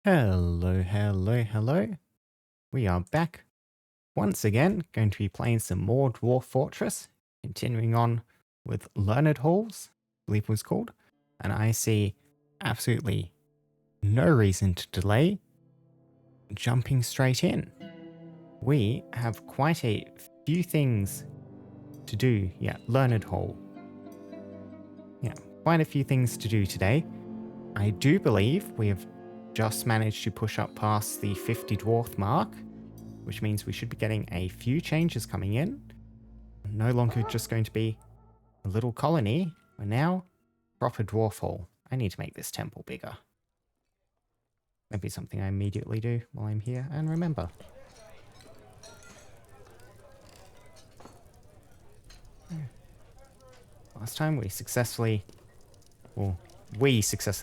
Hello, hello, hello. We are back once again, going to be playing some more Dwarf Fortress, continuing on with Learnedhalls, I believe it was called. And I see absolutely no reason to delay, jumping straight in. We have quite a few things to do. Yeah, Learnedhall. Yeah, quite a few things to do today. I do believe we have just managed to push up past the 50 dwarf mark, which means we should be getting a few changes coming in. No longer just going to be a little colony. We're now proper dwarf hall. I need to make this temple bigger. That'd be something I immediately do while I'm here and remember. Last time we successfully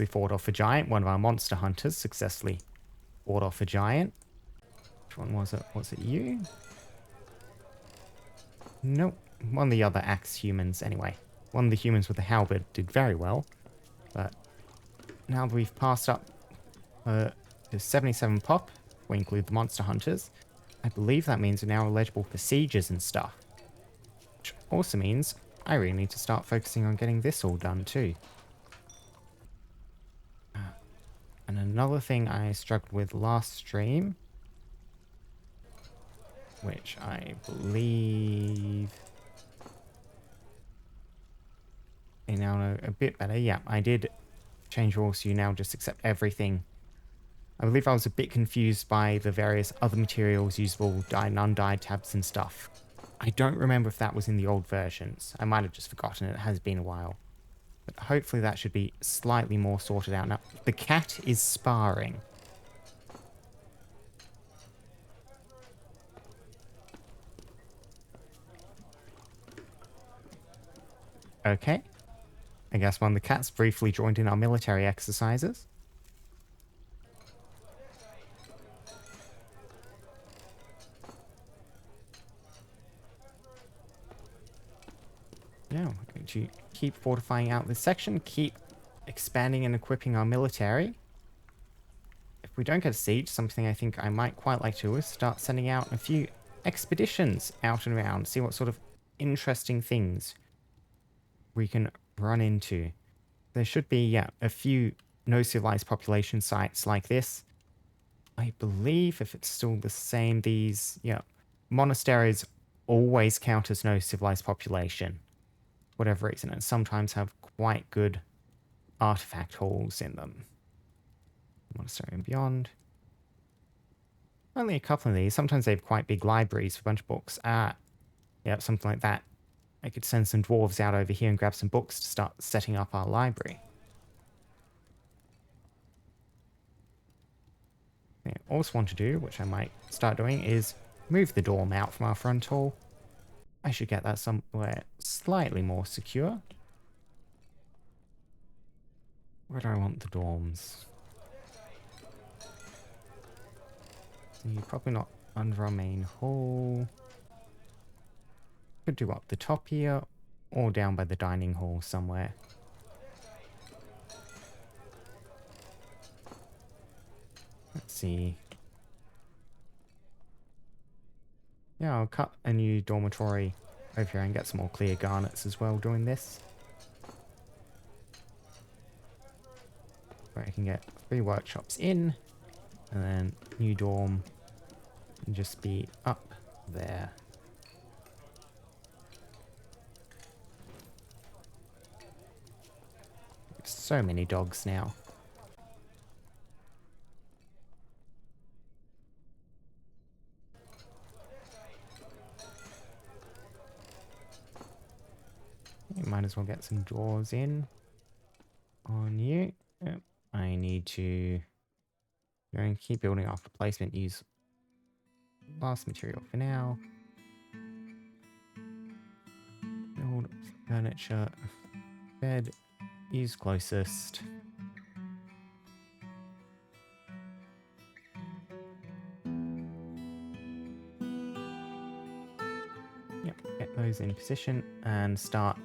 fought off a giant. One of our monster hunters successfully fought off a giant. Which one was it? Was it you? Nope. One of the other axe humans anyway. One of the humans with the halberd did very well. But now that we've passed up to 77 pop, we include the monster hunters, I believe that means we're now eligible for sieges and stuff. Which also means I really need to start focusing on getting this all done too. And another thing I struggled with last stream, which I believe I now know a bit better. Yeah, I did change rules so you now just accept everything. I believe I was a bit confused by the various other materials usable, dyed and undyed tabs and stuff. I don't remember if that was in the old versions. I might have just forgotten. It has been a while. But hopefully that should be slightly more sorted out. Now, the cat is sparring. Okay. I guess one of the cats briefly joined in our military exercises. Yeah, we're going to keep fortifying out this section, keep expanding and equipping our military. If we don't get a siege, something I think I might quite like to do is start sending out a few expeditions out and around, see what sort of interesting things we can run into. There should be, yeah, a few no civilized population sites like this. I believe if it's still the same, these, yeah, monasteries always count as no civilized population, for whatever reason, and sometimes have quite good artifact halls in them. Monastery and beyond. Only a couple of these. Sometimes they have quite big libraries for a bunch of books. Yeah, something like that. I could send some dwarves out over here and grab some books to start setting up our library. Thing I also want to do, which I might start doing, is move the dorm out from our front hall. I should get that somewhere slightly more secure. Where do I want the dorms? You're probably not under our main hall. Could do up the top here, or down by the dining hall somewhere. Let's see. Yeah, I'll cut a new dormitory over here and get some more clear garnets as well doing this. Where I can get 3 workshops in, and then new dorm can just be up there. So many dogs now. You might as well get some drawers in on you. Yep. I need to go and keep building off replacement. Use last material for now. Build furniture. Bed. Use closest. Yep, get those in position and start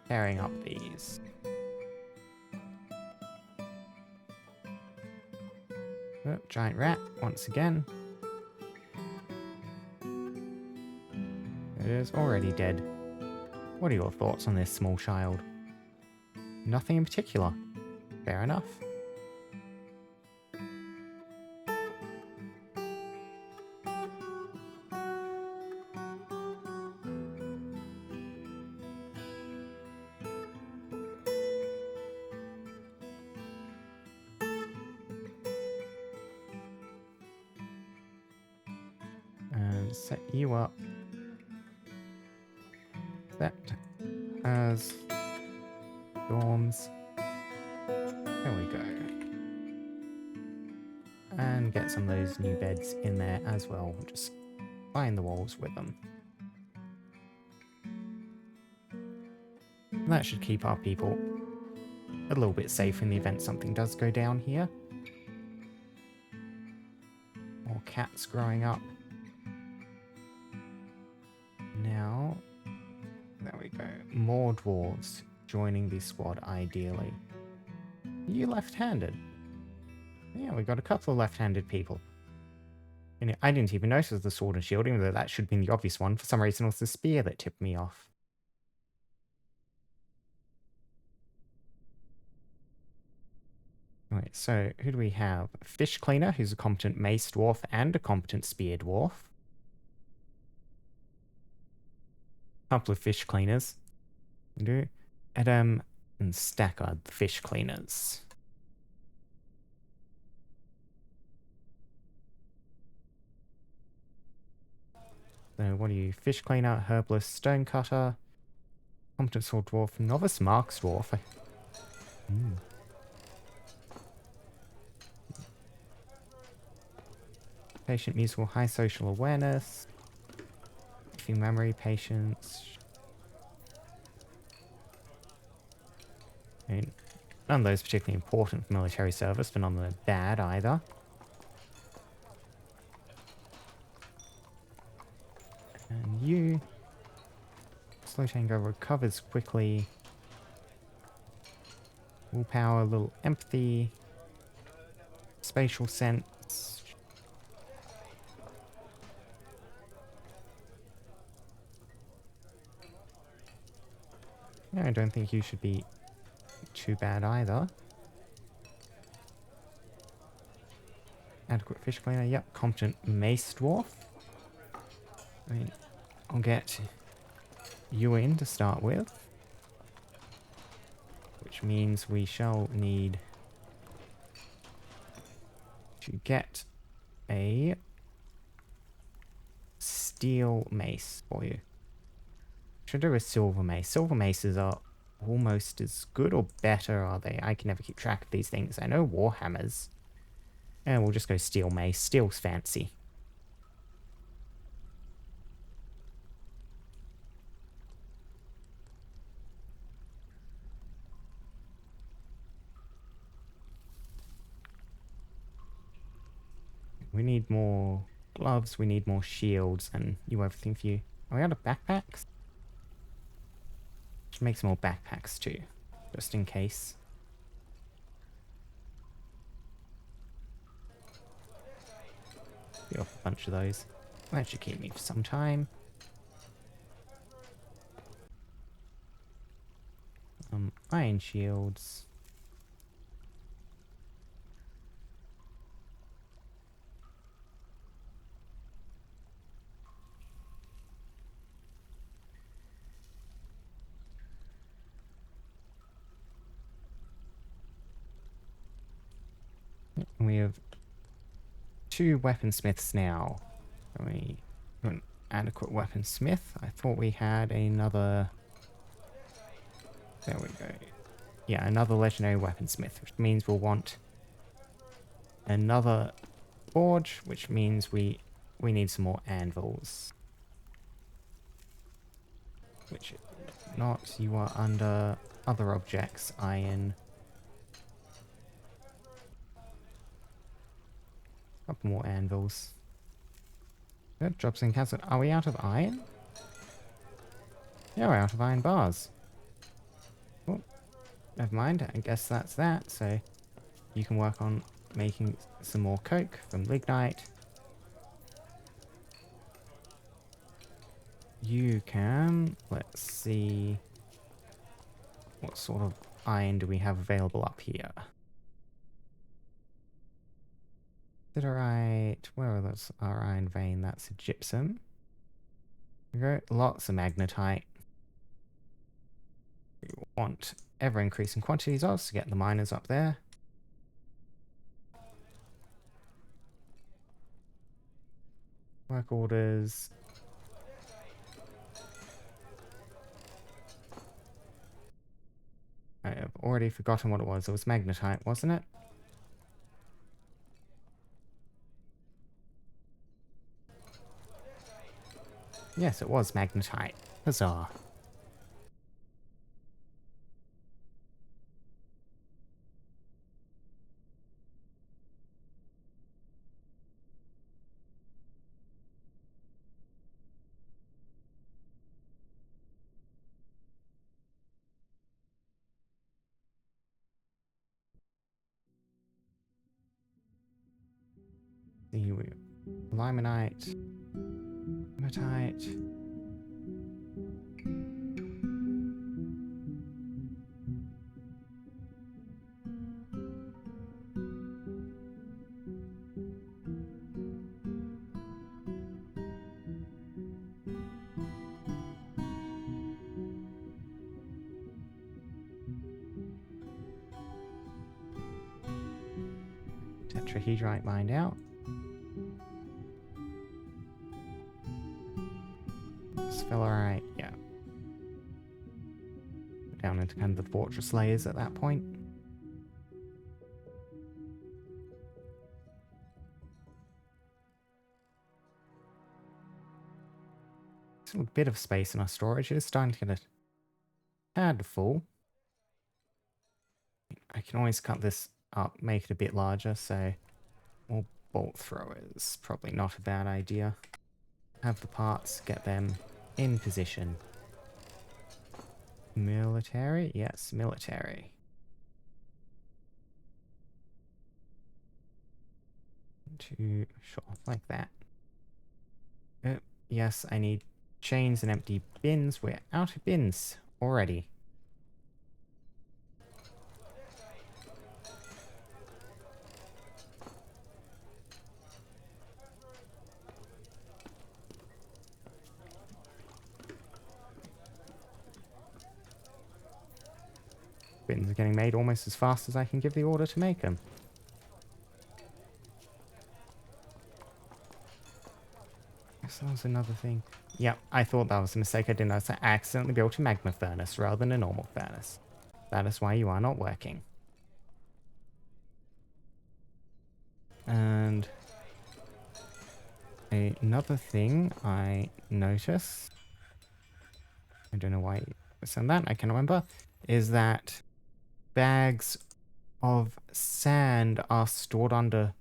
tearing up these. Oh, giant rat, once again. It is already dead. What are your thoughts on this small child? Nothing in particular. Fair enough. And set you up. Set as dorms. There we go. And get some of those new beds in there as well. Just line the walls with them. And that should keep our people a little bit safe in the event something does go down here. More cats growing up. Now, there we go. More dwarves joining the squad ideally. Are you left-handed? Yeah, we got a couple of left-handed people. And I didn't even notice the sword and shield, even though that should have been the obvious one. For some reason, it was the spear that tipped me off. Right, so who do we have? Fish Cleaner, who's a competent mace dwarf and a competent spear dwarf. Couple of fish cleaners. We do Adam and Stacker, the fish cleaners. So what are you? Fish cleaner, herbalist, stonecutter, competent sword dwarf, novice marks dwarf. Patient, musical, high social awareness, few memory, patience. I mean, none of those particularly important for military service, but none of them bad either. And you, slow tango, recovers quickly. Willpower, a little empathy, spatial sense. Yeah, I don't think you should be too bad either. Adequate fish cleaner, yep. Competent mace dwarf. I mean, I'll get you in to start with. Which means we shall need to get a steel mace for you. Should do a silver mace. Silver maces are almost as good or better, are they? I can never keep track of these things. I know warhammers. And we'll just go steel mace. Steel's fancy. We need more gloves, we need more shields, and you everything for you. Are we out of backpacks? Should make some more backpacks too, just in case. Get off a bunch of those. That should keep me for some time. Iron shields. We have 2 weaponsmiths now. We got an adequate weaponsmith. I thought we had another. There we go. Yeah, another legendary weaponsmith, which means we'll want another forge, which means we need some more anvils. Which not, you are under other objects, iron. Couple more anvils. Good, drops in cancelled. Are we out of iron? Yeah, we're out of iron bars. Oh, never mind, I guess that's that, so you can work on making some more coke from lignite. You can... Let's see... What sort of iron do we have available up here? Siderite... Where are those? Our iron vein, that's gypsum. There we go. Lots of magnetite. We want ever-increasing quantities of to get the miners up there. Work orders. I have already forgotten what it was. It was magnetite, wasn't it? Yes, it was magnetite. Huzzah. See, we limonite, hematite. Tetrahedrite mined out. Sphelerite, yeah. Down into kind of the fortress layers at that point. Still a bit of space in our storage. It is starting to get a tad full. I can always cut this up, make it a bit larger, so more bolt throwers. Probably not a bad idea. Have the parts, get them in position. Military? Yes, military. Sure, like that. Yes, I need chains and empty bins. We're out of bins already. Bins are getting made almost as fast as I can give the order to make them. So that was another thing. Yep, I thought that was a mistake. I didn't notice I accidentally built a magma furnace rather than a normal furnace. That is why you are not working. And another thing I noticed, I don't know why it's on that, I can't remember, is that bags of sand are stored under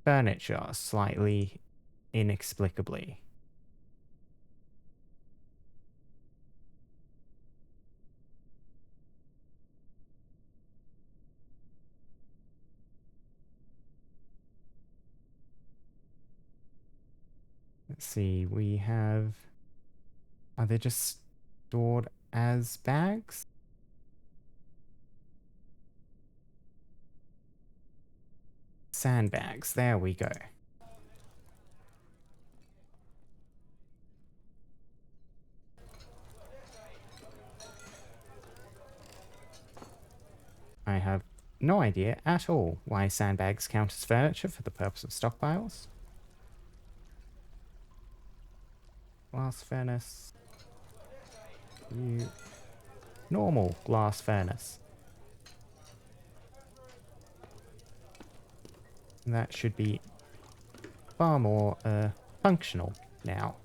furniture slightly inexplicably. Let's see, we have... Are they just stored as bags? Sandbags, there we go. I have no idea at all why sandbags count as furniture for the purpose of stockpiles. Glass furnace. You... Normal glass furnace. That should be far more functional now.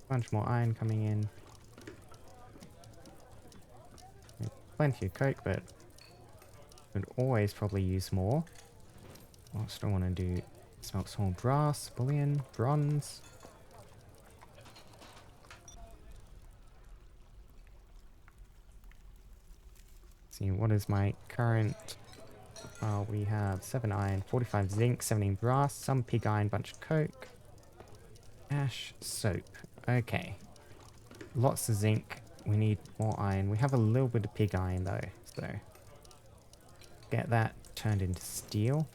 Bunch more iron coming in. plenty of coke, but could always probably use more. What else do I want to do? Smelt small brass, bullion, bronze. See, what is my current... we have 7 iron, 45 zinc, 17 brass, some pig iron, bunch of coke. Ash, soap. Okay. Lots of zinc. We need more iron. We have a little bit of pig iron though, so... Get that turned into steel.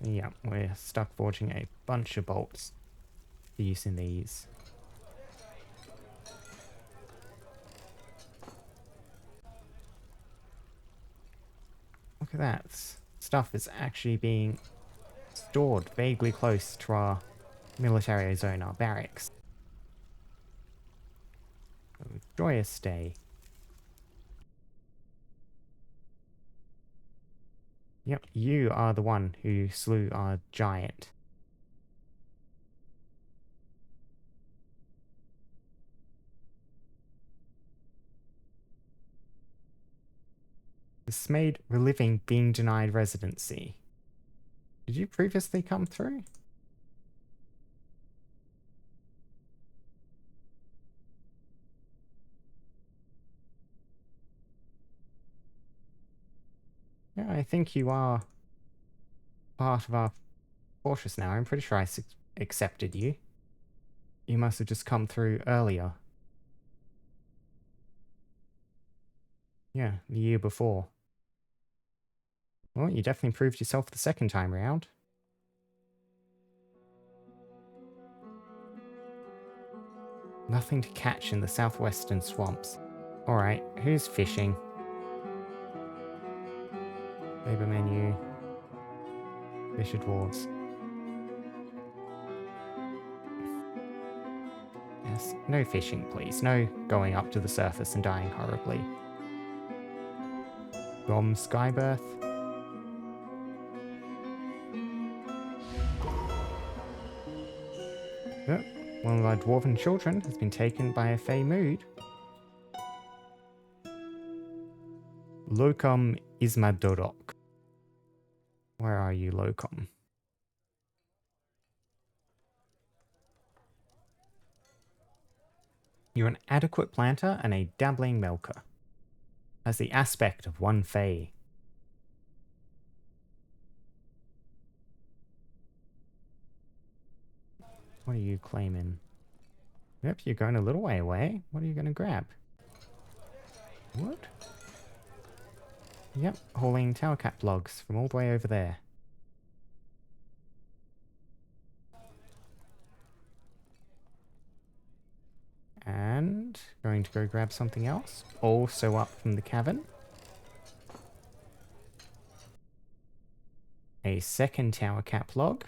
Yeah, we're stuck forging a bunch of bolts for use in these. Look at that. Stuff is actually being stored vaguely close to our military zone, our barracks. So, joyous day. Yep, you are the one who slew our giant. Dismayed reliving being denied residency. Did you previously come through? Yeah, I think you are part of our fortress now. I'm pretty sure I accepted you. You must have just come through earlier. Yeah, the year before. Well, you definitely proved yourself the second time round. Nothing to catch in the southwestern swamps. Alright, who's fishing? Labor menu. Fisher dwarves. Yes, no fishing, please. No going up to the surface and dying horribly. Gom Skybirth. Oh, one of our dwarven children has been taken by a fey mood. Locum Ismadorok. Where are you, Locum? You're an adequate planter and a dabbling milker. Has the aspect of one fey. What are you claiming? Yep, you're going a little way away. What are you going to grab? What? Yep, hauling tower cap logs from all the way over there. And going to go grab something else. Also up from the cavern. A second tower cap log.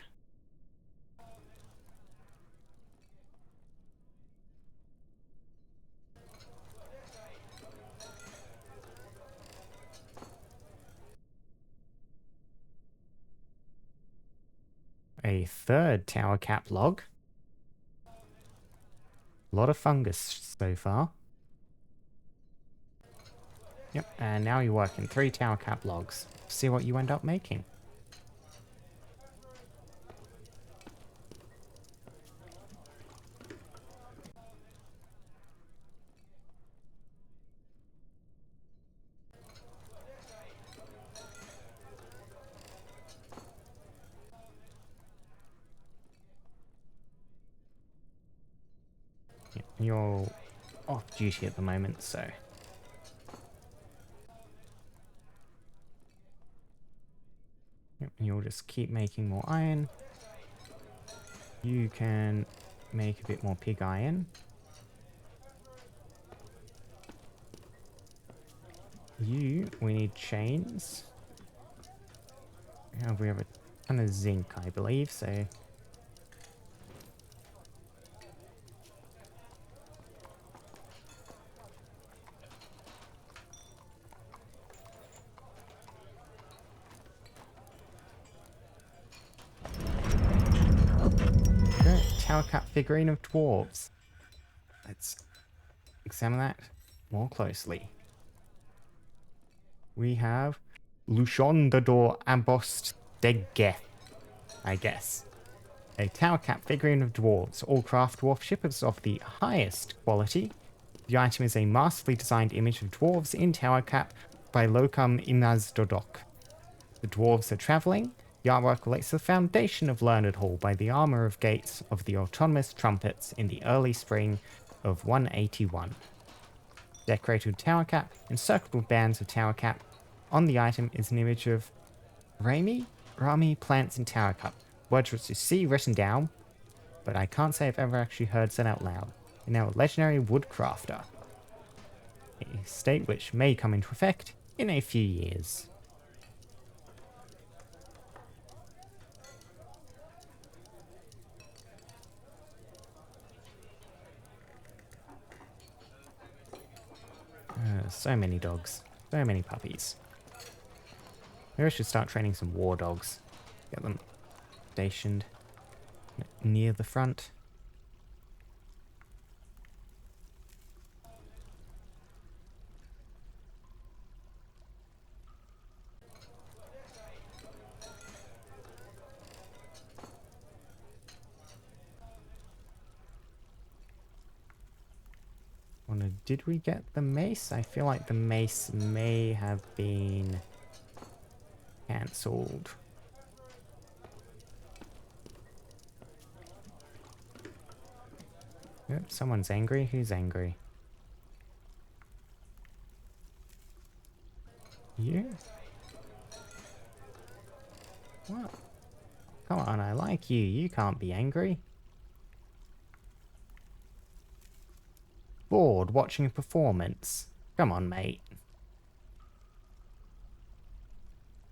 A third tower cap log. A lot of fungus so far. Yep, and now you're working 3 tower cap logs. See what you end up making. Yep, you're off duty at the moment, so... Yep, you'll just keep making more iron. You can make a bit more pig iron. We need chains. We have a ton of zinc, I believe, so... tower cap figurine of dwarves. Let's examine that more closely. We have Lushon the Door Ambost Degeth, I guess. A tower cap figurine of dwarves, all craft dwarf shippers of the highest quality. The item is a masterfully designed image of dwarves in tower cap by Lokam Imazdodok. The dwarves are travelling. The artwork relates to the foundation of Learnedhall by the armour of gates of the autonomous trumpets in the early spring of 181. Decorated with tower cap, encircled with bands of tower cap. On the item is an image of Rami plants in tower cap. Words which you see written down, but I can't say I've ever actually heard said out loud. And now a legendary woodcrafter. A state which may come into effect in a few years. So many dogs. So many puppies. Maybe I should start training some war dogs. Get them stationed near the front. Did we get the mace? I feel like the mace may have been cancelled. Yep, someone's angry. Who's angry? You? What? Come on, I like you. You can't be angry. Bored watching a performance. Come on, mate.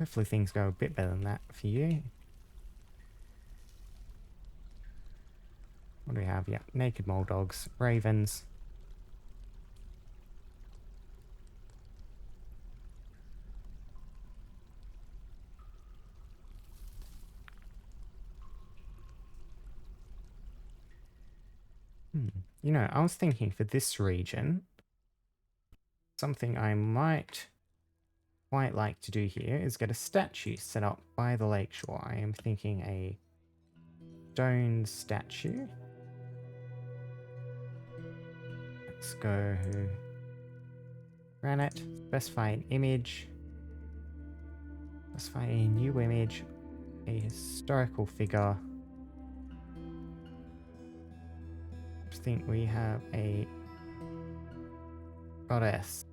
Hopefully things go a bit better than that for you. What do we have? Yeah, naked mole dogs, ravens. You know, I was thinking for this region, something I might quite like to do here is get a statue set up by the lakeshore. I am thinking a stone statue. Let's go granite, specify an image, specify a new image, a historical figure. I think we have a goddess.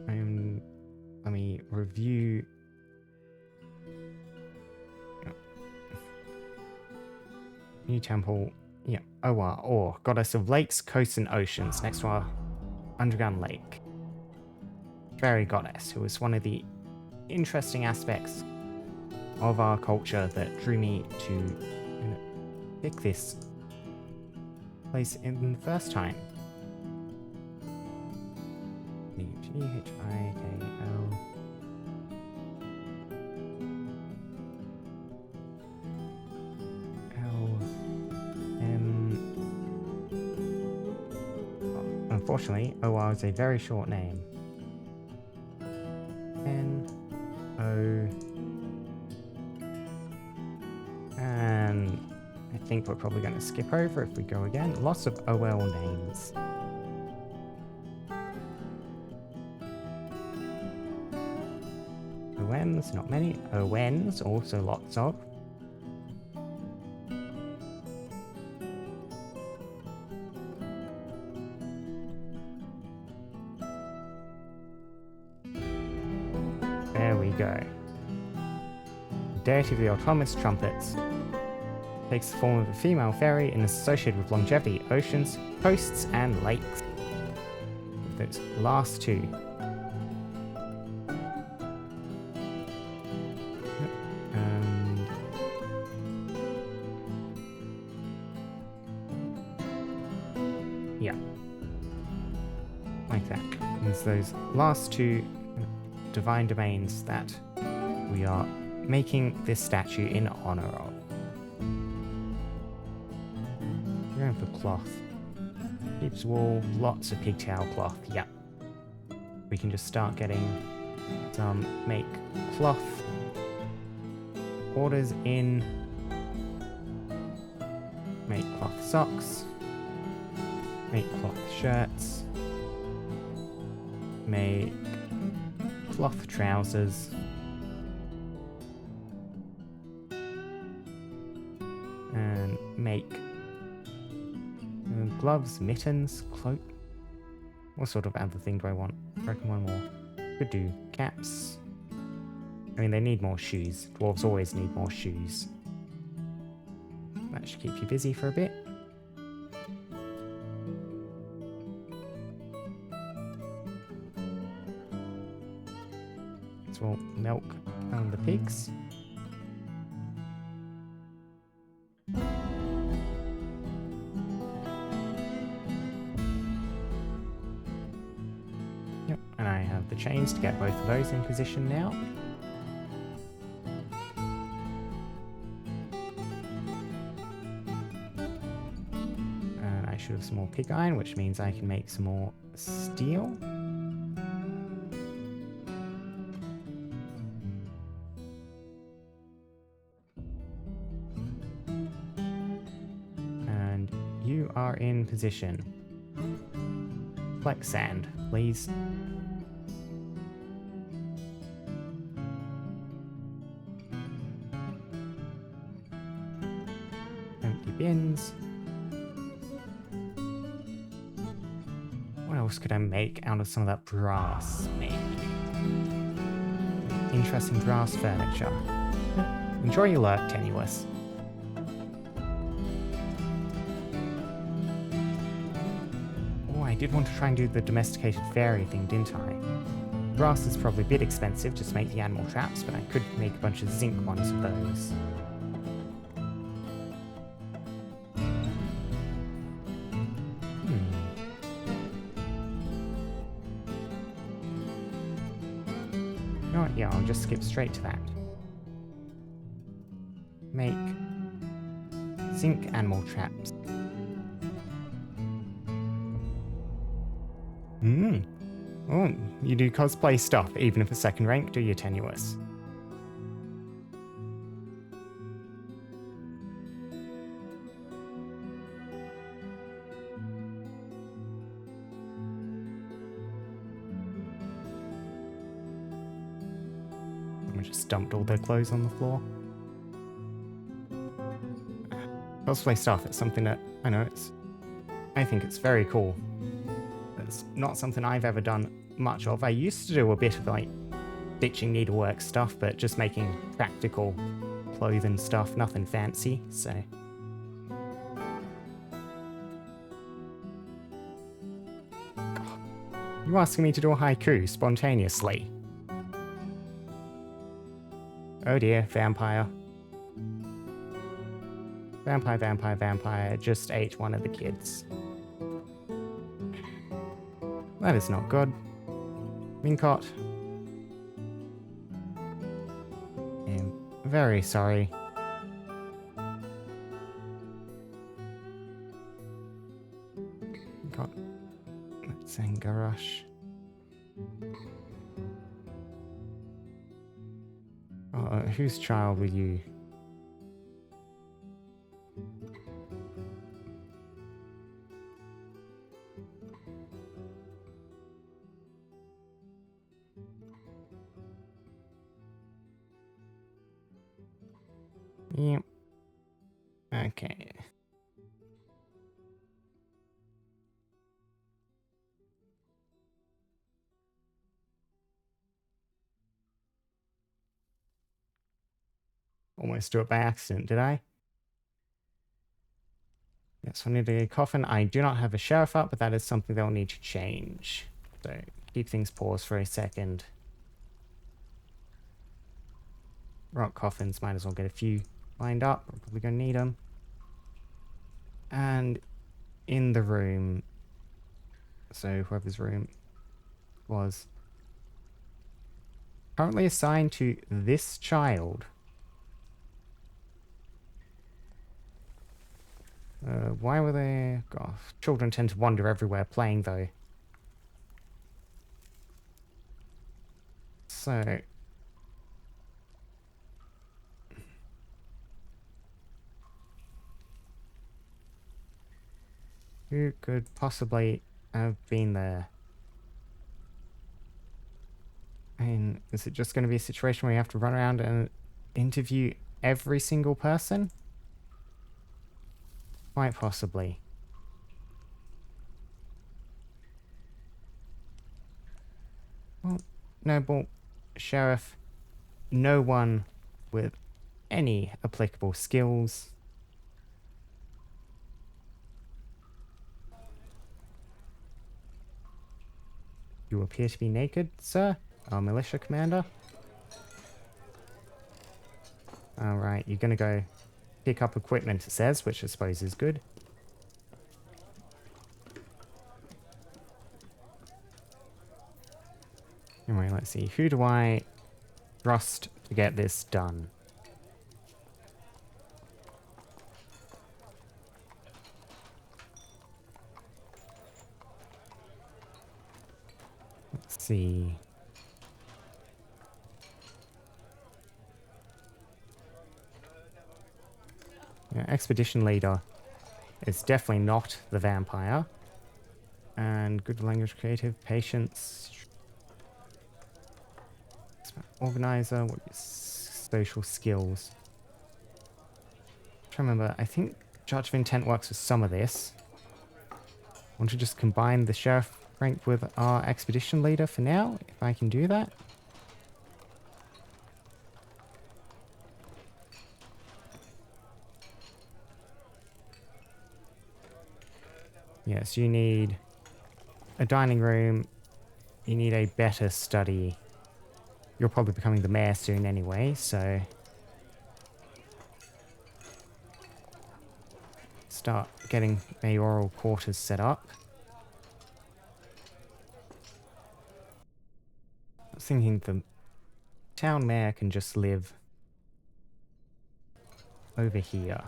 Let me review. New temple. Yeah. Owa, or goddess of lakes, coasts, and oceans, next to our underground lake. Fairy goddess, who is one of the interesting aspects of our culture that drew me to pick this place in the first time. G-H-I-K-L. Unfortunately, OR is a very short name. N-O... And I think we're probably going to skip over if we go again. Lots of OL names. ONs, not many. ONs, also lots of. There we go. Deity of the autonomous trumpets. Takes the form of a female fairy and is associated with longevity, oceans, coasts, and lakes. Those last two. And yeah, like that. There's those last two divine domains that we are making this statue in honor of. We're going for cloth. Sheep's wool, lots of pigtail cloth, yep. We can just start getting some make cloth orders in. Make cloth socks. Make cloth shirts. Make cloth trousers. And make gloves, mittens, cloak. What sort of other thing do I want? I reckon one more. Could do caps. I mean, they need more shoes. Dwarves always need more shoes. That should keep you busy for a bit. So we'll milk the pigs. Yep, and I have the chains to get both of those in position now. And I should have some more pig iron, which means I can make some more steel. And you are in position. Collect sand, please. Empty bins. What else could I make out of some of that brass? Maybe. Interesting brass furniture. Enjoy your lurk, Tenuous. Oh, I did want to try and do the domesticated fairy thing, didn't I? Brass is probably a bit expensive just to make the animal traps, but I could make a bunch of zinc ones of those. You know what? Yeah, I'll just skip straight to that. Make zinc animal traps. Oh, you do cosplay stuff, even if a second rank, do you, Tenuous? I just dumped all their clothes on the floor. Cosplay stuff, it's something that, I think it's very cool. It's not something I've ever done much of. I used to do a bit of like stitching needlework stuff, but just making practical clothing stuff, nothing fancy, so. You asking me to do a haiku spontaneously? Oh dear, vampire. Vampire, vampire, vampire just ate one of the kids. That is not good. Mincott. I'm very sorry. Mincott. Let's anger rush. Whose child were you? Yep. Okay. Almost do it by accident, did I? Yes, I need a coffin. I do not have a sheriff up, but that is something they'll need to change. So keep things paused for a second. Rock coffins, might as well get a few lined up. We're probably going to need them. And in the room, so whoever's room was currently assigned to this child. Why were they... God, children tend to wander everywhere playing, though. So... who could possibly have been there? I mean, is it just going to be a situation where you have to run around and interview every single person? Quite possibly. Well, noble sheriff, no one with any applicable skills. You appear to be naked, sir? Our militia commander? Alright, you're gonna go pick up equipment, it says, which I suppose is good. Anyway, let's see. Who do I trust to get this done? Let's see. Yeah, expedition leader is definitely not the vampire. And good language creative, patience. Organizer, what is social skills? I'm trying to remember, I think Judge of Intent works with some of this. I want to just combine the sheriff rank with our expedition leader for now, if I can do that. Yes, you need a dining room. You need a better study. You're probably becoming the mayor soon anyway, so... start getting mayoral quarters set up. I was thinking the town mayor can just live over here.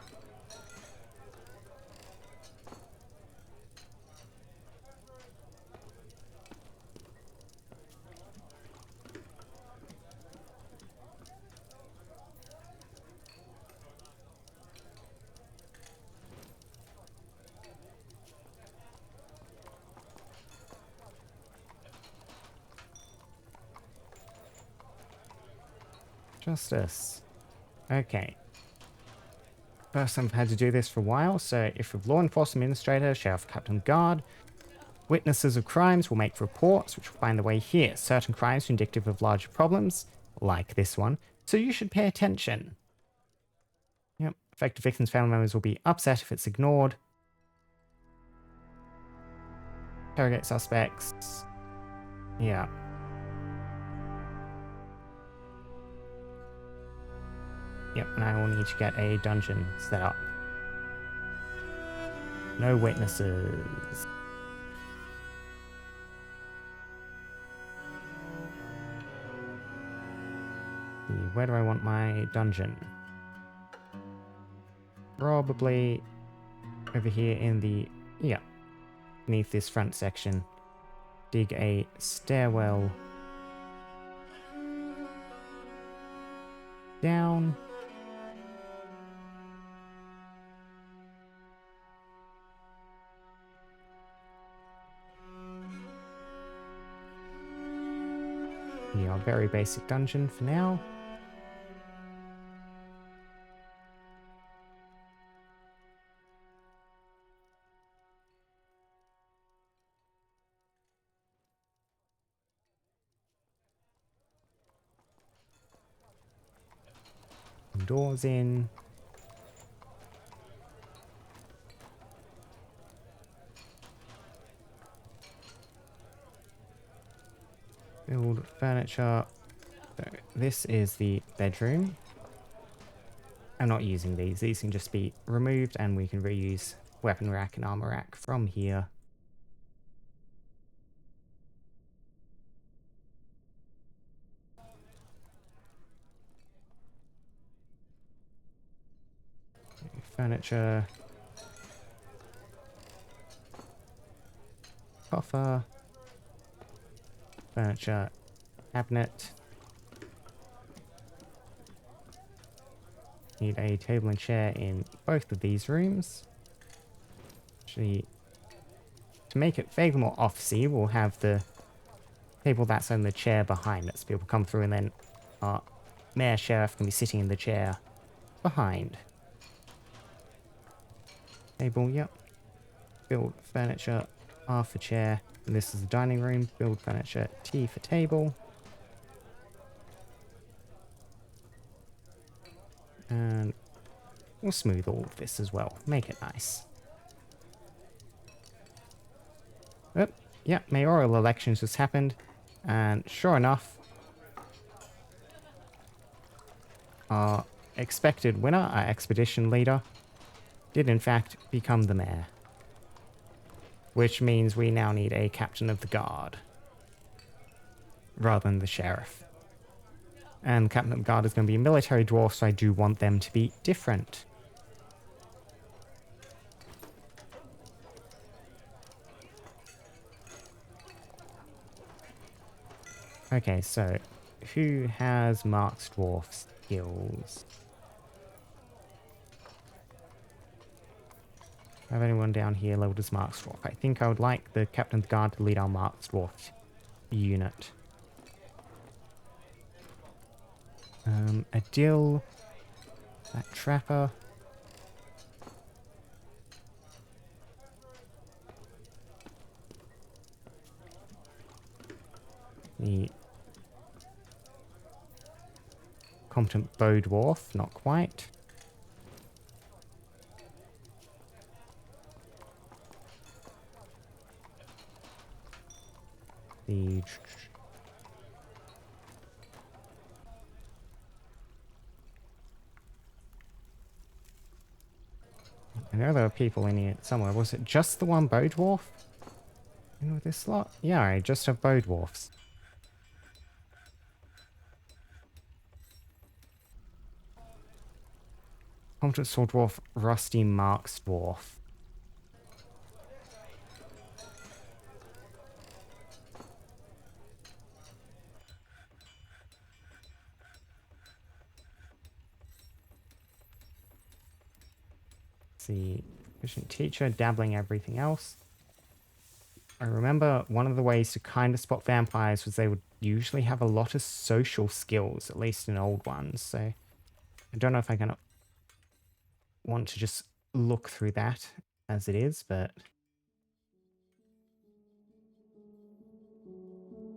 Justice. Okay. First time I've had to do this for a while, so if a law enforcement administrator, sheriff, captain guard, witnesses of crimes will make reports which will find their way here. Certain crimes are indicative of larger problems, like this one, so you should pay attention. Yep. Affected victims' family members will be upset if it's ignored. Interrogate suspects. Yeah. Yep, and I will need to get a dungeon set up. No witnesses. Where do I want my dungeon? Probably over here in the... yeah. Beneath this front section. Dig a stairwell down. Yeah, very basic dungeon for now. Doors in. Build furniture. So this is the bedroom. I'm not using these. These can just be removed and we can reuse weapon rack and armor rack from here. Furniture. coffer, furniture, cabinet. Need a table and chair in both of these rooms. Actually, to make it vaguely more officy, we'll have the table that's on the chair behind us. People come through and then our mayor sheriff can be sitting in the chair behind. Table, yep. Build furniture, R for chair. And this is the dining room. Build furniture, T for table. And we'll smooth all of this as well. Make it nice. Oh, yeah, mayoral elections just happened. And sure enough, our expected winner, our expedition leader, did in fact become the mayor. Which means we now need a captain of the guard. Rather than the sheriff. And the captain of the guard is going to be a military dwarf, so I do want them to be different. Okay, so who has Mark's dwarf skills? Have anyone down here leveled as Mark's dwarf? I think I would like the captain of the guard to lead our Mark's dwarf unit. Adil, that trapper. The competent bow dwarf, not quite. The I know there are people in here somewhere. Was it just the one bow dwarf in with this slot? Yeah, I just have bow dwarfs. Competent sword dwarf, rusty Mark's dwarf. Let's see, efficient teacher, dabbling everything else. I remember one of the ways to kind of spot vampires was they would usually have a lot of social skills, at least in old ones. So I don't know if I can want to just look through that as it is, but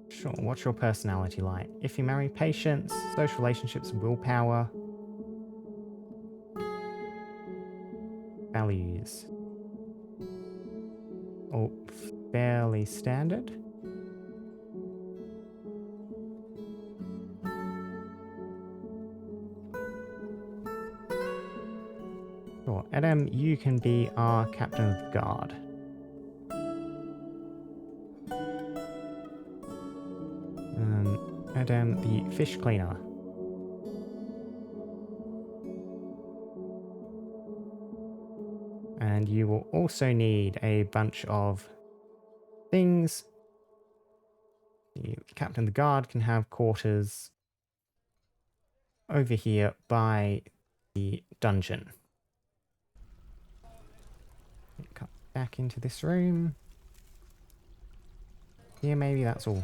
sure. What's your personality like? If you marry, patience, social relationships, willpower, values. All fairly standard. Sure. Adam, you can be our captain of the guard. Adam, the fish cleaner. And you will also need a bunch of things. The captain of the guard can have quarters over here by the dungeon. Cut back into this room. Here, maybe that's all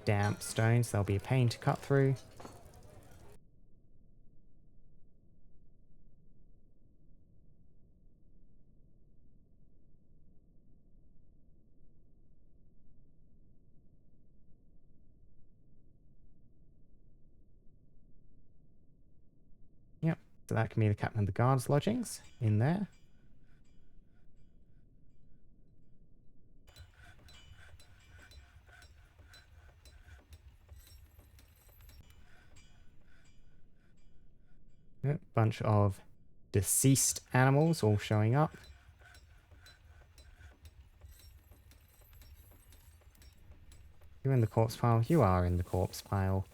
damp stones. They'll be a pain to cut through. Yep, so that can be the captain of the guard's lodgings in there. Yep, bunch of deceased animals all showing up. You in the corpse pile? You are in the corpse pile.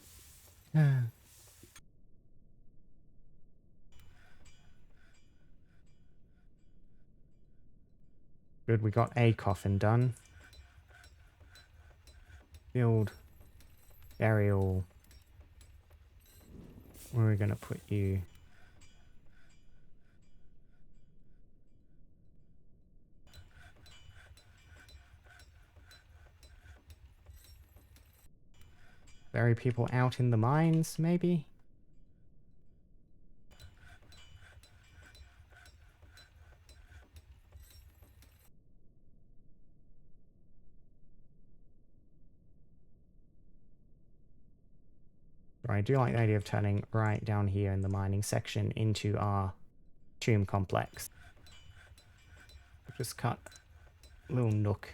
Good, we got a coffin done. Build. Burial. Where are we going to put you? Bury people out in the mines, maybe? I do like the idea of turning right down here in the mining section into our tomb complex. Just cut a little nook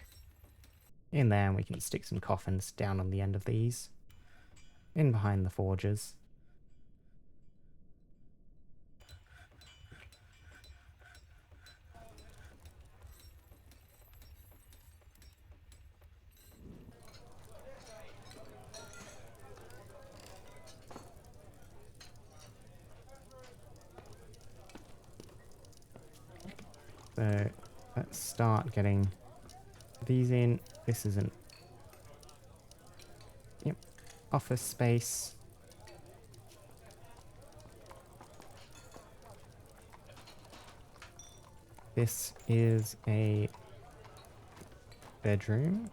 in there and we can stick some coffins down on the end of these. In behind the forges. So let's start getting these in. This isn't... Yep. Office space. This is a bedroom.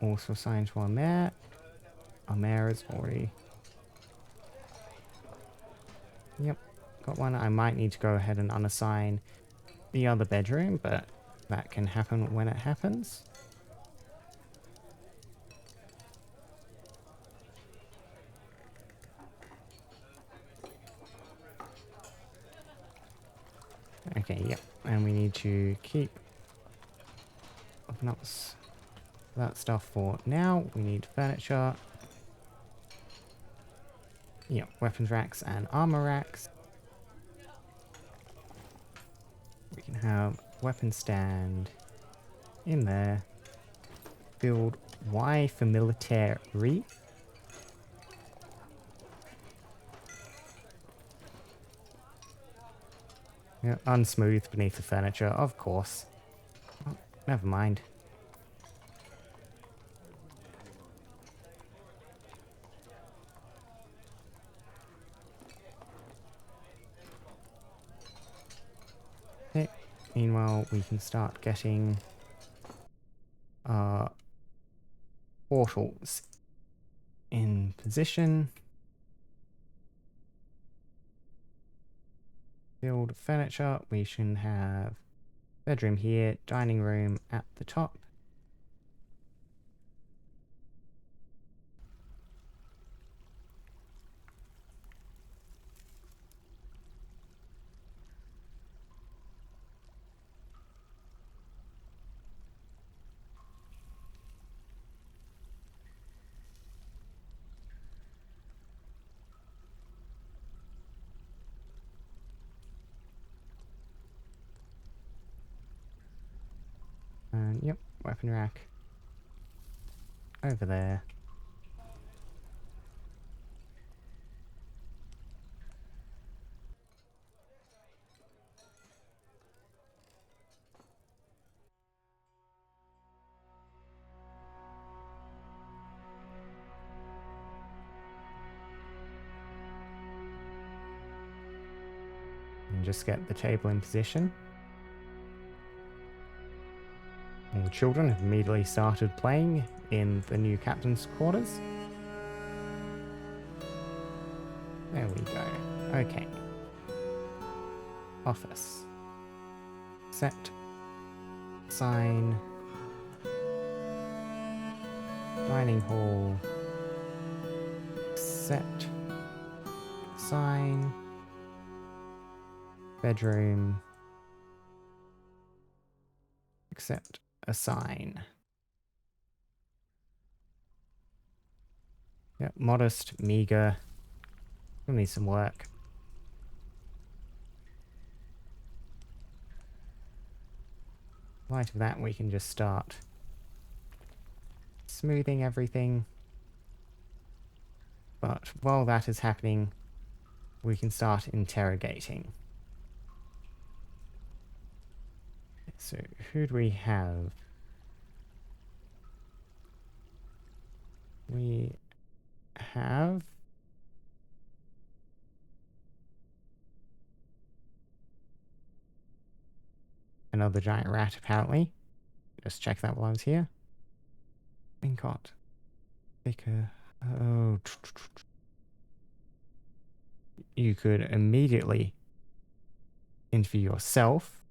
Also assigned to our mayor. Our mayor is already... Yep, got one. I might need to go ahead and unassign the other bedroom, but that can happen when it happens. Okay, yep, and we need to keep open up that stuff for now. We need furniture. Yep, weapons racks and armor racks. We can have weapon stand in there. Build Y for military. Yeah, unsmooth beneath the furniture, of course. Oh, never mind. Okay. Meanwhile, we can start getting portals in position. Build furniture. We should have bedroom here, dining room at the top. And yep, weapon rack over there. And just get the table in position. All the children have immediately started playing in the new captain's quarters. There we go. Okay. Office. Set. Sign. Dining hall. Set. Sign. Bedroom. Accept. Assign. Yep, modest, meager. We'll need some work. In light of that, we can just start smoothing everything. But while that is happening, we can start interrogating. So, who do we have? We have another giant rat, apparently. Just check that while I was here. We got thicker. Oh, you could immediately interview yourself.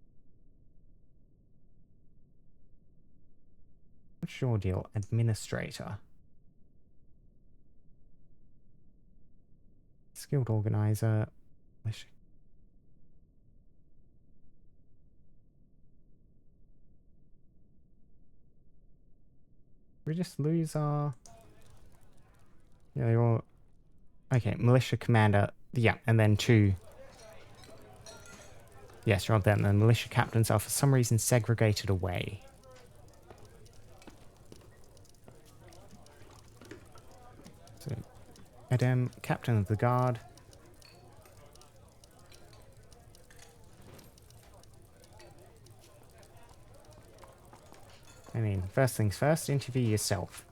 What's your deal? Administrator. Skilled organizer. We just lose our... Yeah, they're all... Okay, militia commander. Yeah, and then 2. Yes, you're on them. The militia captains are for some reason segregated away. So, Edem, captain of the guard. I mean, first things first, interview yourself.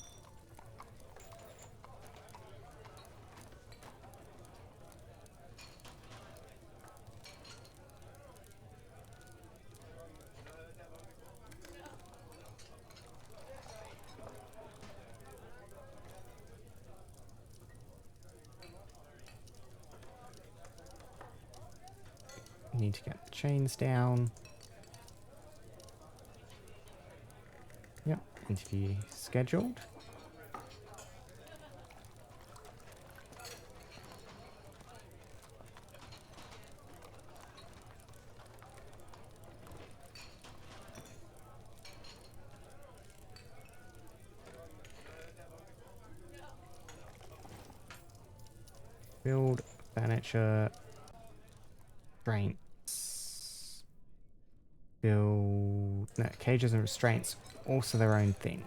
You need to get the chains down. Yep, interview scheduled. Build furniture. Restraints. Build... No, cages and restraints. Also their own thing.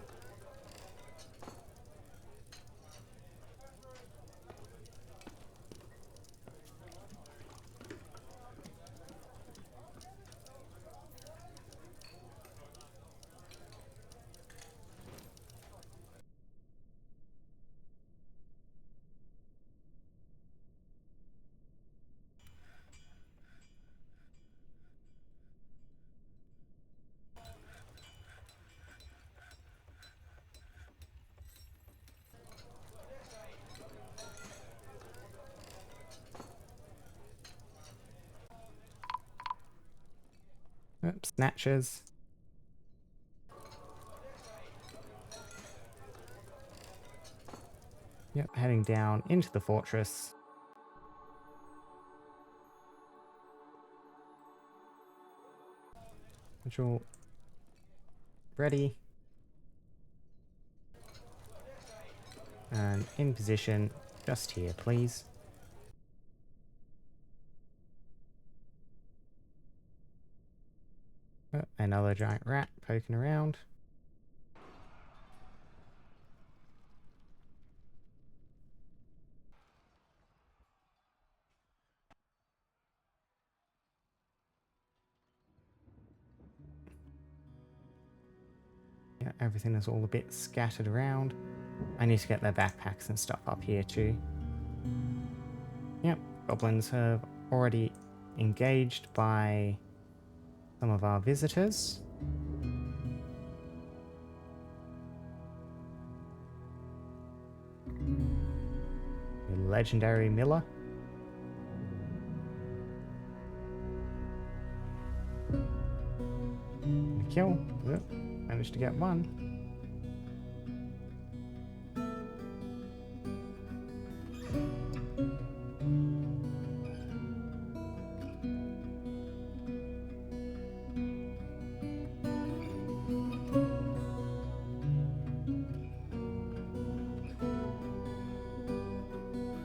Oops, snatchers. Yep, heading down into the fortress. Control. Ready. And in position, just here, please. Oh, another giant rat poking around. Yeah, everything is all a bit scattered around. I need to get their backpacks and stuff up here too. Yep, goblins have already engaged by some of our visitors. The legendary Miller. Kill. Yep, managed to get one.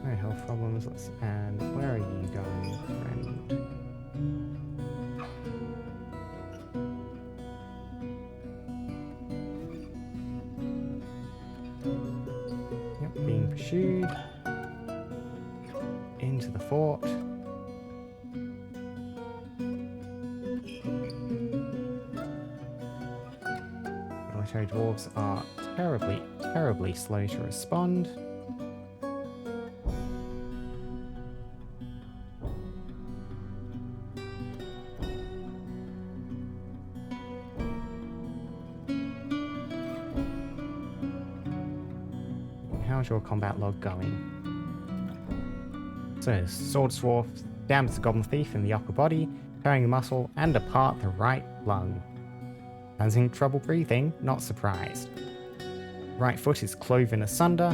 No health problems. And where are you going, friend? Yep, being pursued into the fort. Solitary dwarves are terribly, terribly slow to respond. How's your combat log going? So, Sword Dwarf stabs the Goblin Thief in the upper body, tearing the muscle and apart the right lung. Having trouble breathing, not surprised. Right foot is cloven asunder.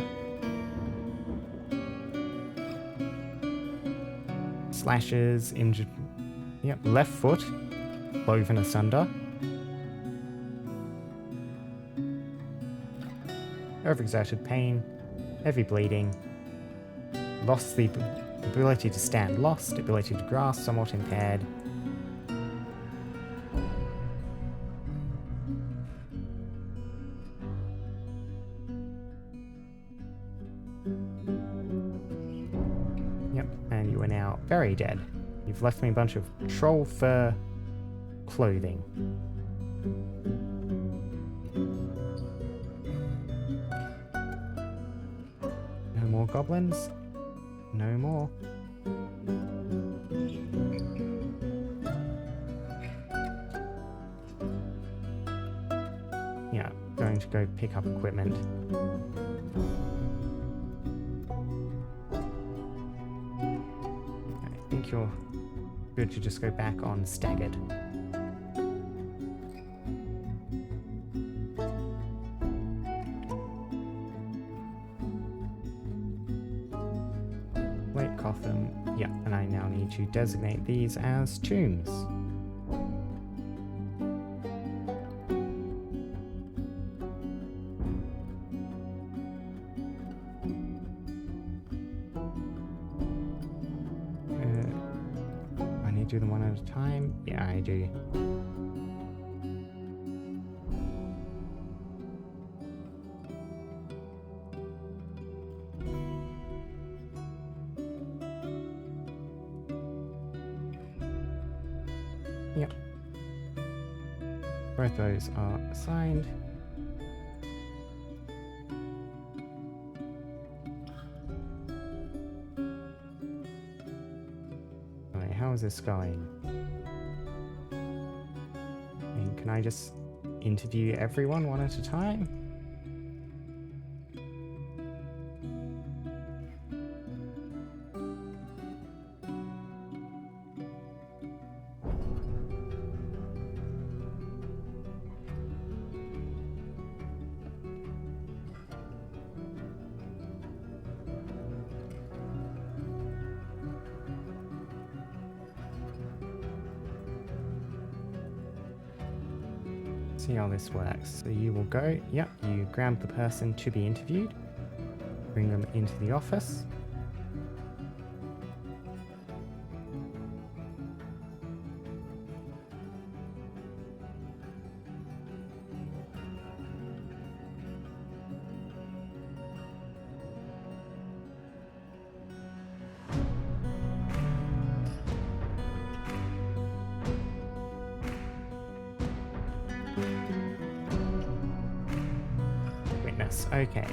Slashes injured. Yep, left foot cloven asunder. Overexerted pain, heavy bleeding. Lost the ability to stand, lost ability to grasp, somewhat impaired. Yep, and you are now very dead. You've left me a bunch of troll fur clothing. No more goblins? No more. Yeah, going to go pick up equipment. I think you're good to just go back on staggered. Wait, coffin. Yeah, and I now need to designate these as tombs. I need to do them one at a time. Yeah, I do. Yep. Both those are assigned. Alright, how is this going? I mean, can I just interview everyone one at a time? See how this works. So you will go, yep, you grab the person to be interviewed, bring them into the office. Witness, okay.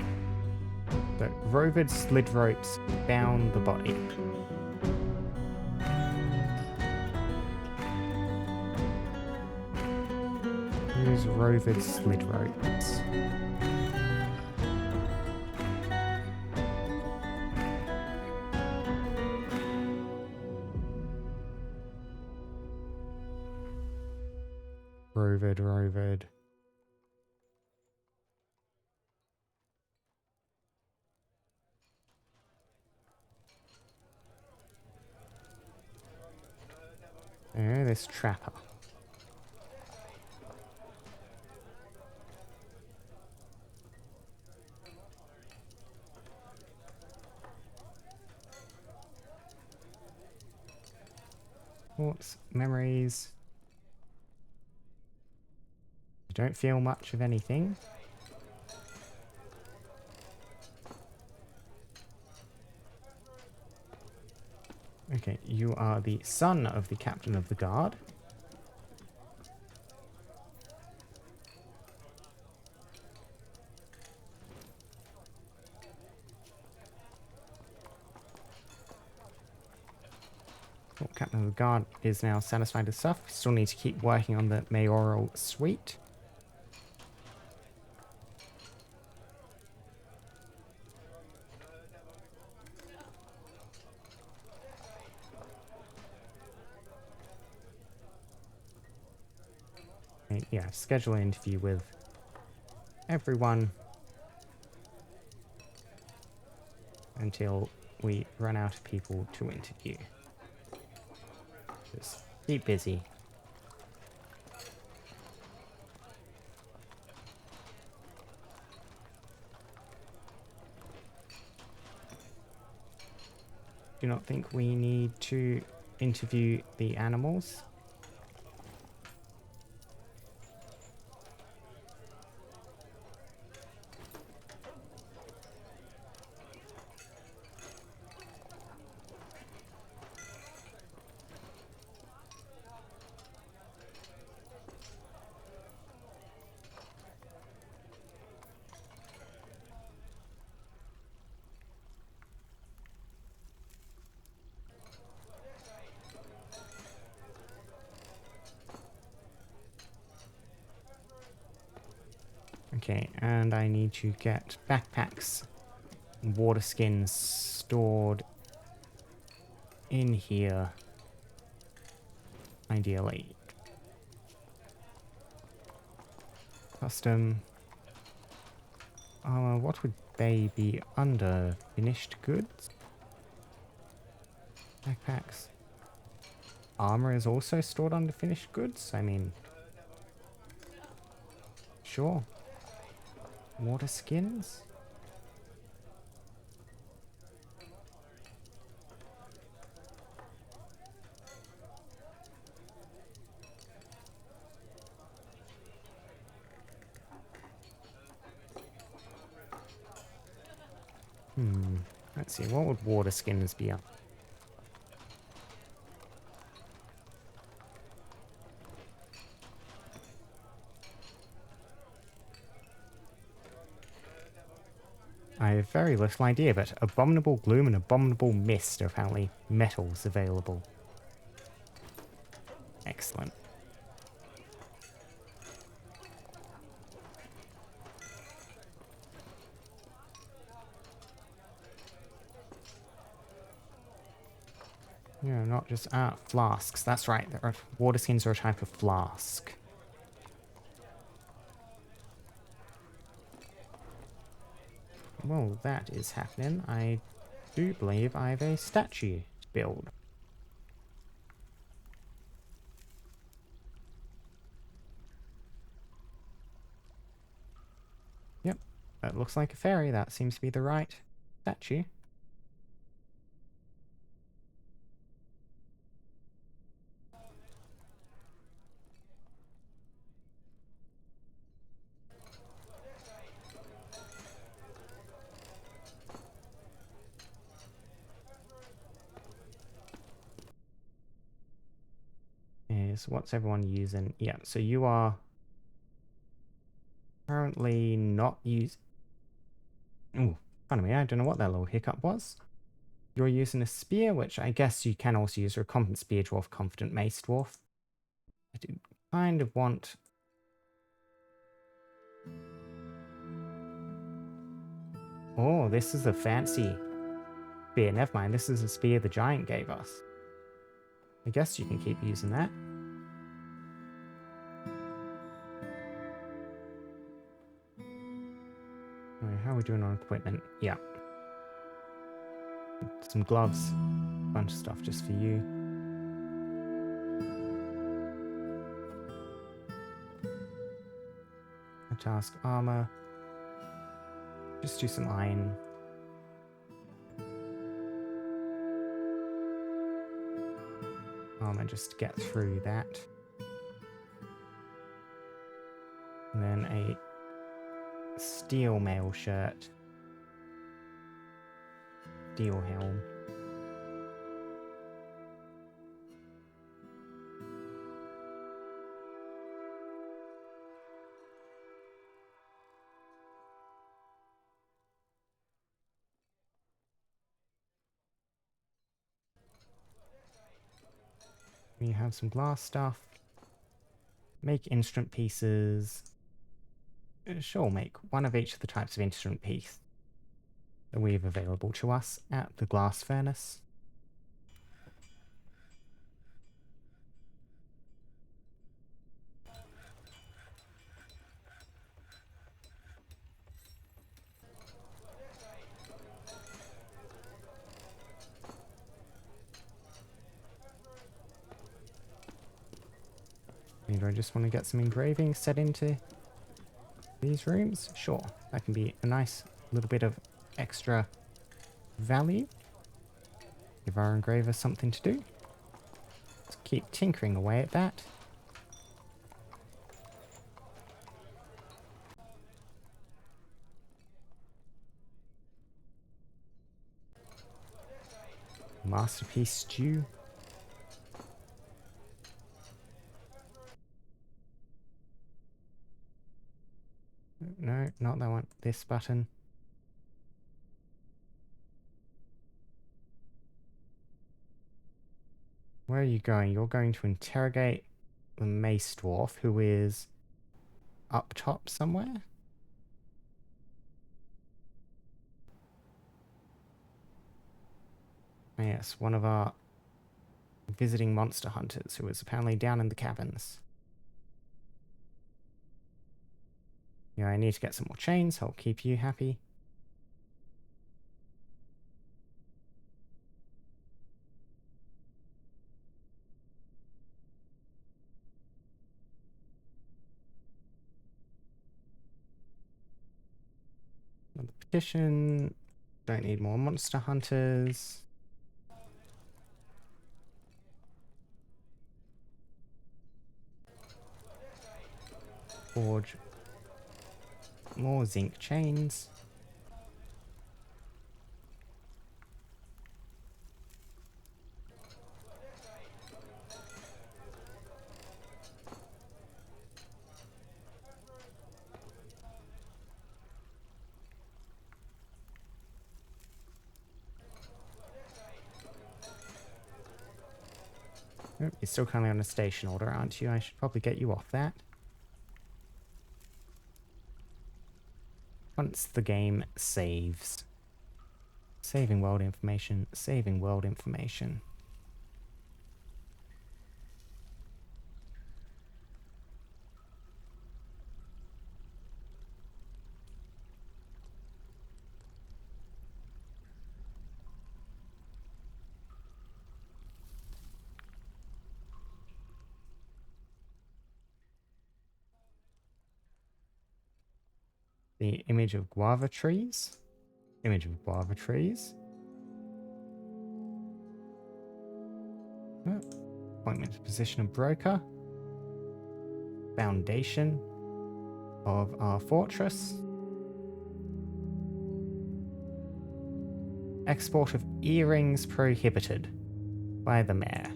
So, rovered slid ropes bound the body. Use rovered slid ropes. Rovered. Oh, this trapper. Thoughts, memories. You don't feel much of anything. Okay, you are the son of the captain of the guard. Well, Captain of the Guard is now satisfied with stuff. We still need to keep working on the mayoral suite. And yeah, schedule an interview with everyone until we run out of people to interview. Just keep busy. Do not think we need to interview the animals. Okay, and I need to get backpacks and water skins stored in here, ideally. Custom. What would they be under? Finished goods? Backpacks. Armor is also stored under finished goods? I mean, sure. Water skins? Let's see, what would water skins be up? I have very little idea, but Abominable Gloom and Abominable Mist are apparently metals available. Excellent. No, not just flasks. That's right. Water skins are a type of flask. Well, that is happening. I do believe I have a statue to build. Yep, that looks like a fairy. That seems to be the right statue. So what's everyone using? Yeah, so you are currently not using... Ooh, pardon me, I don't know what that little hiccup was. You're using a spear, which I guess you can also use a Confident Spear Dwarf, Confident Mace Dwarf. I do kind of want... Oh, this is a fancy spear. Never mind, this is a spear the giant gave us. I guess you can keep using that. Right, how are we doing on equipment? Yeah. Some gloves. Bunch of stuff just for you. A task armor. Just do some iron. Armor just to get through that. And then a steel mail shirt. Steel helm. We have some glass stuff. Make instrument pieces. Sure, make one of each of the types of instrument piece that we have available to us at the glass furnace. Do I just want to get some engraving set into these rooms? Sure, that can be a nice little bit of extra value. Give our engraver something to do. Let's keep tinkering away at that. Masterpiece stew. No, not that one. This button. Where are you going? You're going to interrogate the mace dwarf, who is up top somewhere? Oh, yes, one of our visiting monster hunters, who is apparently down in the caverns. Yeah, I need to get some more chains. I'll keep you happy. Another petition. Don't need more monster hunters. Forge more zinc chains. Oh, you're still currently on a station order, aren't you? I should probably get you off that. Once the game saves. Saving world information, saving world information. The image of guava trees. Image of guava trees. Oh, appointment to position of broker. Foundation of our fortress. Export of earrings prohibited by the mayor.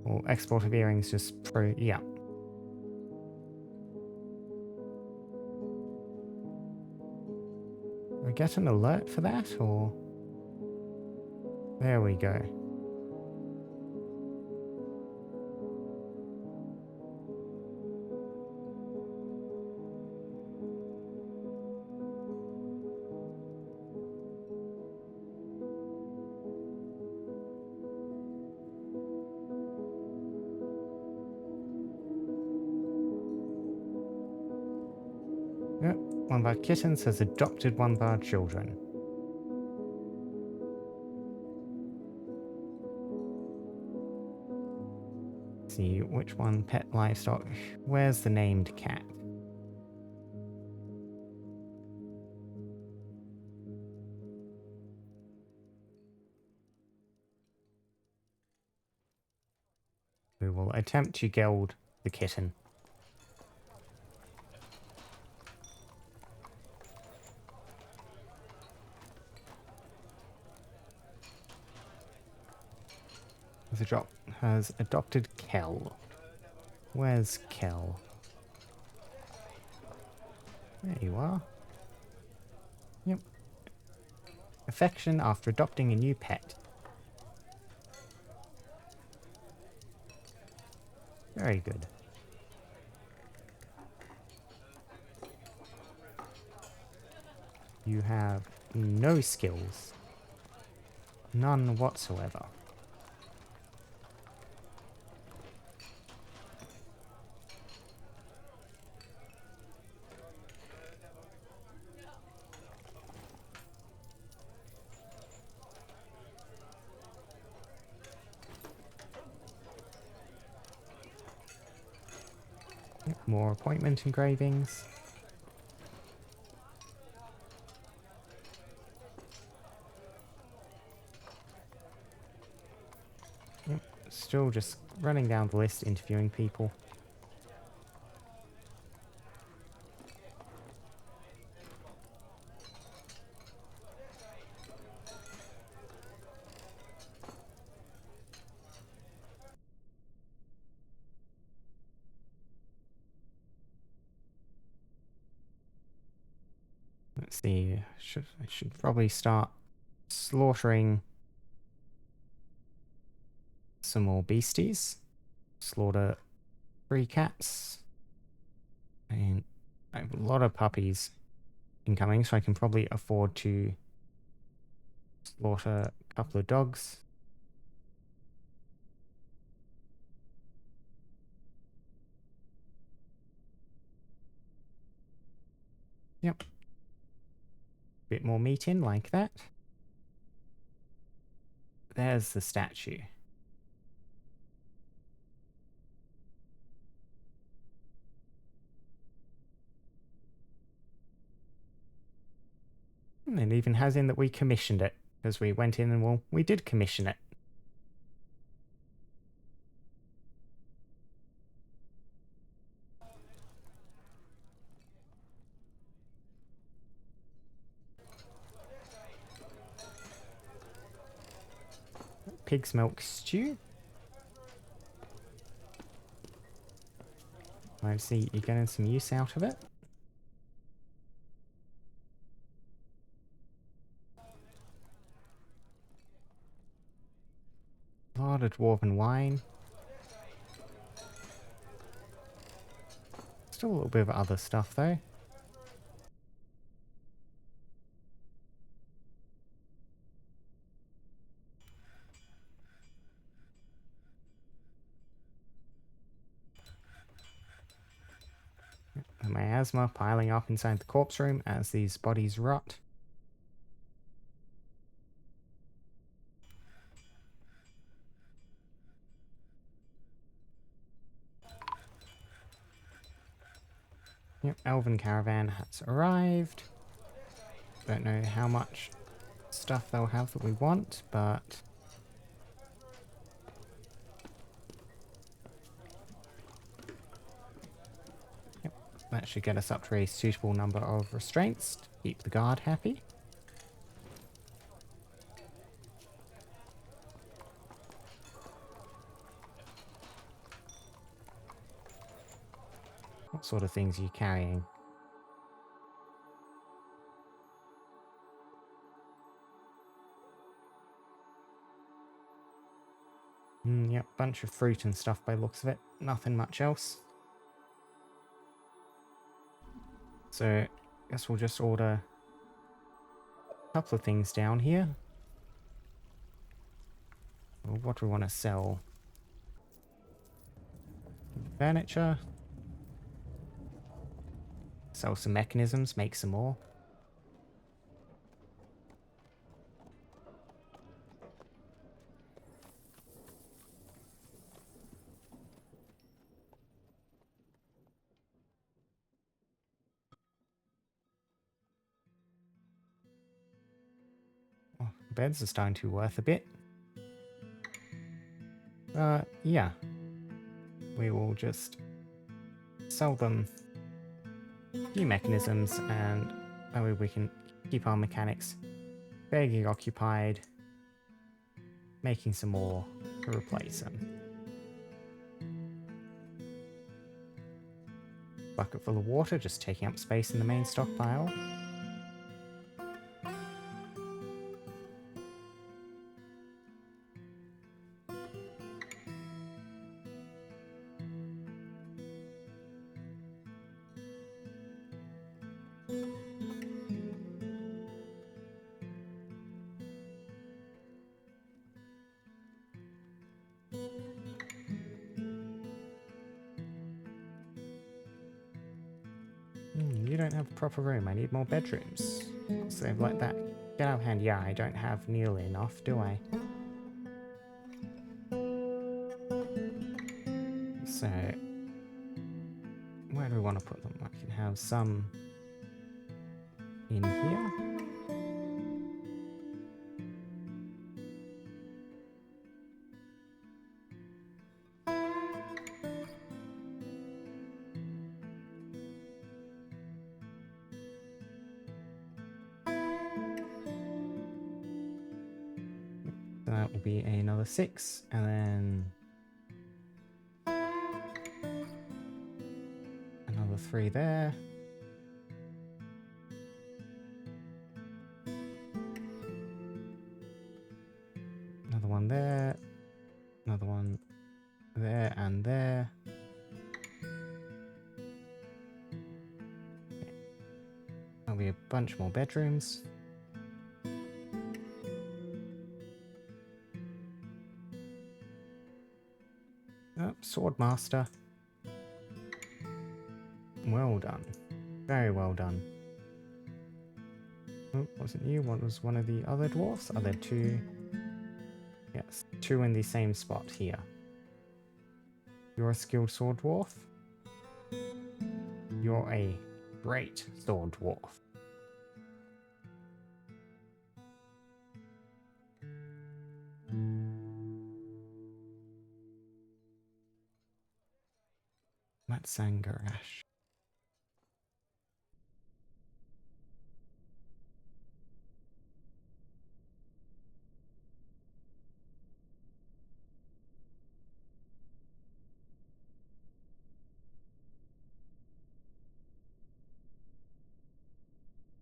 Or export of earrings just yeah. We get an alert for that, or? There we go. Yep, one of our kittens has adopted one of our children. Let's see, which one? Pet livestock. Where's the named cat? We will attempt to geld the kitten. The drop has adopted Kel. Where's Kel? There you are. Yep. Affection after adopting a new pet. Very good. You have no skills. None whatsoever. More appointment engravings. Yep, still just running down the list, interviewing people. Let's see, I should probably start slaughtering some more beasties. Slaughter 3 cats. And I have a lot of puppies incoming, so I can probably afford to slaughter a couple of dogs. Yep. Bit more meat in like that. There's the statue. And it even has in that we commissioned it, because we went in and, well, we did commission it. Pig's milk stew. I see you're getting some use out of it. A lot of dwarven wine. Still a little bit of other stuff though. And my asthma piling up inside the corpse room as these bodies rot. Yep, Elven Caravan has arrived. Don't know how much stuff they'll have that we want, but yep, that should get us up to a suitable number of restraints to keep the guard happy. What sort of things are you carrying? Yep, bunch of fruit and stuff by the looks of it. Nothing much else. So, I guess we'll just order a couple of things down here. Well, what do we want to sell? Furniture. Sell some mechanisms, make some more. Oh, beds are starting to be worth a bit. Yeah. We will just sell them a few mechanisms, and that way we can keep our mechanics fairly occupied, making some more to replace them. Bucket full of water, just taking up space in the main stockpile. You don't have a proper room. I need more bedrooms. So like that. Get out of hand. Yeah, I don't have nearly enough, do I? So, where do we want to put them? I can have some in here. That will be another 6, and then another 3 there. Another one there. Another one there and there. There'll be a bunch more bedrooms. Oh, Swordmaster. Well done. Very well done. Oh, wasn't you? What was one of the other dwarfs? Are there 2? Yes, 2 in the same spot here. You're a skilled sword dwarf. You're a great sword dwarf. Matsangarash.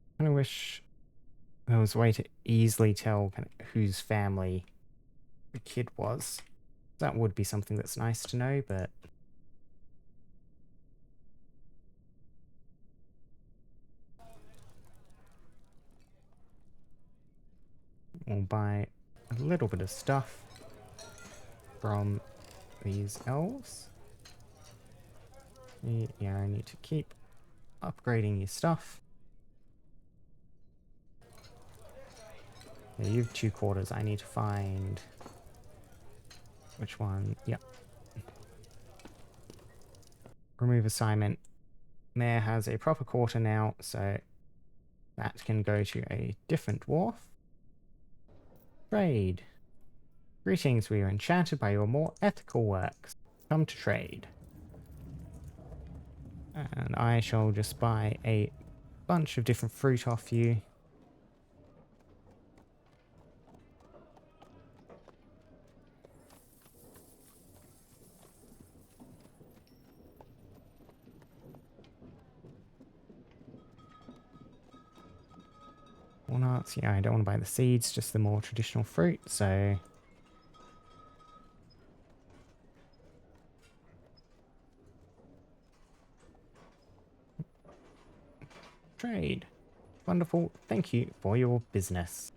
I kind of wish there was a way to easily tell kind of whose family the kid was. That would be something that's nice to know, but we'll buy a little bit of stuff from these elves. Yeah, I need to keep upgrading your stuff. Yeah, you have 2 quarters. I need to find which one. Yep. Remove assignment. Mayor has a proper quarter now, so that can go to a different dwarf. Trade. Greetings, we are enchanted by your more ethical works. Come to trade. And I shall just buy a bunch of different fruit off you. Walnuts, yeah, I don't want to buy the seeds, just the more traditional fruit, so... Trade. Wonderful, thank you for your business.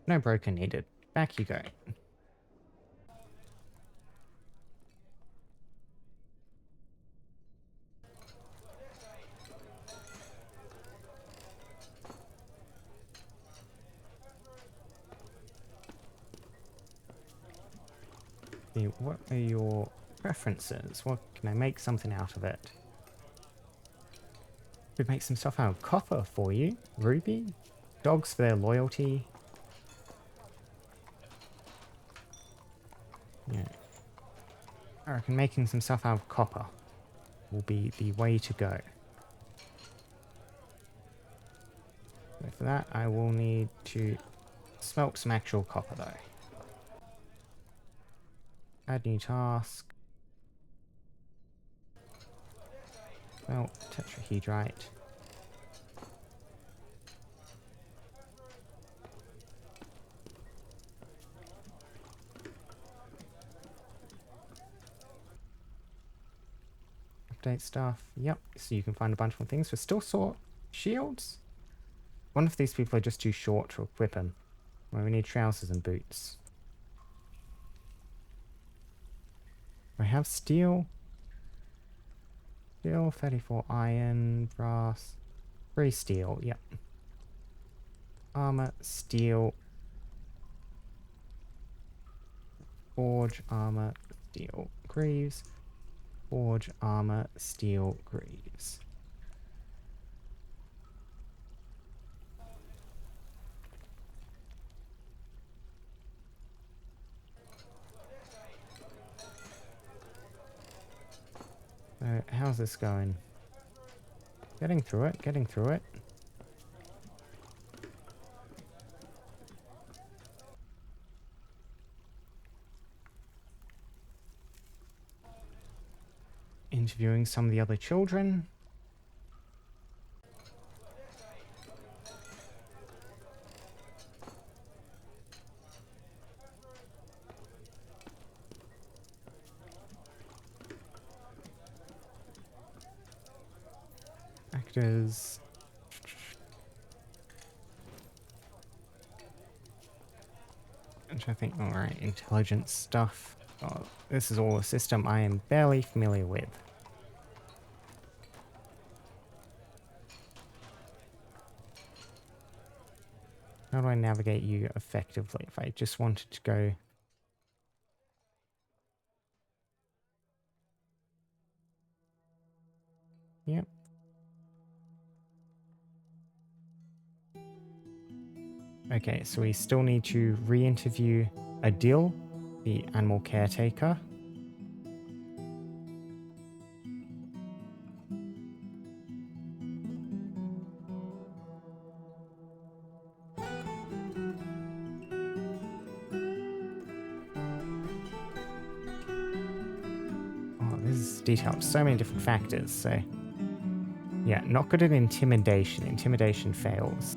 No broker needed. Back you go. See, what are your preferences? What can I make something out of it? Could make some stuff out of copper for you. Ruby. Dogs for their loyalty. Yeah. I reckon making some stuff out of copper will be the way to go. So for that, I will need to smelt some actual copper though. Add new task. Well, tetrahedrite. update stuff. Yep, so you can find a bunch more things. We still saw shields. One of these people are just too short to equip them. Well, we need trousers and boots. We have steel. Steel, 34 iron, brass, 3 steel, yep. Armor, steel. Forge, armor, steel, greaves. Forge, armor, steel, greaves. So, how's this going? Getting through it, getting through it. Interviewing some of the other children. Actors. I'm trying to think, alright, intelligence stuff. Oh, this is all a system I am barely familiar with. How do I navigate you effectively if I just wanted to go... Yep. Okay, so we still need to re-interview Adil, the animal caretaker. Oh, this is detailed. So many different factors, so... Yeah, not good at intimidation. Intimidation fails.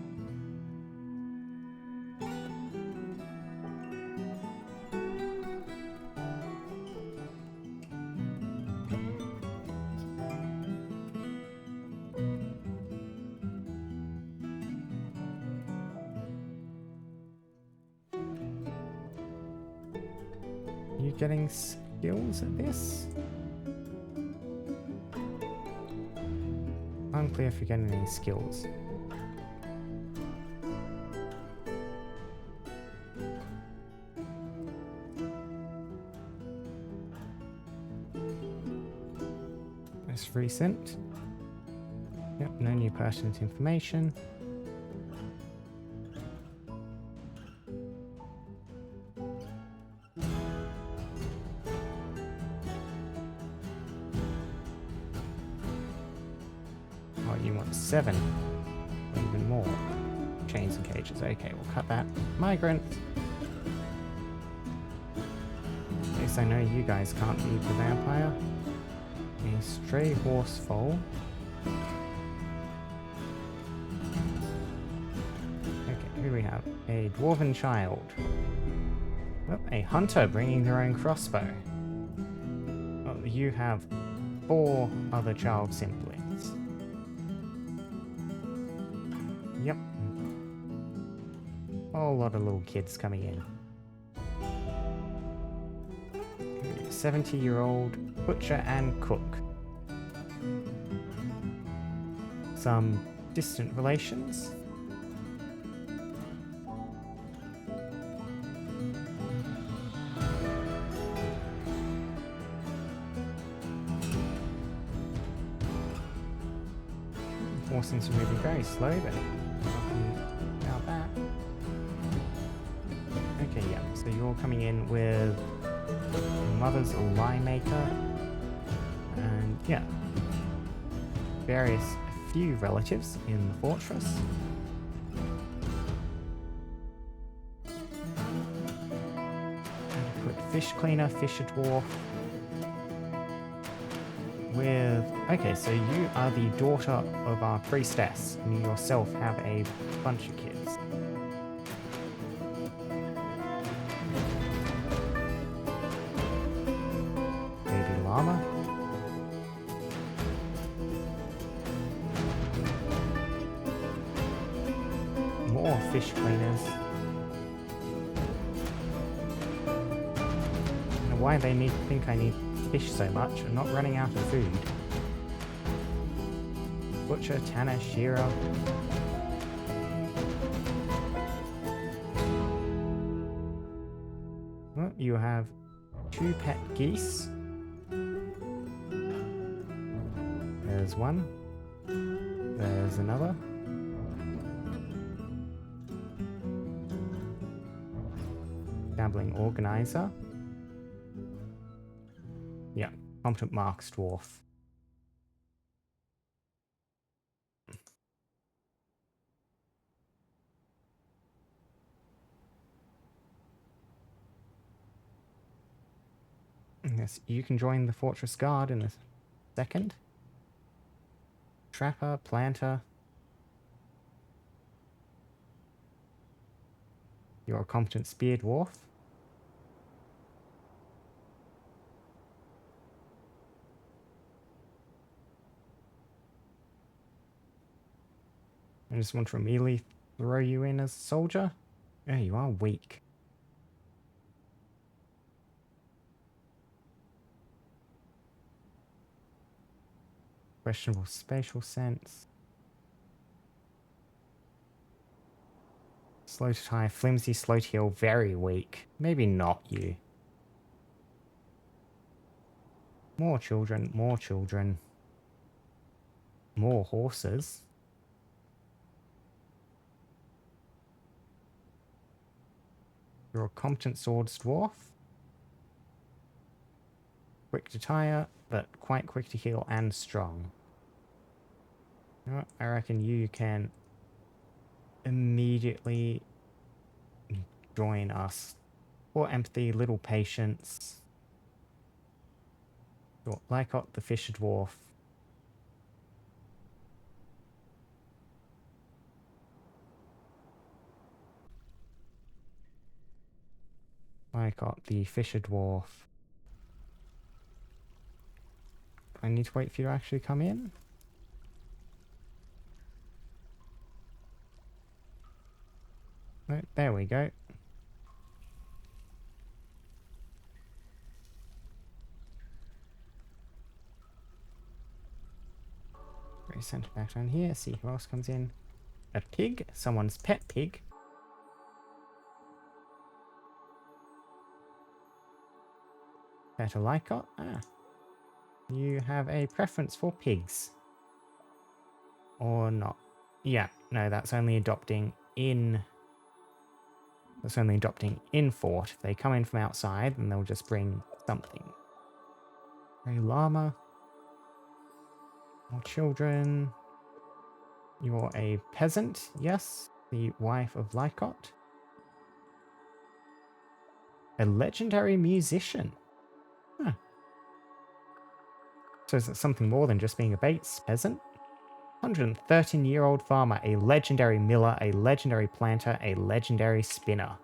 Are you getting skills at this? Unclear if you're getting any skills. Most recent. Yep, no new pertinent information. Oh, you want 7. Or even more. Chains and cages. Okay, we'll cut that. Migrant. At least I know you guys can't leave the vampire. A stray horse foal. Okay, who do we have? A dwarven child. Well, a hunter bringing their own crossbow. Oh, you have 4 other child simplings. Yep. A whole lot of little kids coming in. 70-year-old butcher and cook. Some distant relations. Horses are moving very slow, but nothing about that. Okay, yeah, so you're coming in with mother's lie maker, and yeah, few relatives in the fortress. Adequate fish cleaner, fisher dwarf. With okay, so you are the daughter of our priestess, and you yourself have a bunch of kids. Baby llama. fish cleaners. I don't know why they think I need fish so much. I'm not running out of food. Butcher, tanner, shearer. Well, you have 2 pet geese. There's one. There's another. Dabbling organizer. Yeah, competent marks dwarf. Yes, you can join the Fortress Guard in a second. Trapper, planter. You're a competent spear dwarf. I just want to immediately throw you in as a soldier. Oh, you are weak. Questionable spatial sense. Slow to tie, flimsy, slow to heal, very weak. Maybe not you. More children, more children. More horses. You're a competent swords dwarf. Quick to tire, but quite quick to heal and strong. You know what? I reckon you can immediately join us. For empathy, little patience. You're Lycott the Fisher Dwarf. Lycott the Fisher Dwarf. I need to wait for you to actually come in. Right, there we go. Send it back down here, see who else comes in. A pig, someone's pet pig. Better Lycott. Ah. You have a preference for pigs. Or not. Yeah, no, that's only adopting in... That's only adopting in fort. If they come in from outside, then they'll just bring something. A llama. More children. You're a peasant, yes. The wife of Lycott. A legendary musician. Huh. So is it something more than just being a base peasant? 113-year-old farmer, a legendary miller, a legendary planter, a legendary spinner.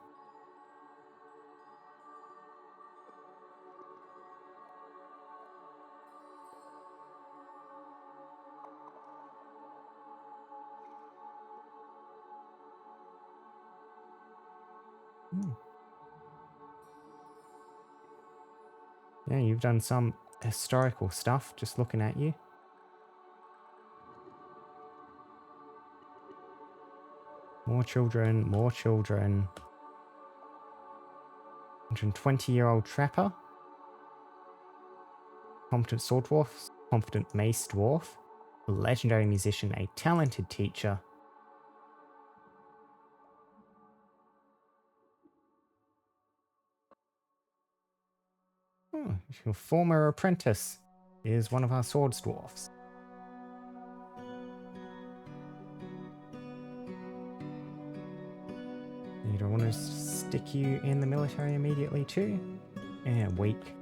Yeah, you've done some historical stuff, just looking at you. More children, more children. 120-year-old trapper. Competent sword dwarf, competent mace dwarf. A legendary musician, a talented teacher. Oh, your former apprentice is one of our swords dwarfs. You don't want to stick you in the military immediately too? Yeah, weak.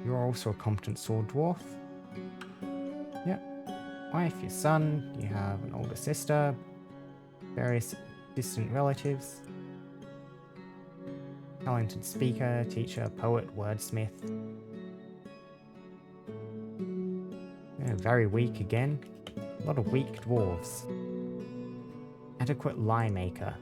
You're also a competent sword dwarf. Yep. Wife, your son, you have an older sister, various distant relatives. Talented speaker, teacher, poet, wordsmith. Yeah, very weak again. A lot of weak dwarves. Adequate lie maker.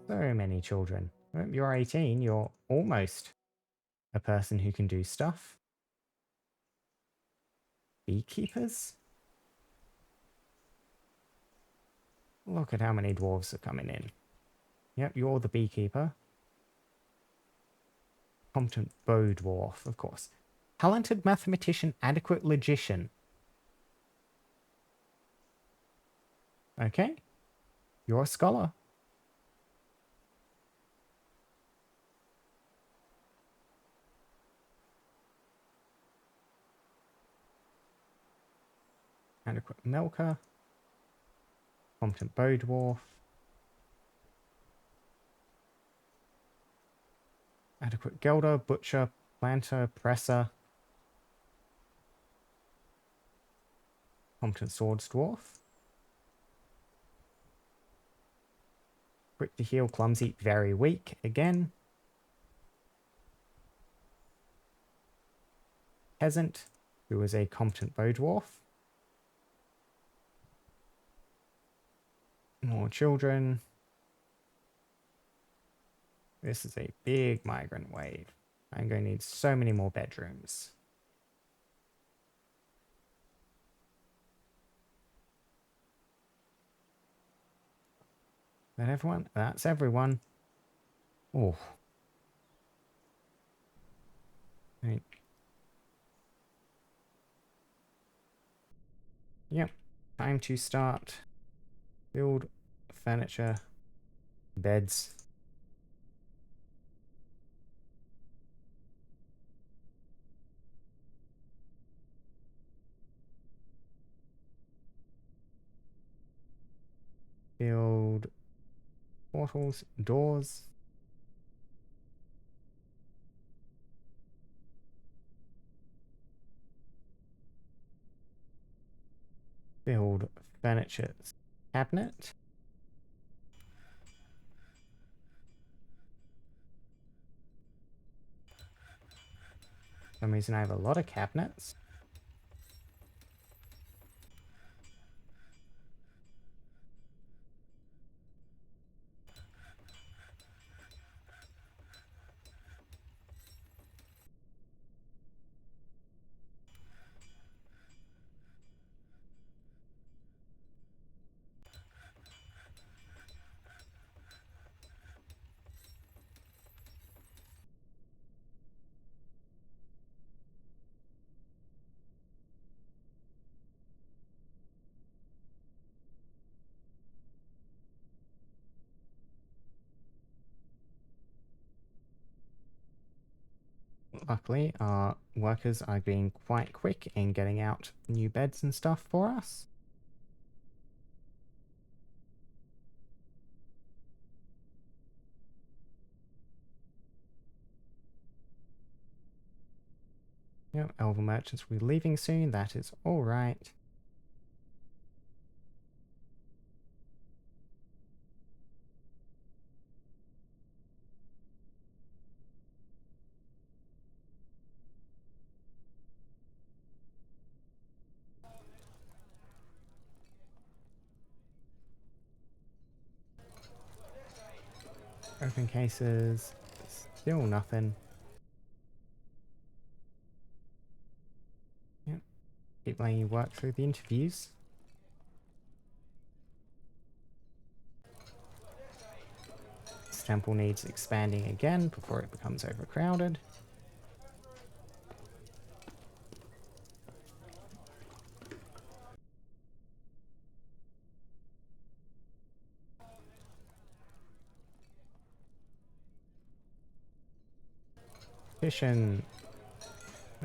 So many children. Well, you're 18, you're almost a person who can do stuff. Beekeepers? Look at how many dwarves are coming in. Yep, you're the beekeeper. Competent bow dwarf, of course. Talented mathematician, adequate logician. Okay, you're a scholar. Adequate milker. Competent bow dwarf. Adequate gelder, butcher, planter, presser. Competent swords dwarf. Quick to heal, clumsy, very weak. Again. Peasant, who is a competent bow dwarf. More children. This is a big migrant wave. I'm going to need so many more bedrooms. That everyone? That's everyone. Oh. Right. Yep. Time to start. Build furniture. Beds. Build portals. Doors. Build furniture cabinet. For some reason I have a lot of cabinets. Luckily, our workers are being quite quick in getting out new beds and stuff for us. Yep, elven merchants will be leaving soon. That is all right. Open cases. Still nothing. Yep. Keep letting you work through the interviews. This temple needs expanding again before it becomes overcrowded. Fission.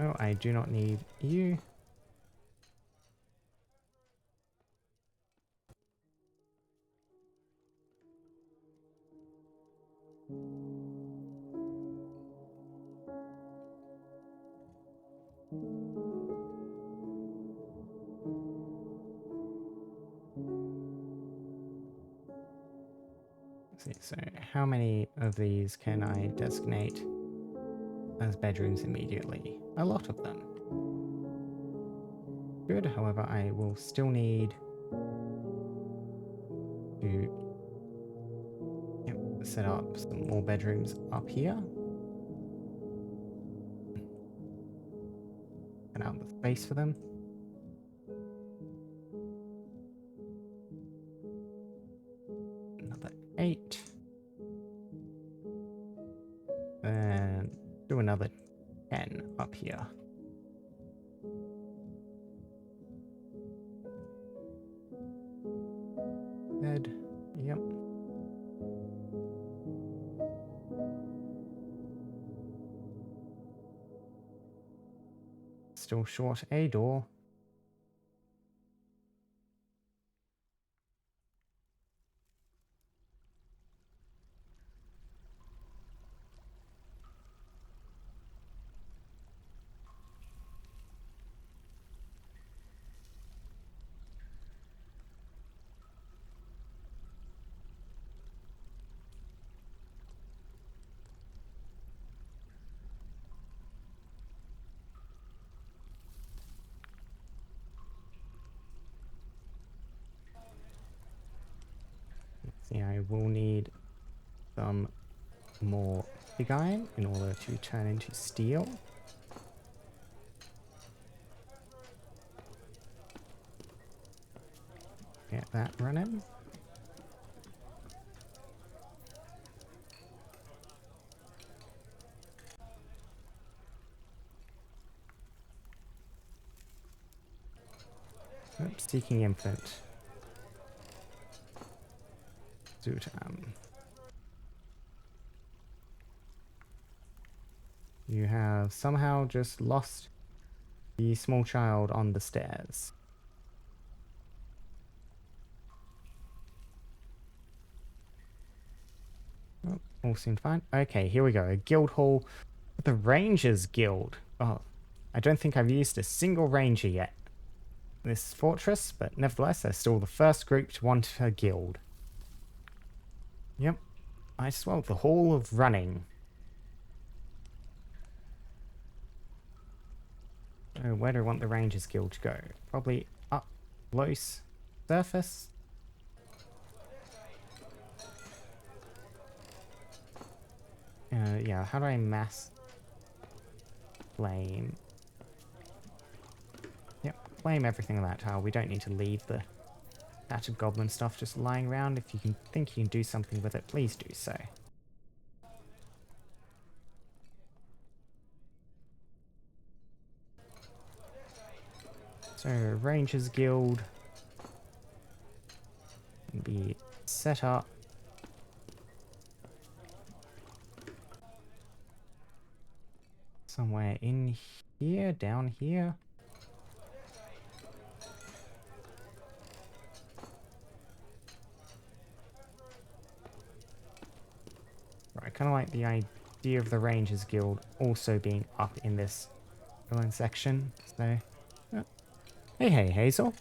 Oh, I do not need you. see, so how many of these can I designate as bedrooms immediately? A lot of them. Good, however, I will still need to set up some more bedrooms up here. And out the space for them. Another 8. And do another 10 up here. Bed. Yep. Still short a door. See, I will need some more pig iron in order to turn into steel. Get that running. Oops, seeking infant. You have somehow just lost the small child on the stairs. Oh, all seemed fine. Okay, here we go. A guild hall. The Rangers Guild. Oh, I don't think I've used a single ranger yet in this fortress, but nevertheless, they're still the first group to want a guild. Yep. I swell the Hall of Running. Oh, where do I want the Rangers Guild to go? Probably up close surface. Yeah, how do I mass flame? Yep, flame everything on that tile. We don't need to leave the battered goblin stuff just lying around. If you can think you can do something with it, please do so. So, Rangers Guild can be set up. Somewhere in here, down here. I kind of like the idea of the Rangers Guild also being up in this villain section. So, hey, Hazel.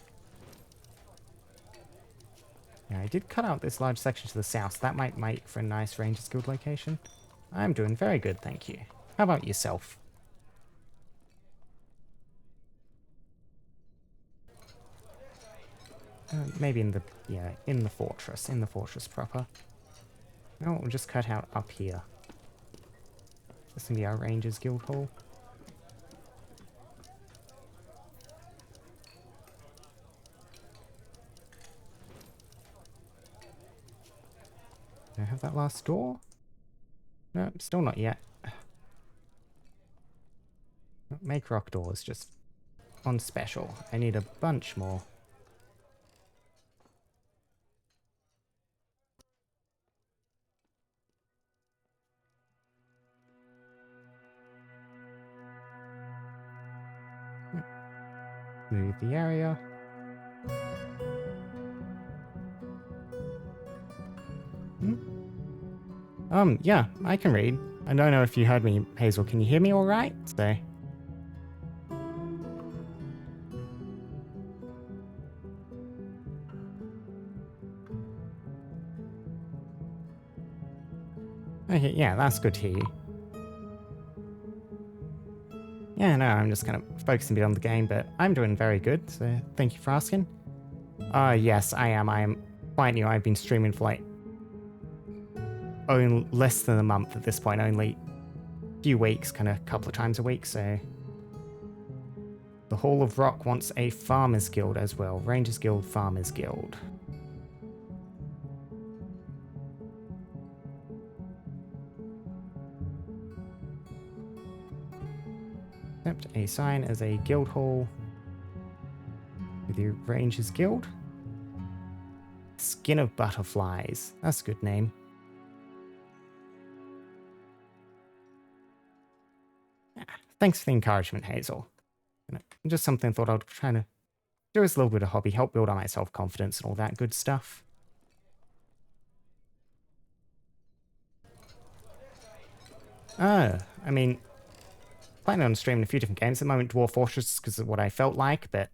Yeah, I did cut out this large section to the south. That might make for a nice Rangers Guild location. I'm doing very good, thank you. How about yourself? Maybe in the fortress proper. No, we'll just cut out up here. This can be our Rangers Guild Hall. Do I have that last door? No, still not yet. Make rock doors, just on special. I need a bunch more. Move the area. Yeah, I can read. I don't know if you heard me, Hazel. Can you hear me all right? So. Okay, yeah, that's good to hear you. Yeah, no, I'm just kind of focusing a bit on the game, but I'm doing very good, so thank you for asking. Yes, I am. I am quite new. I've been streaming for like only less than a month at this point, only a few weeks, kind of a couple of times a week, so. The Hall of Rock wants a Farmers Guild as well. Rangers Guild, Farmers Guild. Accept a sign as a guild hall with the Rangers Guild. Skin of Butterflies. That's a good name. Thanks for the encouragement, Hazel. Just something I thought I'd try to do as a little bit of hobby, help build on my self-confidence and all that good stuff. I mean, planning on streaming a few different games at the moment. Dwarf Fortress because of what I felt like, but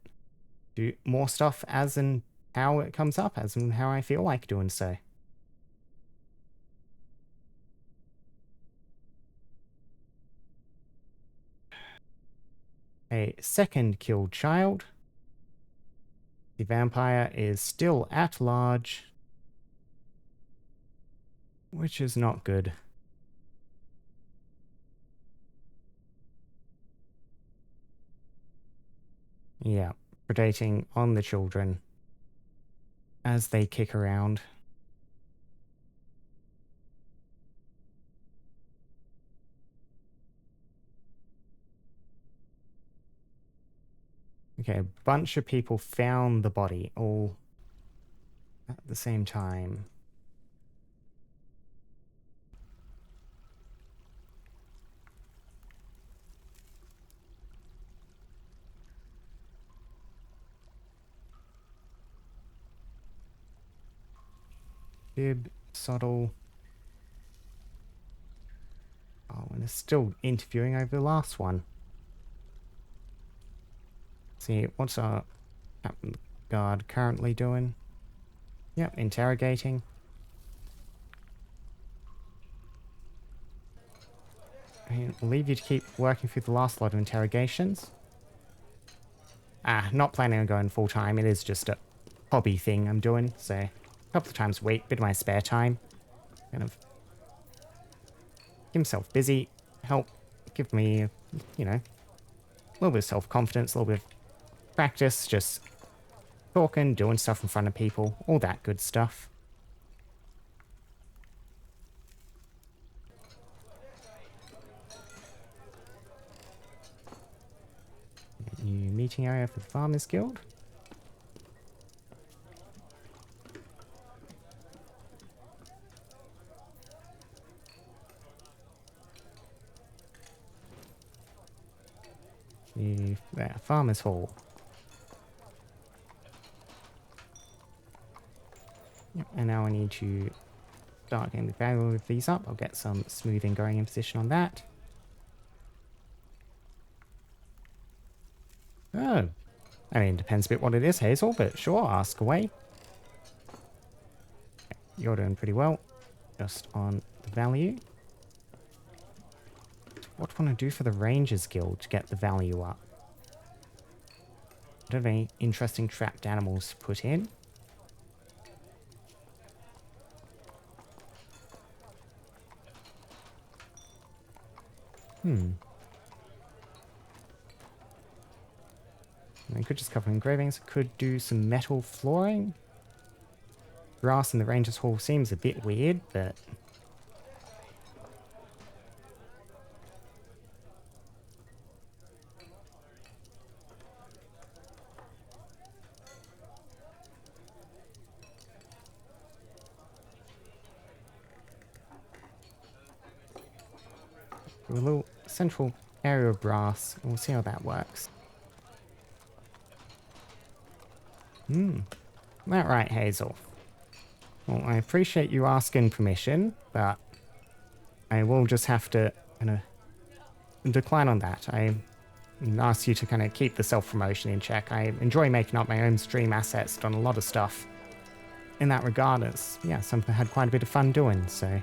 do more stuff as and how it comes up, as and how I feel like doing so. A second killed child. The vampire is still at large, which is not good. Yeah, predating on the children as they kick around. Okay, a bunch of people found the body all at the same time. Bib, Soddle. Oh, and they're still interviewing over the last one. See, what's our Captain Guard currently doing? Yep, interrogating. I'll leave you to keep working through the last lot of interrogations. Not planning on going full time. It is just a hobby thing I'm doing, so a couple of times a week, bit of my spare time. Kind of keep himself busy, help give me, you know, a little bit of self-confidence, a little bit of practice, just talking, doing stuff in front of people, all that good stuff. New meeting area for the Farmers Guild. There, Farmers Hall. Yep, and now I need to start getting the value of these up. I'll get some smoothing going in position on that. Oh, I mean, depends a bit what it is, Hazel, but sure, ask away. You're doing pretty well, just on the value. What do I want to do for the Rangers Guild to get the value up? I don't have any interesting trapped animals to put in. I could just cover engravings. Could do some metal flooring. Grass in the Rangers Hall seems a bit weird, but... a little central area of brass. We'll see how that works. That right, Hazel? Well, I appreciate you asking permission, but I will just have to kind of decline on that. I ask you to kind of keep the self-promotion in check. I enjoy making up my own stream assets, done a lot of stuff in that regard. It's, yeah, something I had quite a bit of fun doing, so...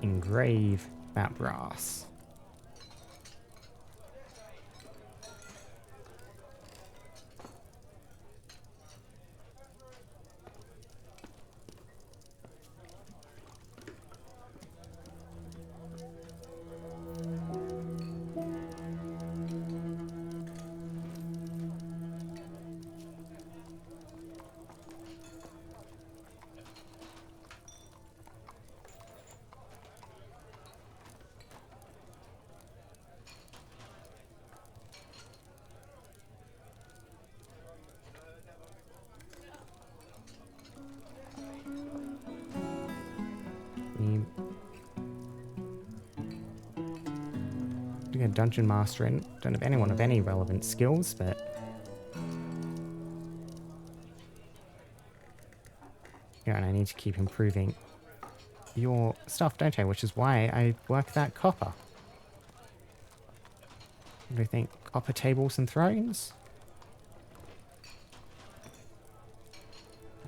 engrave that brass. A dungeon master in. Don't have anyone of any relevant skills, but yeah, and I need to keep improving your stuff, don't I? Which is why I work that copper. What do you think? Copper tables and thrones?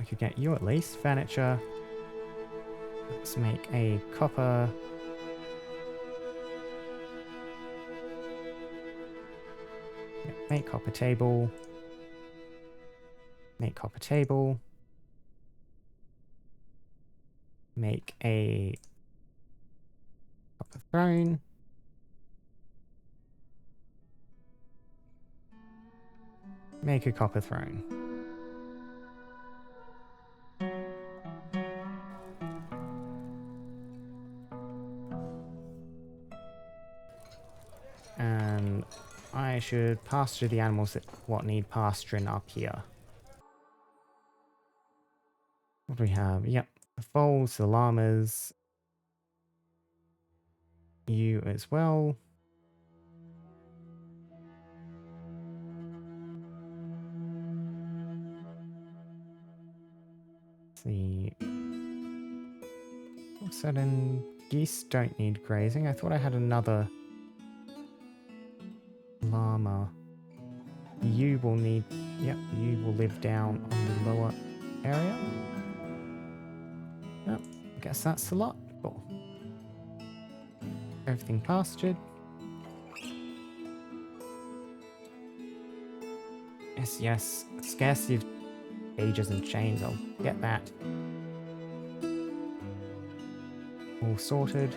I could get you at least. Furniture. Let's make a copper. Make copper table. Make copper table. Make a copper throne. Make a copper throne. And I should pasture the animals that need pasturing up here. What do we have? Yep. The foals, the llamas. You as well. The certain geese don't need grazing. I thought I had another llama. You will need, yep, you will live down on the lower area. Yep, I guess that's a lot. Cool. Everything pastured. Yes, yes. Scarcity of cages and chains. I'll get that. All sorted.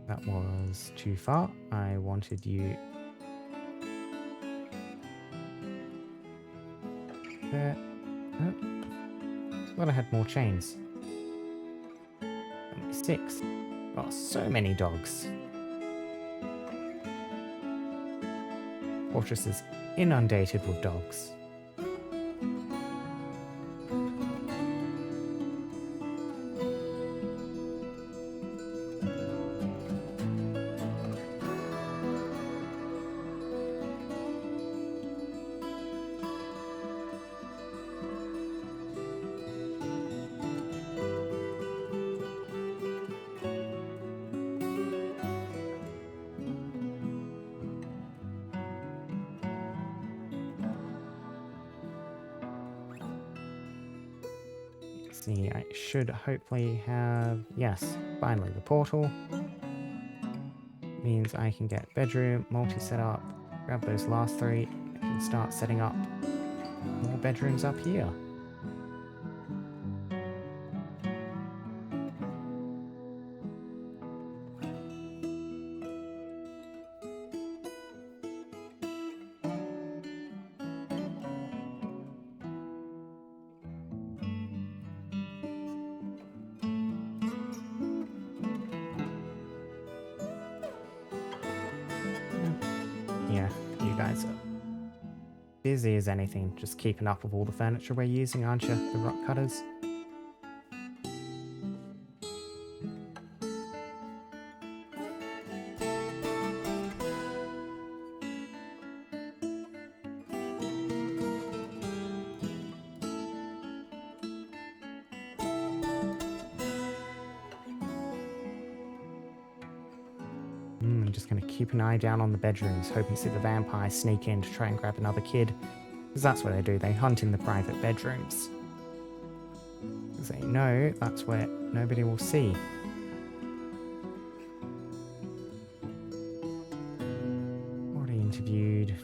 That was too far. I wanted you there. Oh. Thought I had more chains. Only 6. Oh, so many dogs. Fortress is inundated with dogs. See, I should hopefully have, yes, finally the portal. Means I can get bedroom, multi-setup, grab those last 3, I can start setting up more bedrooms up here. Yeah, you guys are busy as anything, just keeping up with all the furniture we're using, aren't you? The rock cutters. I'm just going to keep an eye down on the bedrooms, hoping to see the vampires sneak in to try and grab another kid. Because that's what they do, they hunt in the private bedrooms. Because they know that's where nobody will see. Already interviewed.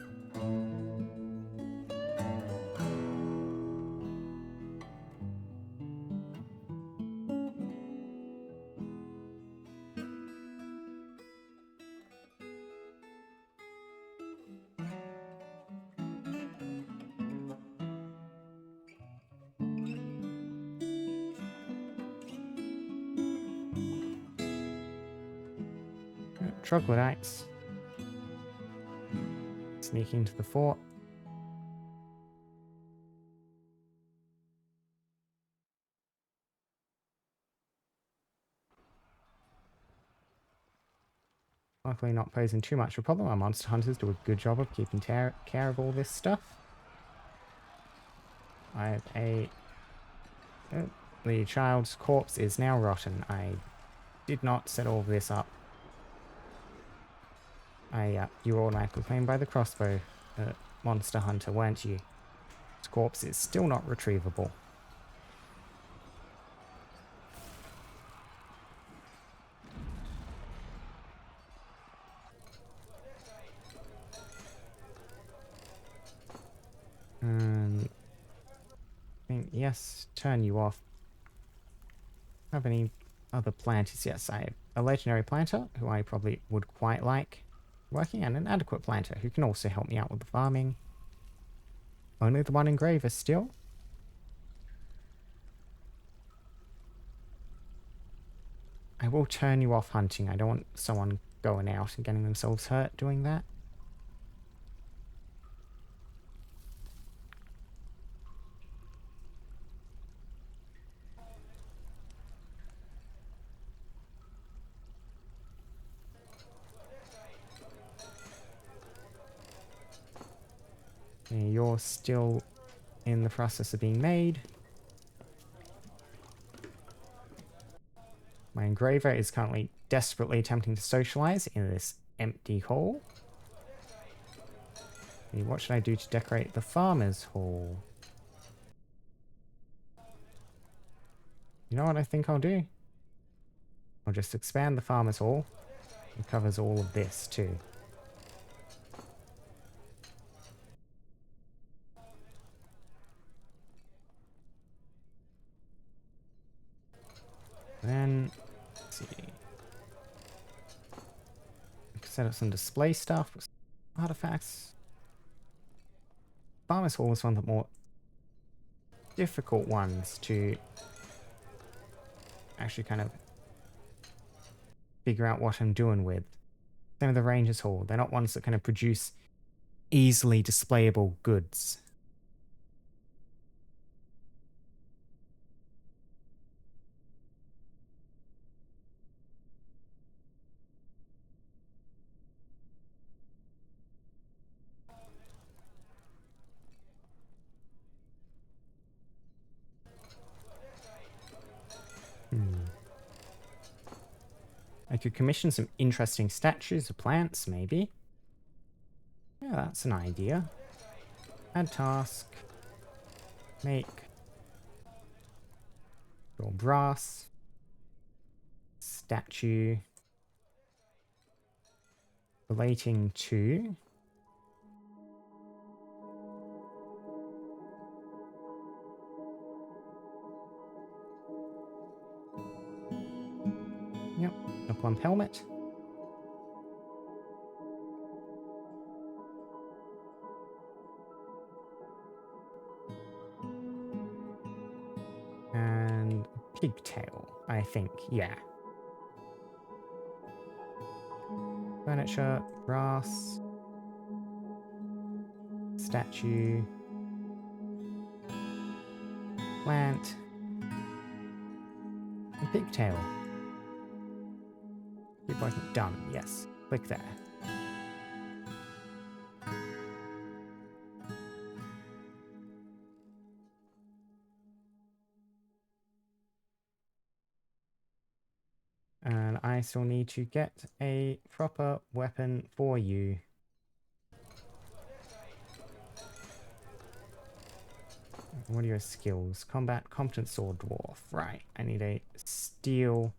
Troglodytes. Sneaking into the fort. Luckily not posing too much of a problem. Our monster hunters do a good job of keeping care of all this stuff. I have a... Oh, the child's corpse is now rotten. I did not set all of this up. You were automatically claimed by the crossbow monster hunter, weren't you? His corpse is still not retrievable. I think, yes, turn you off. Have any other planters? Yes, I have a legendary planter, who I probably would quite like working, and an adequate planter, who can also help me out with the farming. Only the one engraver still. I will turn you off hunting. I don't want someone going out and getting themselves hurt doing that. You're still in the process of being made. My engraver is currently desperately attempting to socialize in this empty hall. What should I do to decorate the farmer's hall? You know what I think I'll do? I'll just expand the farmer's hall. It covers all of this too. Then, let's see. Set up some display stuff with artifacts. Farmer's hall is one of the more difficult ones to actually kind of figure out what I'm doing with. Same with the Ranger's Hall. They're not ones that kind of produce easily displayable goods. I could commission some interesting statues of plants, maybe. Yeah, that's an idea. Add task. Make. Draw brass. Statue. Relating to. Yep, a plump helmet. And pigtail, I think, yeah. Furniture, brass, statue, plant, and pigtail. Keep working. Done, yes. Click there. And I still need to get a proper weapon for you. What are your skills? Combat, competent sword, dwarf. Right, I need a steel.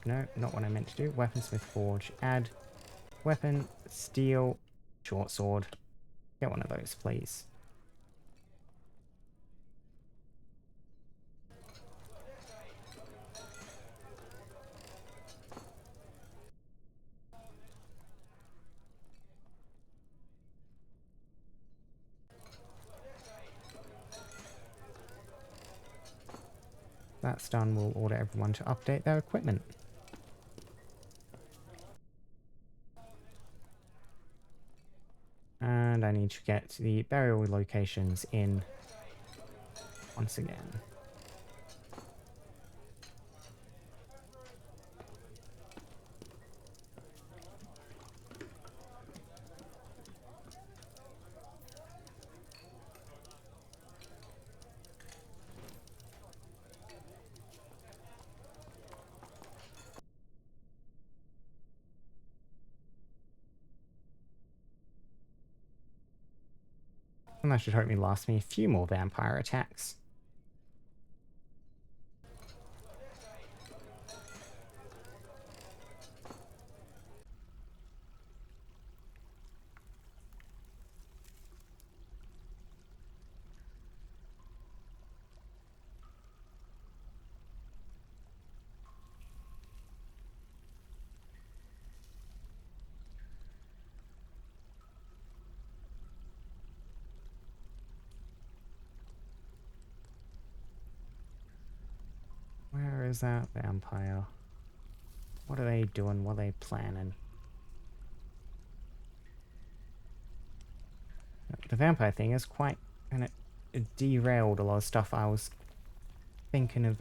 No, not what I meant to do. Weaponsmith forge. Add weapon, steel, short sword. Get one of those, please. That's done. We'll order everyone to update their equipment. And I need to get the burial locations in once again. And that should hopefully last me a few more vampire attacks. Where is that vampire? What are they doing? What are they planning? The vampire thing is quite kind of derailed a lot of stuff I was thinking of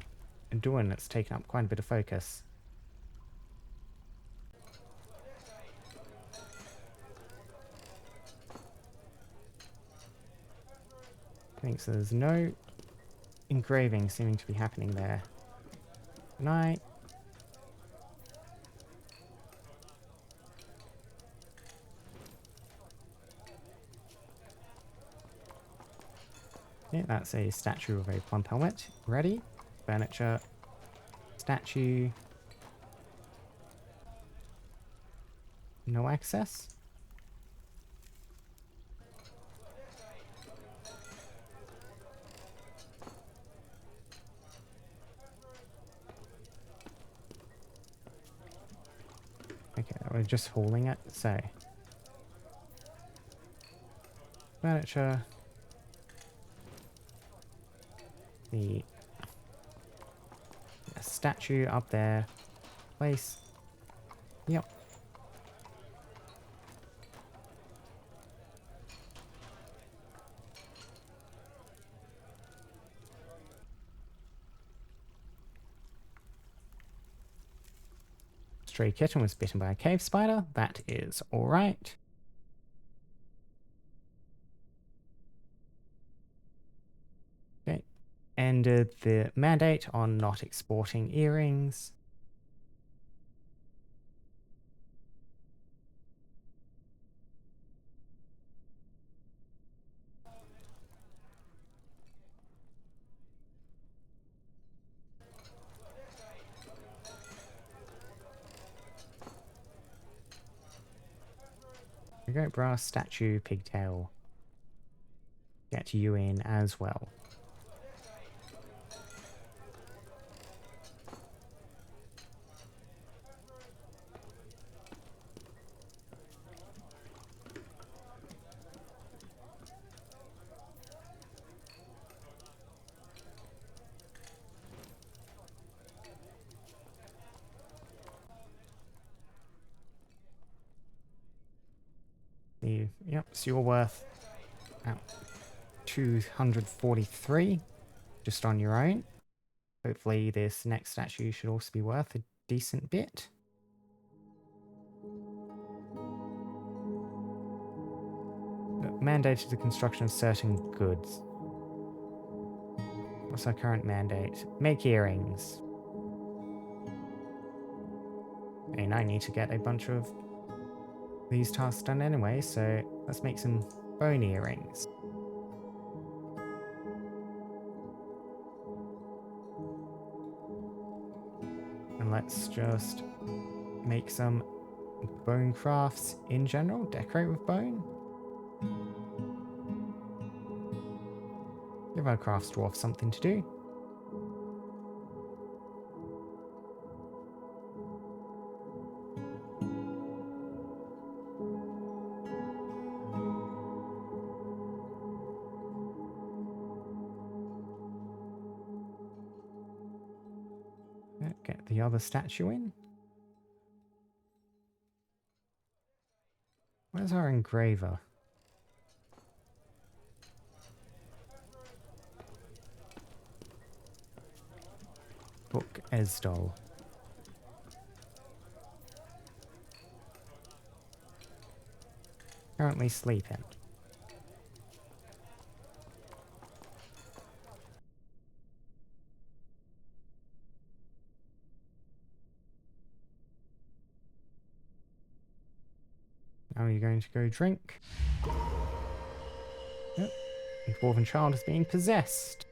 doing. It's taken up quite a bit of focus. Thanks. So there's no engraving seeming to be happening there. Good night. Yeah, that's a statue of a plump helmet. Ready? Furniture. Statue. No access. Okay, we're just hauling it, so. Furniture. The statue up there. Place. Yep. Stray kitten was bitten by a cave spider. That is alright. Okay. Ended the mandate on not exporting earrings. We go brass statue pigtail. Get you in as well. Yep, so you're worth about 243 just on your own. Hopefully this next statue should also be worth a decent bit. Mandated the construction of certain goods. What's our current mandate? Make earrings. And I need to get a bunch of these tasks done anyway, so let's make some bone earrings. And let's just make some bone crafts in general, decorate with bone. Give our crafts dwarf something to do. Get the other statue in. Where's our engraver? Book Esdol. Currently sleeping. Now you're going to go drink. Yep. The dwarven child is being possessed.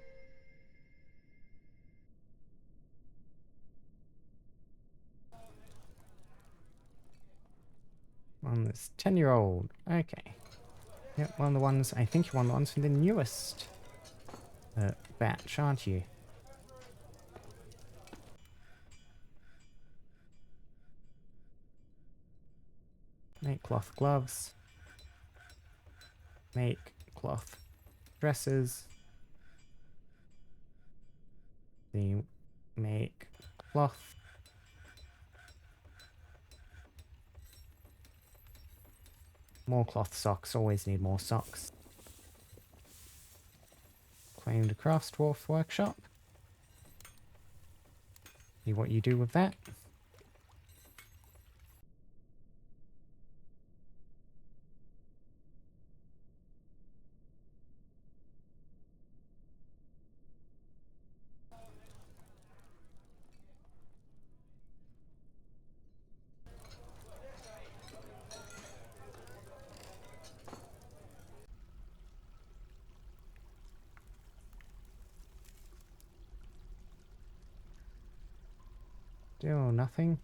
On this 10-year-old. Okay. Yep, one of the ones, I think you're one of the ones from the newest batch, aren't you? Make cloth gloves. Make cloth dresses. Then make cloth. More cloth socks, always need more socks. Claim the crafts dwarf workshop. See what you do with that. Still nothing.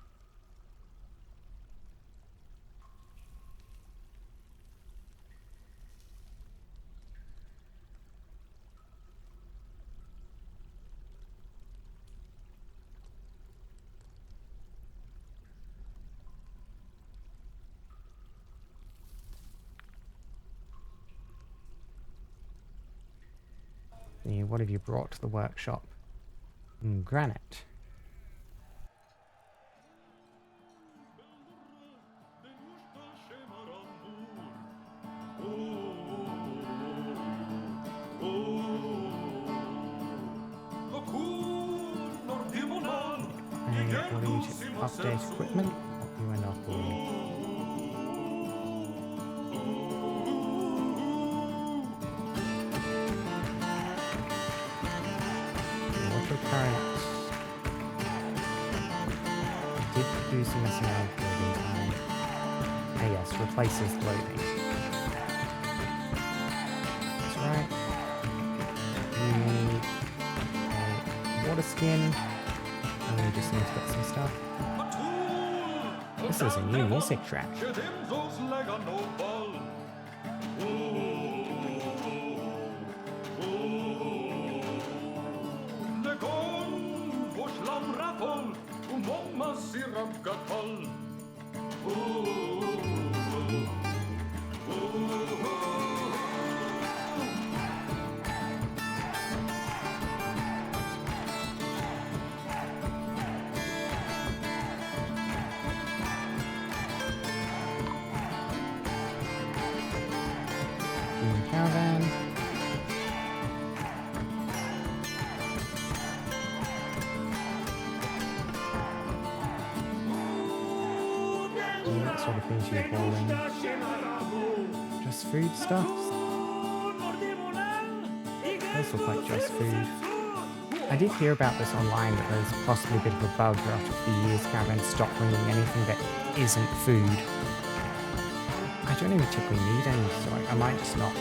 What have you brought to the workshop? Granite. What do you to update equipment? You end up with current did produce a missing out of clothing time. Ah yes, replaces clothing. That's right. We need a water skin. And we just need to get some stuff. This is a new music track. Caravan. What sort of things are you hauling? Just foodstuffs? Those look like just food. I did hear about this online that there's possibly a bit of a bug where after a few years caravans stop bringing anything that isn't food. I don't even particularly need any, so I might just not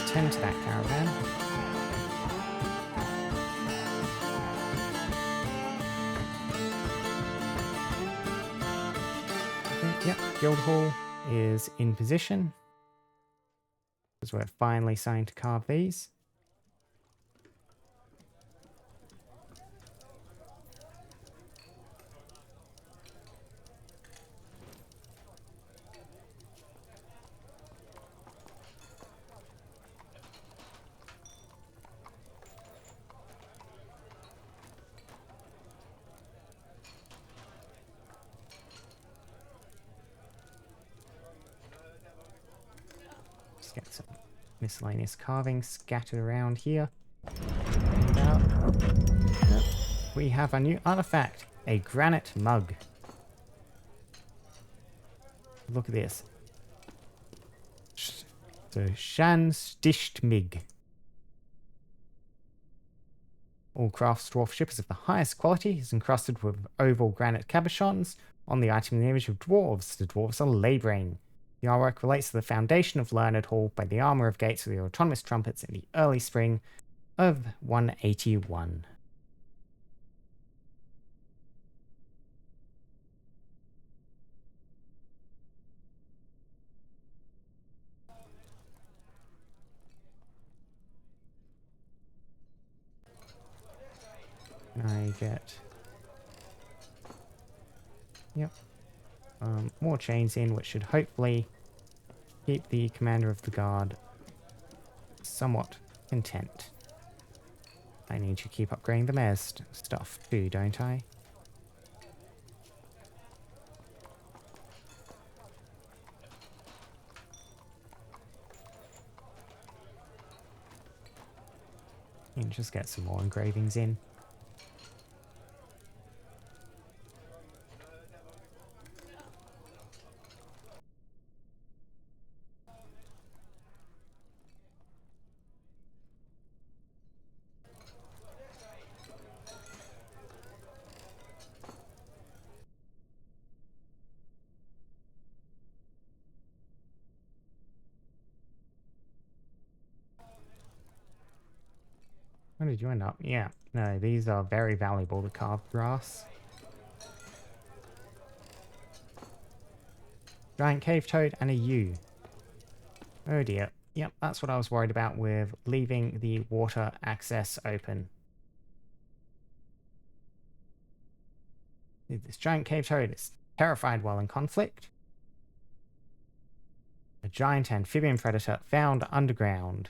attend to that caravan. Okay, yep, Guildhall is in position. Because we're finally starting to carve these. Just get some miscellaneous carving scattered around here. Yep. We have a new artifact, a granite mug. Look at this. So, Shan Stichtmig. All crafts dwarf ship is of the highest quality, is encrusted with oval granite cabochons. On the item in the image of dwarves, the dwarves are labouring. The artwork relates to the foundation of Learnedhall by the armour of gates with the autonomous trumpets in the early spring of 181. Can I get... Yep. More chains in, which should hopefully keep the commander of the guard somewhat content. I need to keep upgrading the mayor's stuff too, don't I? And just get some more engravings in. Where did you end up? Yeah, no, these are very valuable, the carved grass. Giant cave toad and a U. Oh dear. Yep, that's what I was worried about with leaving the water access open. This giant cave toad is terrified while in conflict. A giant amphibian predator found underground.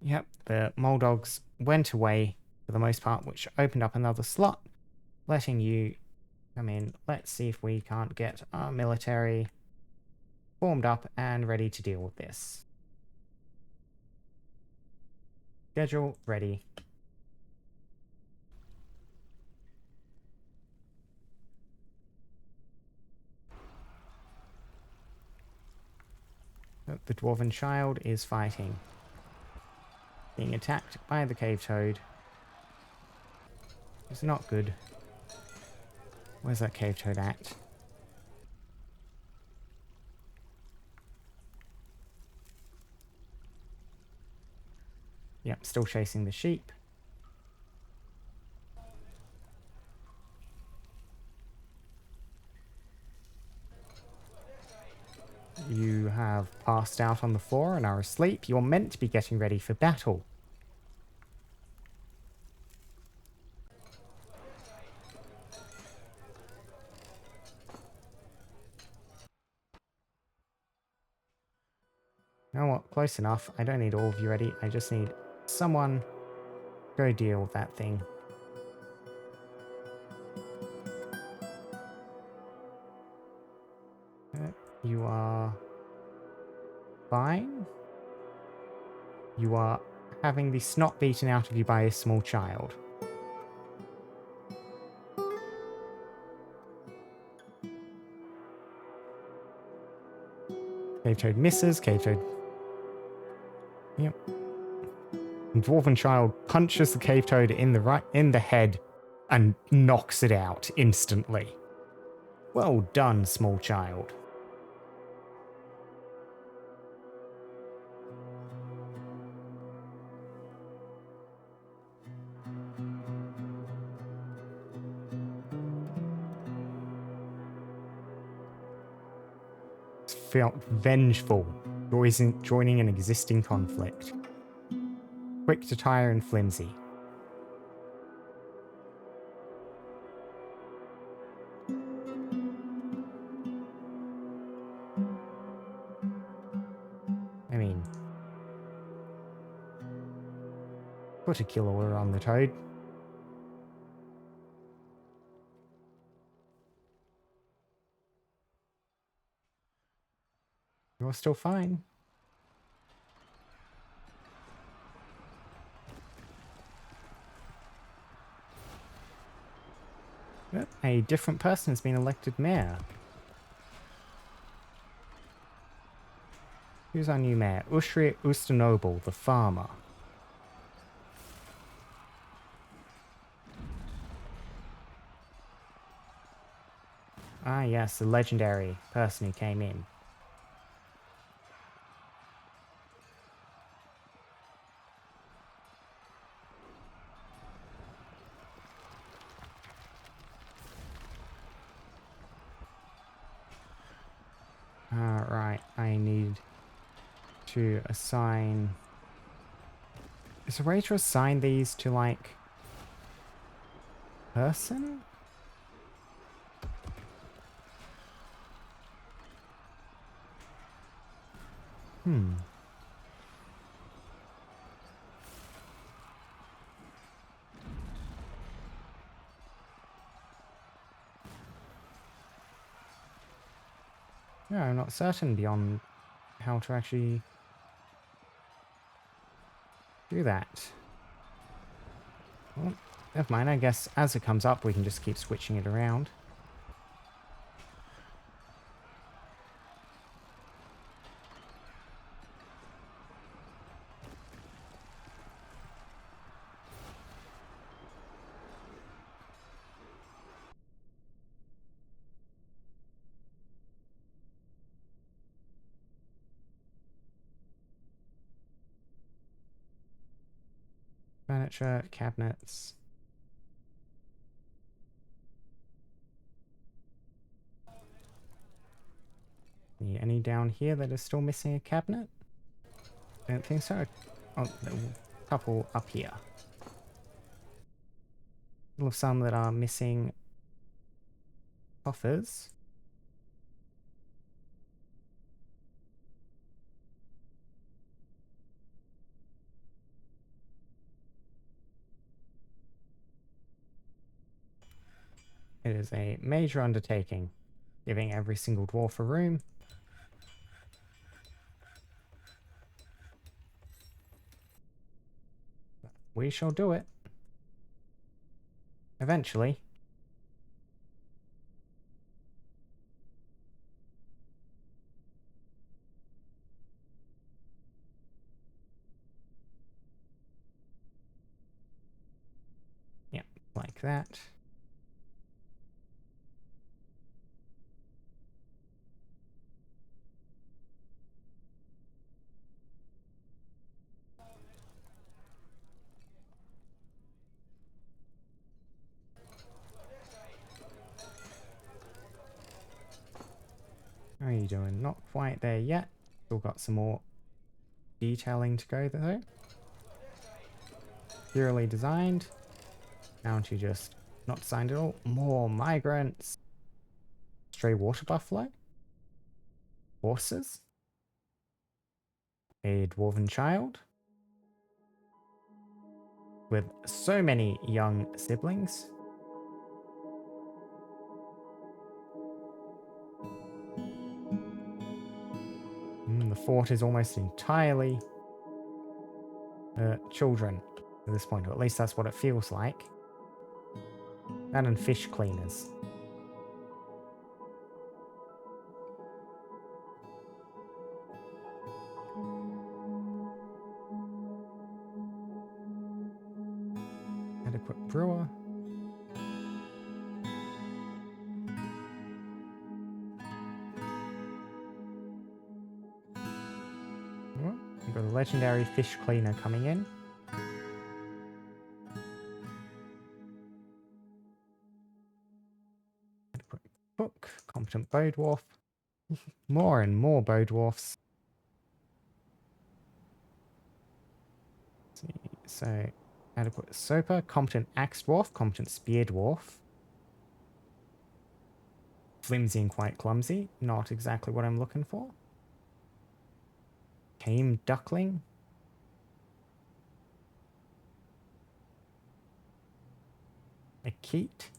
Yep, the mole dogs went away for the most part, which opened up another slot, letting you come in. Let's see if we can't get our military formed up and ready to deal with this. Schedule ready. The dwarven child is fighting. Being attacked by the cave toad. It's not good. Where's that cave toad at? Yep, still chasing the sheep. You have passed out on the floor and are asleep. You're meant to be getting ready for battle. You know what? Close enough. I don't need all of you ready. I just need someone go deal with that thing. You are fine. You are having the snot beaten out of you by a small child. Cave toad misses. Cave toad Yep. Dwarven child punches the cave toad in the head and knocks it out instantly. Well done, small child. Felt vengeful, joining an existing conflict. Quick to tire and flimsy. I mean, put a kill order on the toad. You're still fine. Yep, a different person has been elected mayor. Who's our new mayor? Ushri Ustanoble, the farmer. Ah yes, the legendary person who came in. Right, I need to assign... Is there a way to assign these to, like, person? Yeah, I'm not certain beyond how to actually do that. Well, never mind, I guess as it comes up we can just keep switching it around. Furniture, cabinets. Any down here that is still missing a cabinet? Don't think so. Oh, a couple up here. Still have some that are missing coffers. It is a major undertaking, giving every single dwarf a room. We shall do it. Eventually. Yep, like that. How are you doing? Not quite there yet. Still got some more detailing to go though. Purely designed. Down to just not designed at all. More migrants. Stray water buffalo. Horses. A dwarven child. With so many young siblings. The fort is almost entirely children at this point, or at least that's what it feels like. That and fish cleaners. Adequate brewer. Oh, we've got a legendary fish cleaner coming in. Adequate cook. Competent bow dwarf. More and more bow dwarfs. Let's see. So, adequate soper. Competent axe dwarf. Competent spear dwarf. Flimsy and quite clumsy. Not exactly what I'm looking for. Tame duckling. A keat.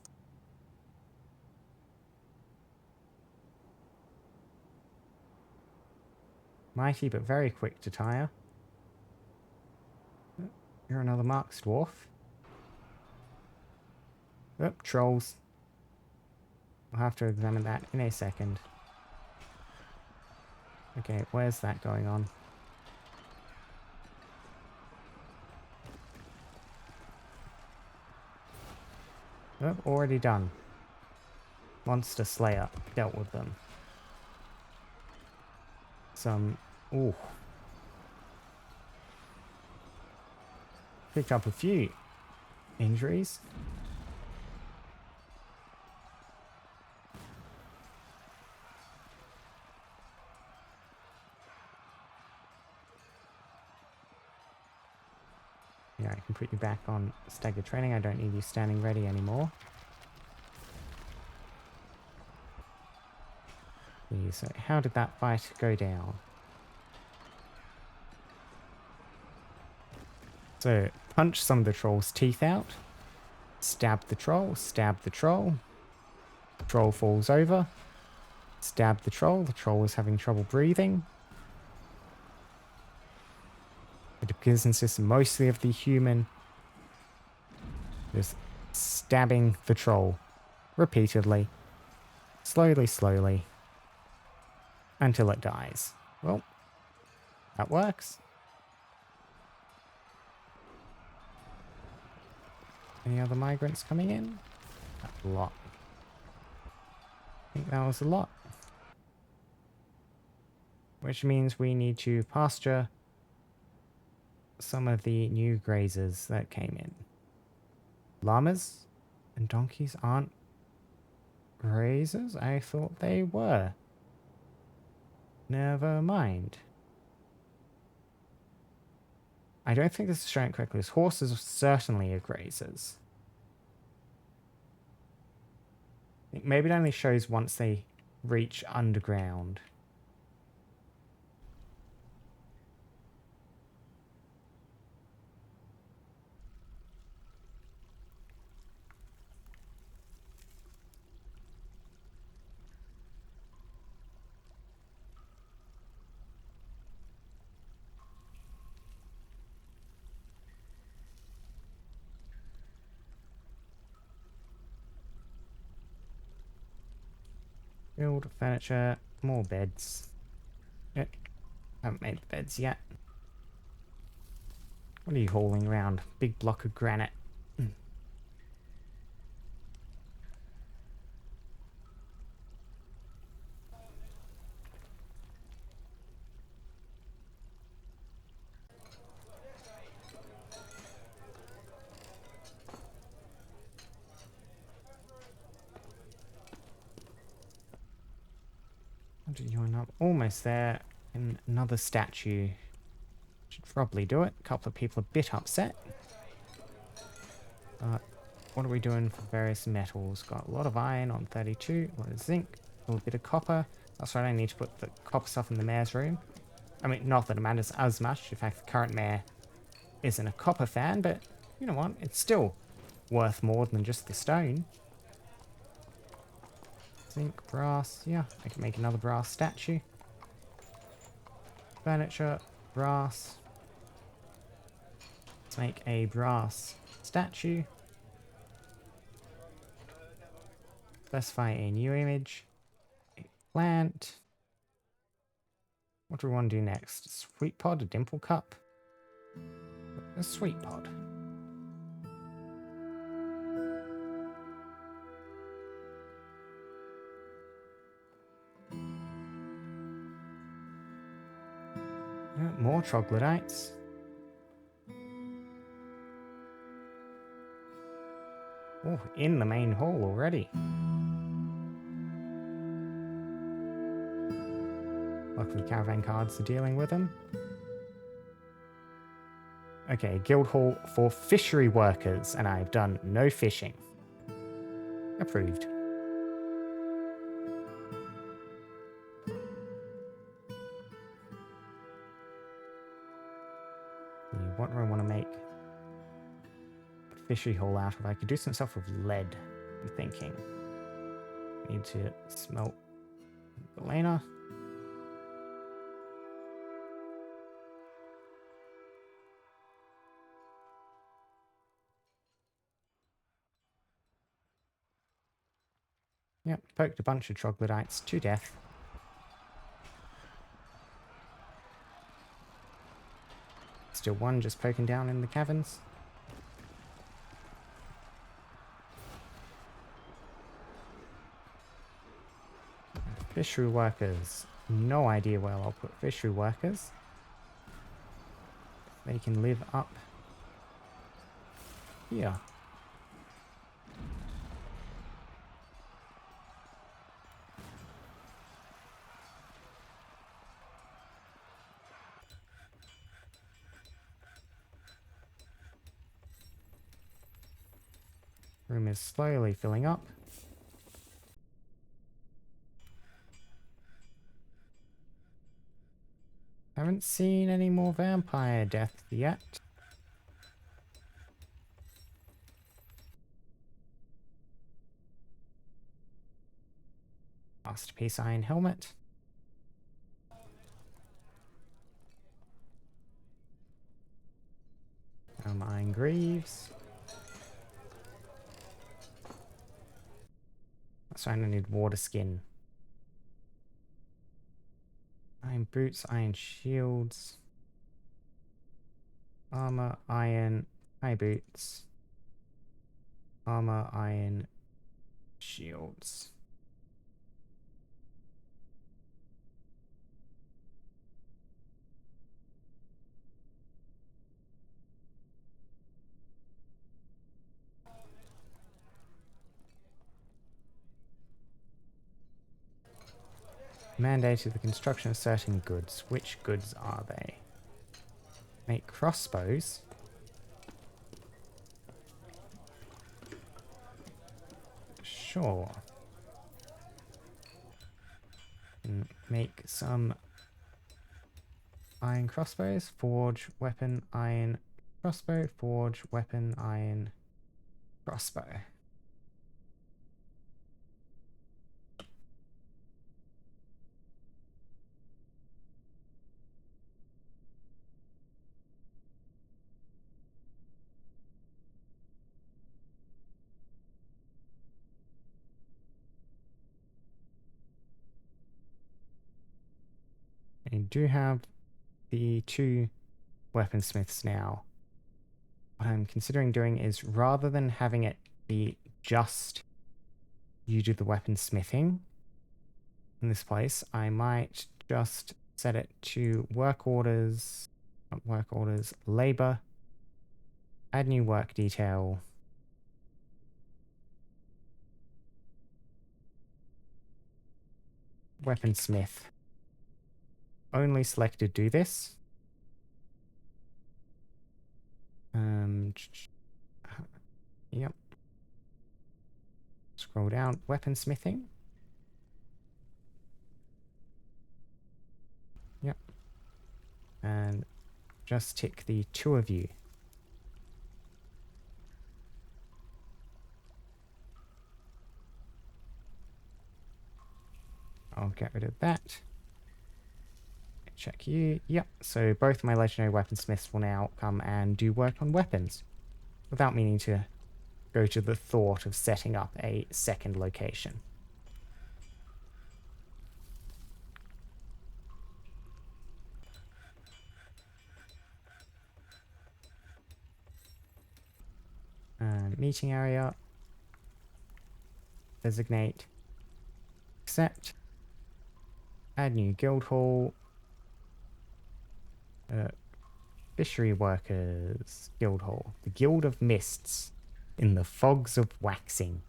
Mighty but very quick to tire. You're another Marks dwarf. Oh, trolls. We'll have to examine that in a second. Okay, where's that going on? Oh, already done. Monster Slayer. Dealt with them. Some... Ooh. Picked up a few injuries. Yeah, I can put you back on staggered training. I don't need you standing ready anymore. So how did that fight go down? So, punch some of the troll's teeth out. Stab the troll. Stab the troll. Troll falls over. Stab the troll. The troll is having trouble breathing. It consists mostly of the human just stabbing the troll repeatedly, slowly, until it dies. Well, that works. Any other migrants coming in? A lot. I think that was a lot. Which means we need to pasture some of the new grazers that came in. Llamas and donkeys aren't grazers? I thought they were. Never mind. I don't think this is showing correctly. This horses certainly are grazers. I think maybe it only shows once they reach underground. Build furniture, more beds. Yep, haven't made the beds yet. What are you hauling around? Big block of granite. I'm almost there. And another statue. Should probably do it. A couple of people are a bit upset. What are we doing for various metals? Got a lot of iron on 32, a lot of zinc, a little bit of copper. That's right, I need to put the copper stuff in the mayor's room. I mean, not that it matters as much. In fact, the current mayor isn't a copper fan, but you know what? It's still worth more than just the stone. Zinc, brass. Yeah, I can make another brass statue. Furniture, brass. Let's make a brass statue. Specify a new image. A plant. What do we want to do next? A sweet pod, a dimple cup. A sweet pod. more troglodytes. Oh, in the main hall already. Luckily, caravan cards are dealing with them. Okay, guild hall for fishery workers, and I've done no fishing. Approved. What do I want to make a fishery hall out of? I could do some stuff with lead, I'm thinking. Need to smelt galena. Yep, poked a bunch of troglodytes to death. Still one just poking down in the caverns. Fishery workers. No idea where I'll put fishery workers. They can live up here. Room is slowly filling up. Haven't seen any more vampire death yet. Masterpiece iron helmet. Iron greaves. So I need water skin. Iron boots, iron shields. Armor, iron, high boots. Armor, iron, shields. Mandated the construction of certain goods. Which goods are they? Make crossbows. Sure. Make some iron crossbows. Forge weapon iron crossbow. Forge weapon iron crossbow. I do have the 2 weaponsmiths now. What I'm considering doing is, rather than having it be just you do the weaponsmithing in this place, I might just set it to work orders, not work orders, labor, add new work detail. Weaponsmith. Only selected do this. Yep. Scroll down, weaponsmithing. Yep. And just tick the 2 of you. I'll get rid of that. Check you. Yep. So both my legendary weaponsmiths will now come and do work on weapons without meaning to go to the thought of setting up a second location. Meeting area. Designate. Accept. Add new guild hall. Fishery Workers Guildhall. The Guild of Mists in the Fogs of Waxing.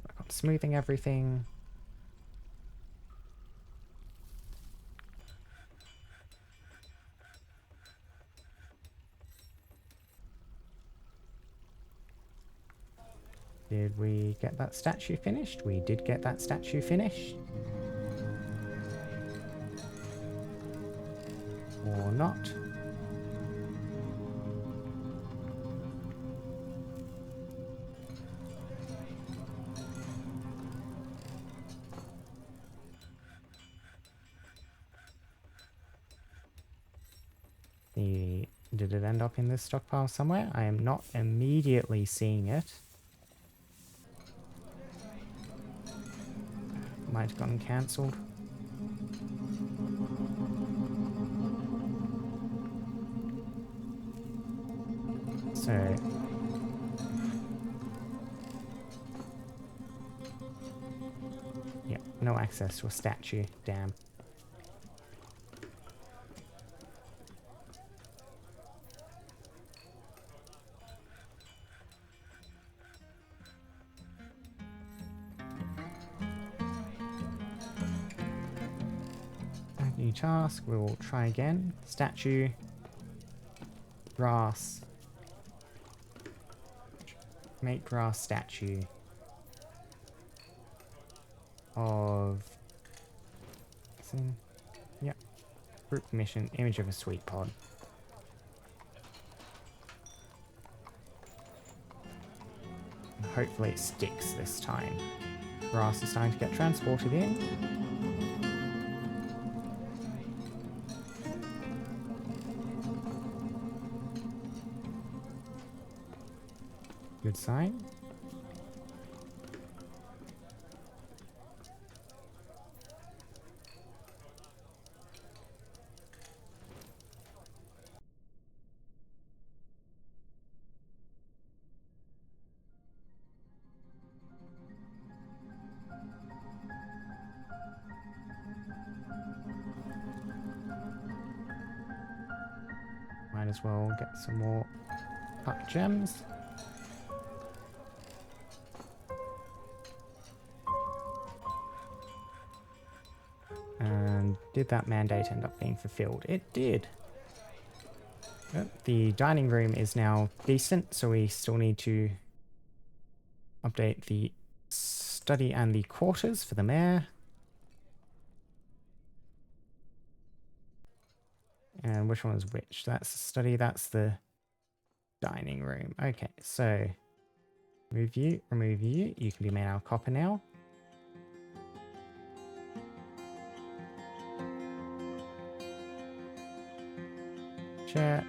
Work on smoothing everything. Did we get that statue finished? We did get that statue finished. Or not. Did it end up in this stockpile somewhere? I am not immediately seeing it. Might have gotten cancelled. So... yeah, no access to a statue. Damn. New task, we'll try again. Statue. Grass. Make grass statue. Of... yep. Group mission, image of a sweet pod. And hopefully it sticks this time. Grass is starting to get transported in. Good sign. Might as well get some more cut gems. And did that mandate end up being fulfilled? It did. The dining room is now decent, so we still need to update the study and the quarters for the mayor. And which one is which? That's the study, that's the dining room. Okay, so remove you, remove you. You can be made out of copper now. Chair.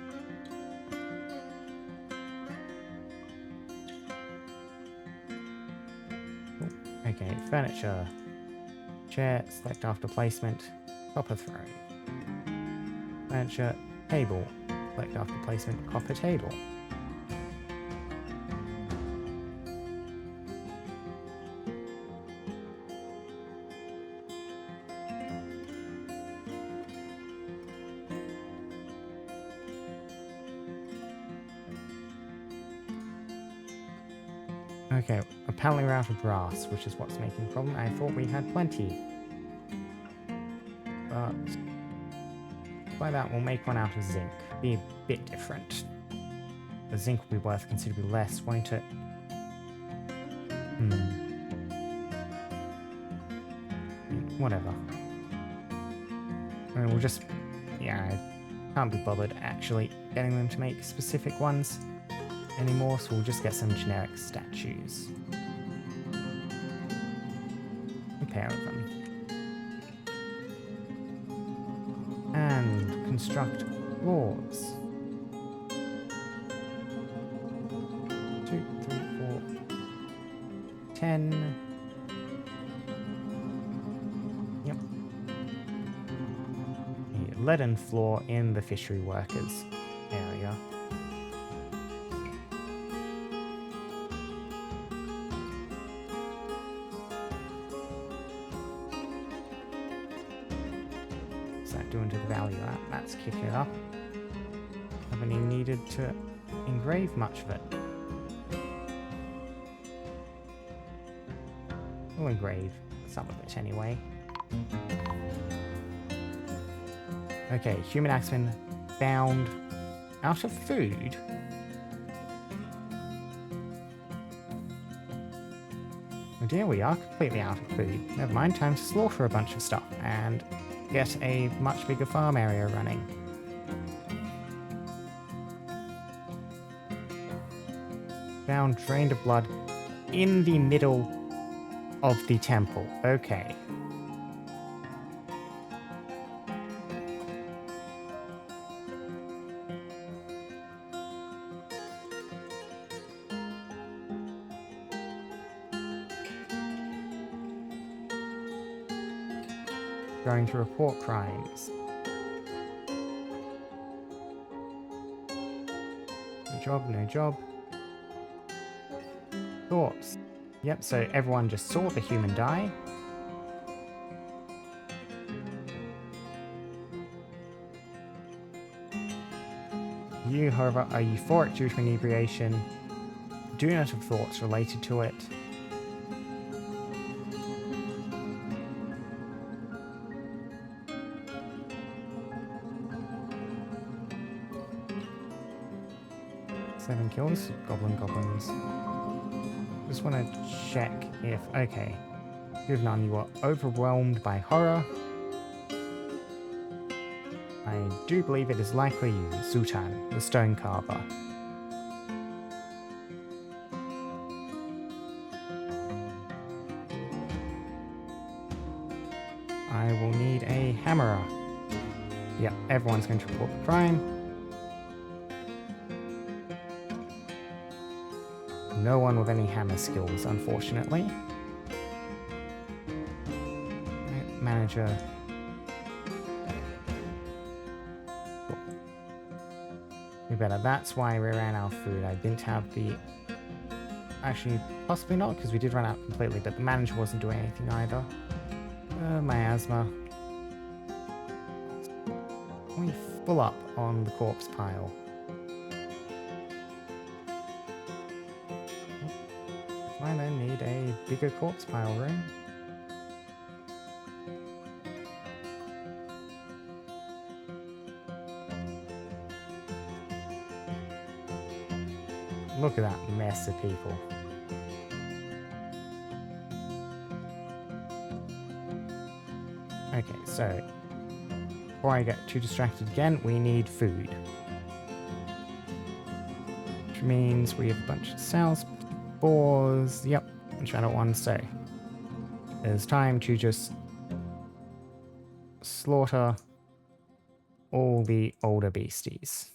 Okay, furniture. Chair, select after placement. Copper throne. Furniture, table. Select after placement, copper table. Okay, apparently we're out of brass, which is what's making the problem. I thought we had plenty. But by that, we'll make one out of zinc. Be a bit different. The zinc will be worth considerably less, won't it? Whatever. I mean, we'll just... yeah, I can't be bothered actually getting them to make specific ones anymore, so we'll just get some generic statues. A pair of them. And construct floors. 2, 3, 4, 10. Yep. A leaden floor in the fishery workers area. What's that doing to the value? That's kicking it up. Haven't even needed to engrave much of it. We'll engrave some of it anyway. Okay, human axeman found out of food. Oh dear, we are completely out of food. Never mind, time to slaughter a bunch of stuff and get a much bigger farm area running. Found drained of blood in the middle of the temple. Okay. Going to report crimes. No job, no job. Thoughts. Yep, so everyone just saw the human die. You, however, are euphoric due to inebriation. Do not have thoughts related to it. Seven kills, goblins. Just want to check if, okay. Good none, you are overwhelmed by horror. I do believe it is likely you, Sultan, the stone carver. I will need a hammerer. Yep, everyone's going to report the crime. No one with any hammer skills, unfortunately. Right, manager. Cool. We better. That's why we ran out of food. I didn't have the... Actually, possibly not, because we did run out completely, but the manager wasn't doing anything either. My asthma. We full up on the corpse pile. I then need a bigger corpse pile room. Look at that mess of people. Okay, so before I get too distracted again, we need food. Which means we have a bunch of cells. Boars, yep, which I don't want to say. It's time to just slaughter all the older beasties.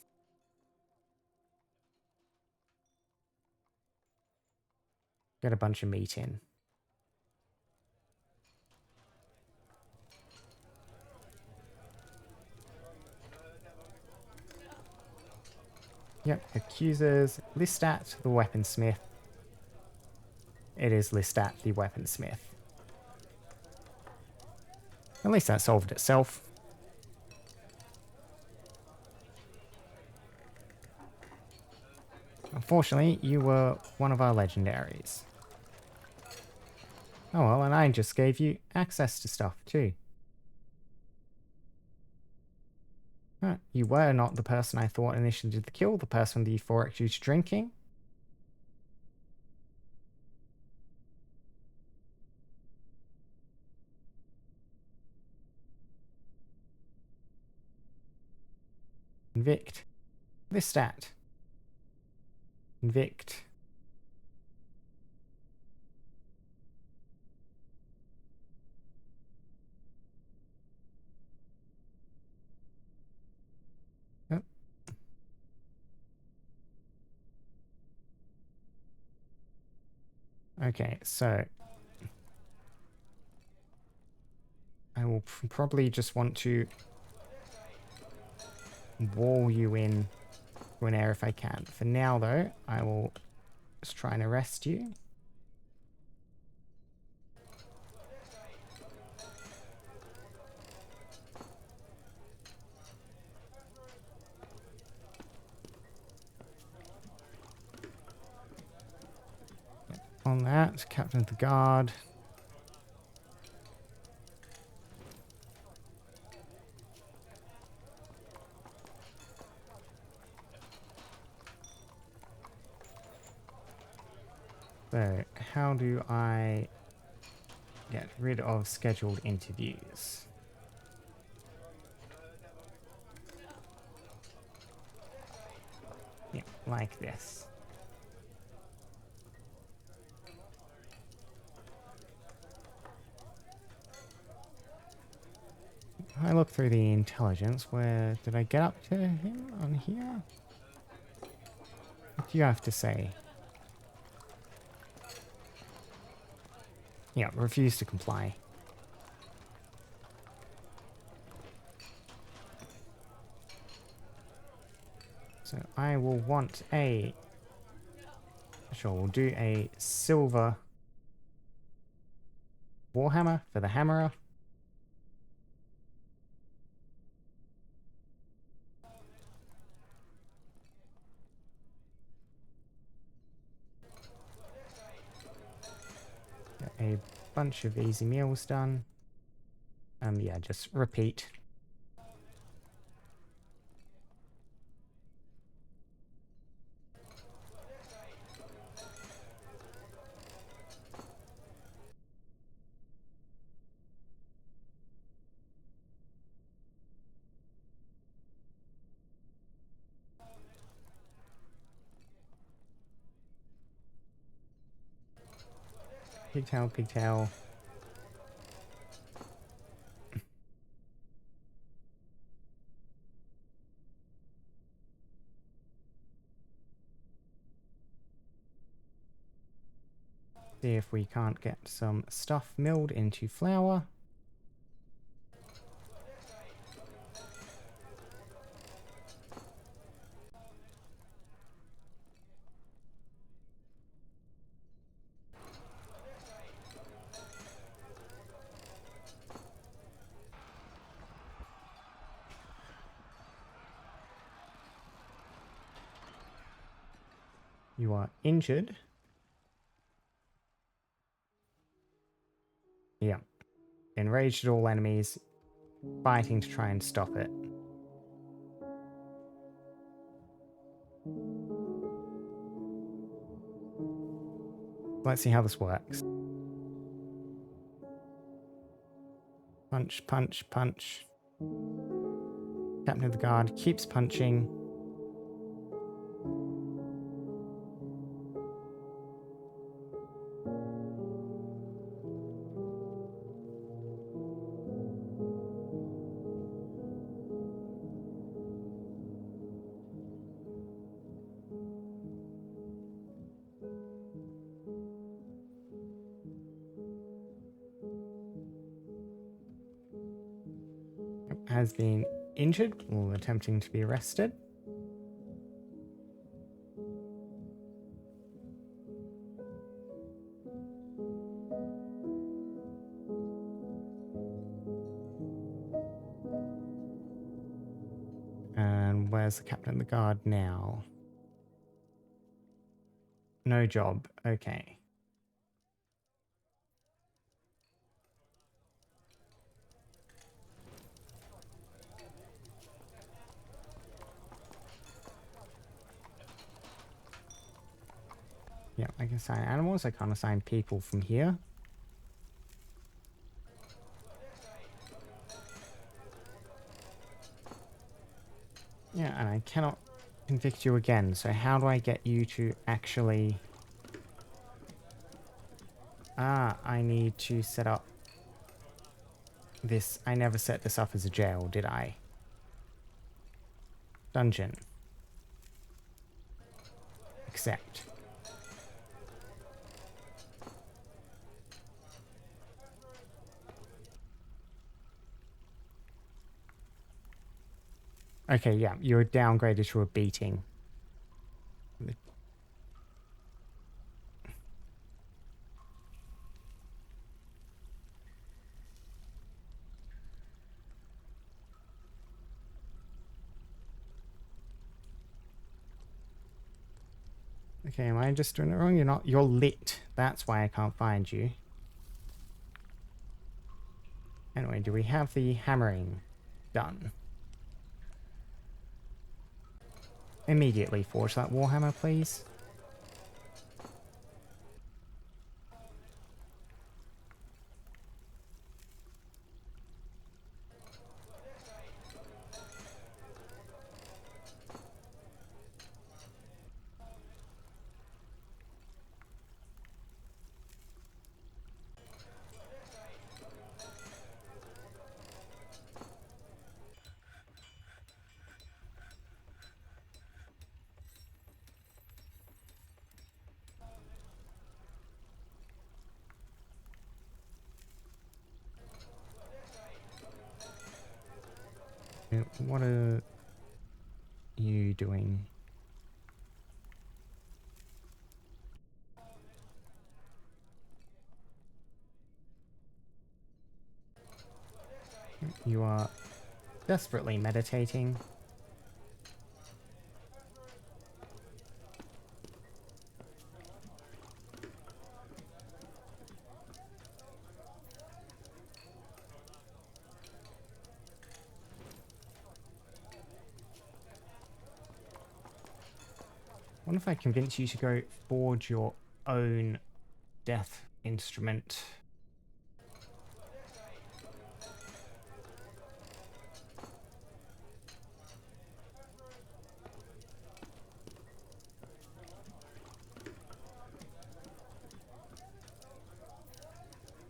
Get a bunch of meat in. Yep, accusers, Lestat the weaponsmith. It is Lestat the weaponsmith. At least that solved itself. Unfortunately, you were one of our legendaries. Oh well, and I just gave you access to stuff too. You were not the person I thought initially did the kill, the person with the euphoric due to drinking. Convict. This stat. Convict. Oh. Okay, so I will probably just want to wall you in to an area if I can. For now, though, I will just try and arrest you. on that. Captain of the Guard. So, how do I get rid of scheduled interviews? Yeah, like this. I look through the intelligence. Where did I get up to him on here? What do you have to say? Yeah, refuse to comply. So I will want a... Sure, we'll do a silver warhammer for the hammerer. Get a bunch of easy meals done. Yeah, just repeat. Pigtail, pigtail. See if we can't get some stuff milled into flour. You are injured. Yeah. Enraged at all enemies, fighting to try and stop it. Let's see how this works. Punch, punch, punch. Captain of the Guard keeps punching. Has been injured while attempting to be arrested. And where's the Captain of the Guard now? No job. Okay. Yeah, I can assign animals. I can't assign people from here. Yeah, and I cannot convict you again. So how do I get you to actually... I need to set up this. I never set this up as a jail, did I? Dungeon. Accept. Okay, yeah, you're downgraded to a beating. Okay, am I just doing it wrong? You're not. You're lit. That's why I can't find you. Anyway, do we have the hammering done? Immediately forge that warhammer, please. What are you doing? You are desperately meditating. What if I convince you to go forge your own death instrument?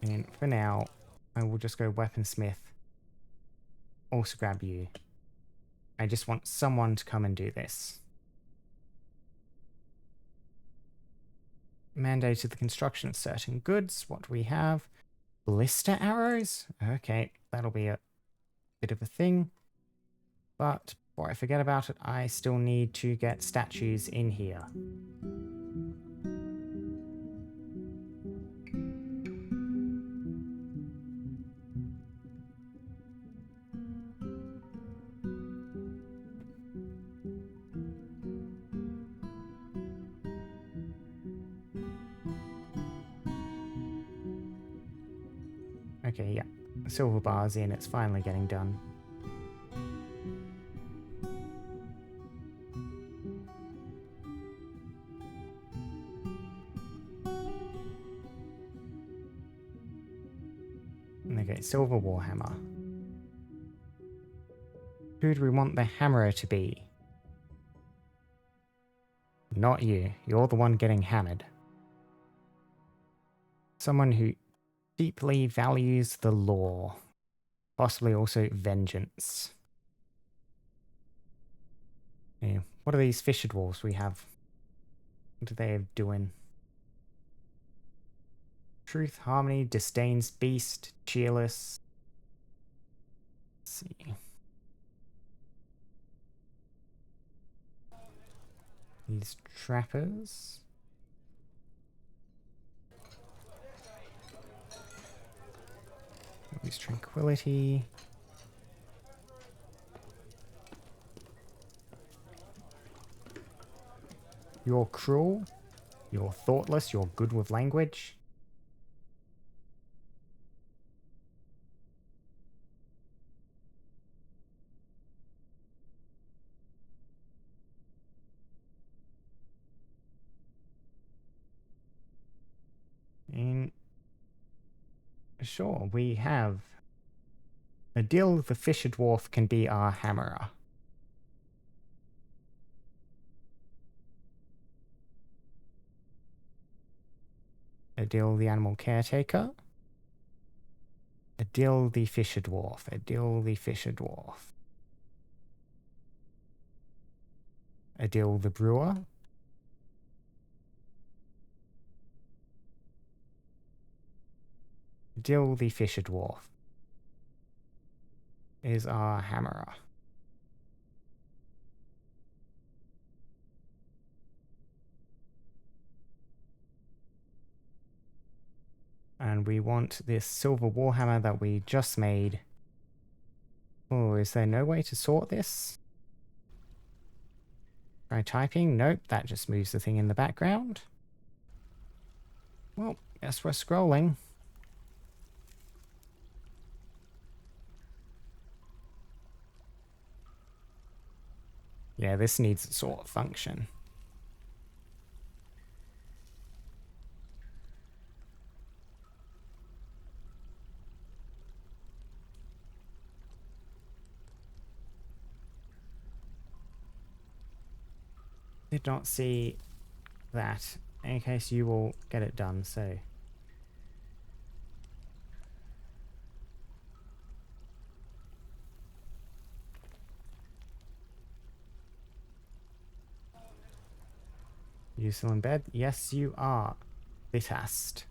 And for now, I will just go weaponsmith. Also grab you. I just want someone to come and do this. Mandated the construction of certain goods. What do we have? Blister arrows? Okay, that'll be a bit of a thing. But before I forget about it, I still need to get statues in here. Okay, yeah. Silver bar's in, it's finally getting done. Okay, silver warhammer. Who do we want the hammerer to be? Not you. You're the one getting hammered. Someone who deeply values the law. Possibly also vengeance. Yeah. What are these fisher dwarves we have? What do they have doing? Truth, harmony, disdains beast, cheerless. Let's see. These trappers. These tranquility. You're cruel. You're thoughtless. You're good with language. And sure, we have Adil the Fisher Dwarf can be our hammerer. Adil the Animal Caretaker. Adil the Fisher Dwarf. Adil the Fisher Dwarf. Adil the Brewer. Adil the Fisher Dwarf is our hammerer. And we want this silver warhammer that we just made. Oh, is there no way to sort this? Try typing. Nope, that just moves the thing in the background. Well, guess we're scrolling. Yeah, this needs a sort of function. Did not see that. In case you will get it done, so. You still in bed? Yes, you are. Bitast.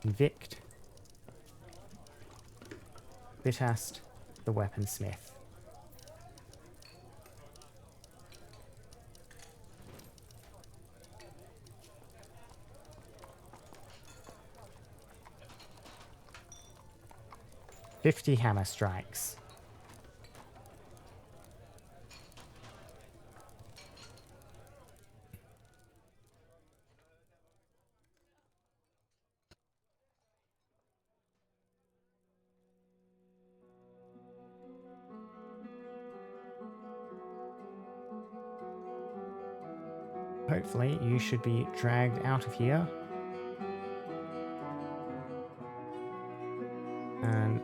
Convict. Bitast, the weaponsmith. "50 hammer strikes." Hopefully, you should be dragged out of here and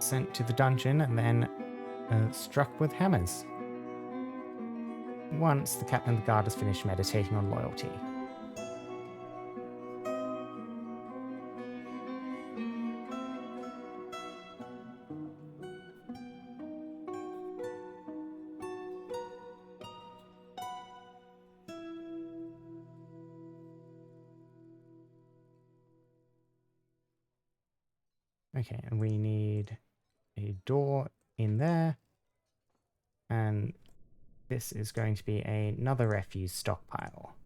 sent to the dungeon and then struck with hammers. Once the captain of the guard has finished meditating on loyalty. Okay, and we need a door in there. And this is going to be another refuse stockpile.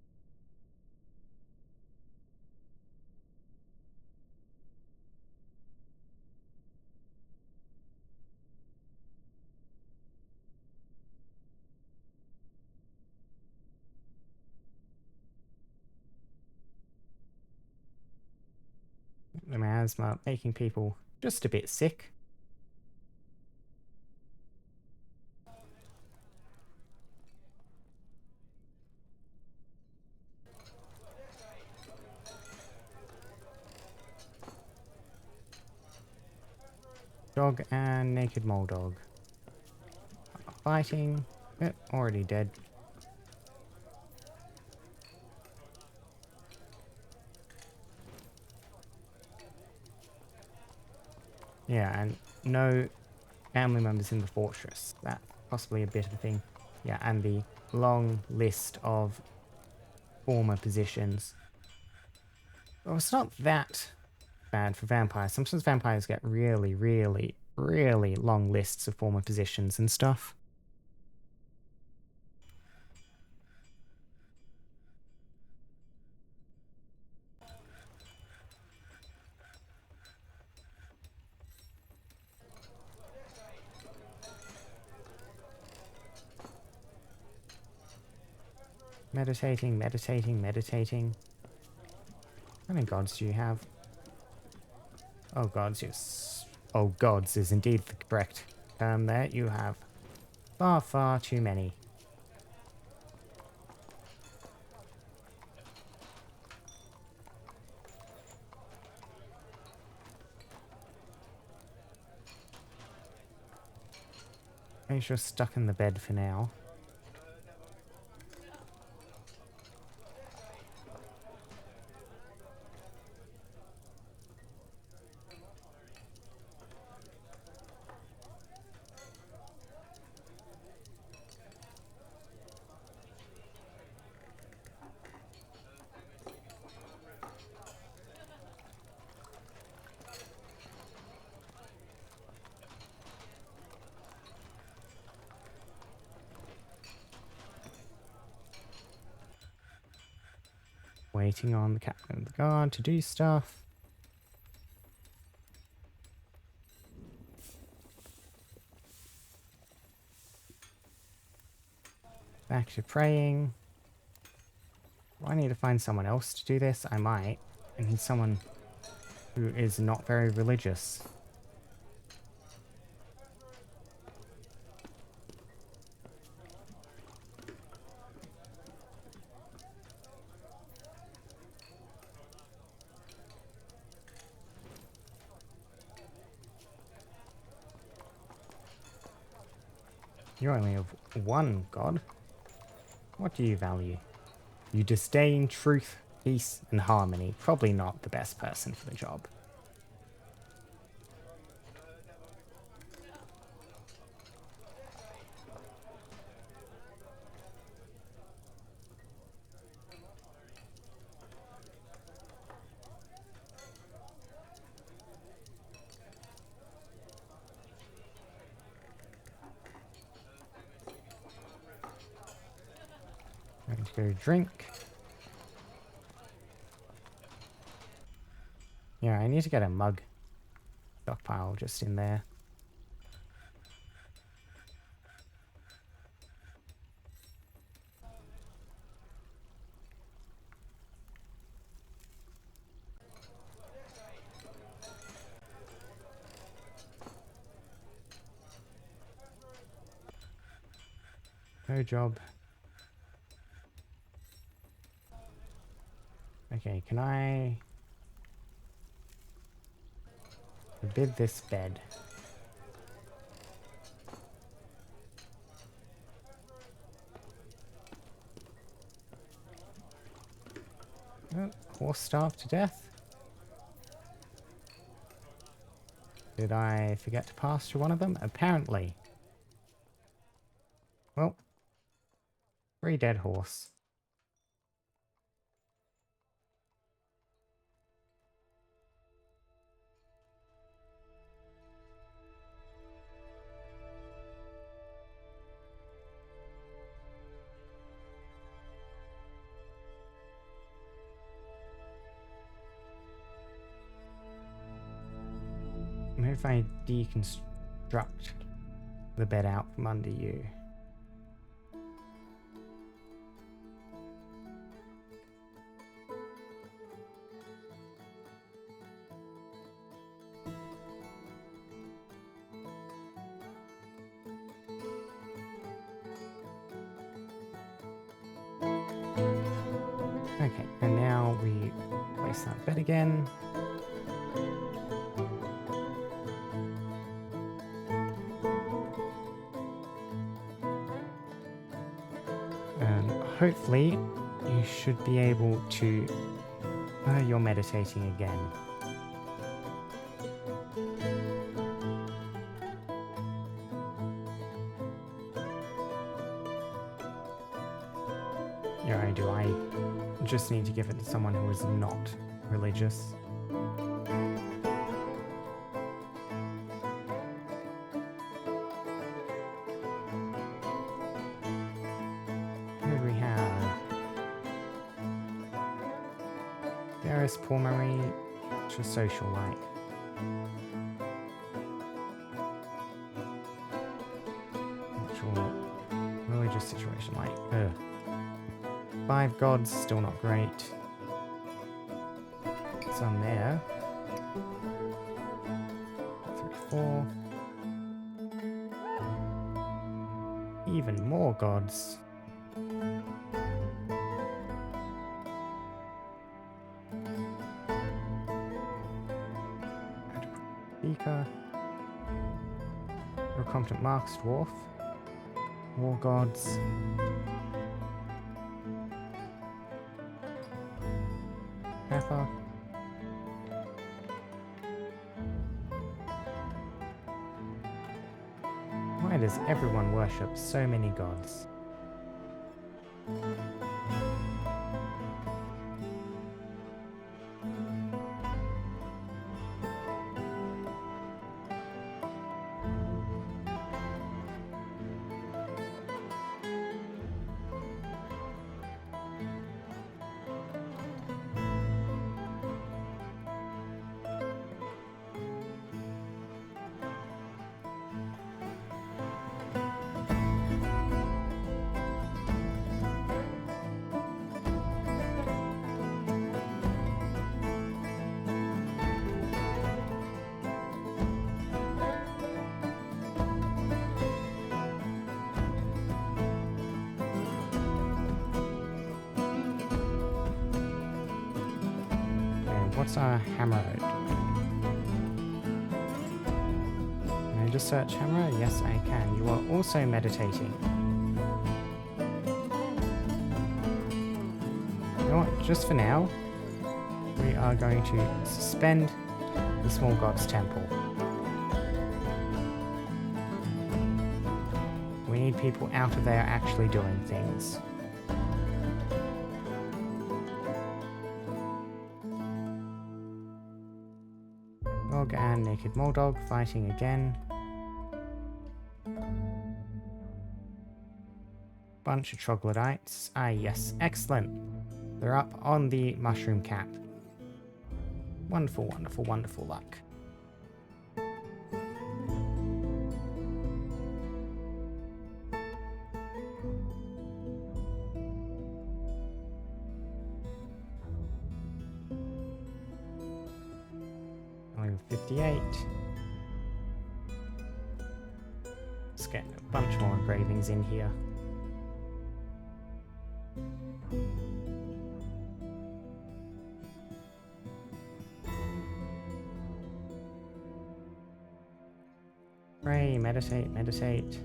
The miasma making people just a bit sick. Dog and naked mole dog. Fighting. Already dead. Yeah, and no family members in the fortress. That's possibly a bit of a thing. Yeah, and the long list of former positions. Well, it's not that bad for vampires. Sometimes vampires get really, really, really long lists of former positions and stuff. Meditating, meditating, meditating. How many gods do you have? Oh, gods, yes. Oh, gods is indeed the correct term there. You have far, far too many. Make sure you're stuck in the bed for now. Waiting on the captain of the guard to do stuff. Back to praying. Do I need to find someone else to do this? I might. I need someone who is not very religious. You only have one god. What do you value? You disdain truth, peace, and harmony. Probably not the best person for the job. I'm going to go drink. Yeah, I need to get a mug stockpile just in there. No job. Okay, can I forbid this bed? Oh, horse starved to death. Did I forget to pasture one of them? Apparently. Well, 3 dead horse. Maybe if I deconstruct the bed out from under you. Okay, and now we place that bed again. And hopefully you should be able to... you're meditating again. Yeah, I do. I just need to give it to someone who is not religious. Who do we have? Darius, Paul Marie, just social like. Not sure what religious situation like. Ugh. 5 gods, still not great. Some there. 3, 4. Even more gods. Speaker. You're a competent marks, Dwarf. War gods. Pepper. Why does everyone worship so many gods? What's our hammer doing? Can I just search hammer? Yes, I can. You are also meditating. You know what? Just for now, we are going to suspend the small god's temple. We need people out of there actually doing things. Dog and naked Moldog fighting again. Bunch of troglodytes. Ah yes, excellent. They're up on the mushroom cap. Wonderful, wonderful, wonderful luck. Only 58. Let's get a bunch more engravings in here. Pray, meditate, meditate.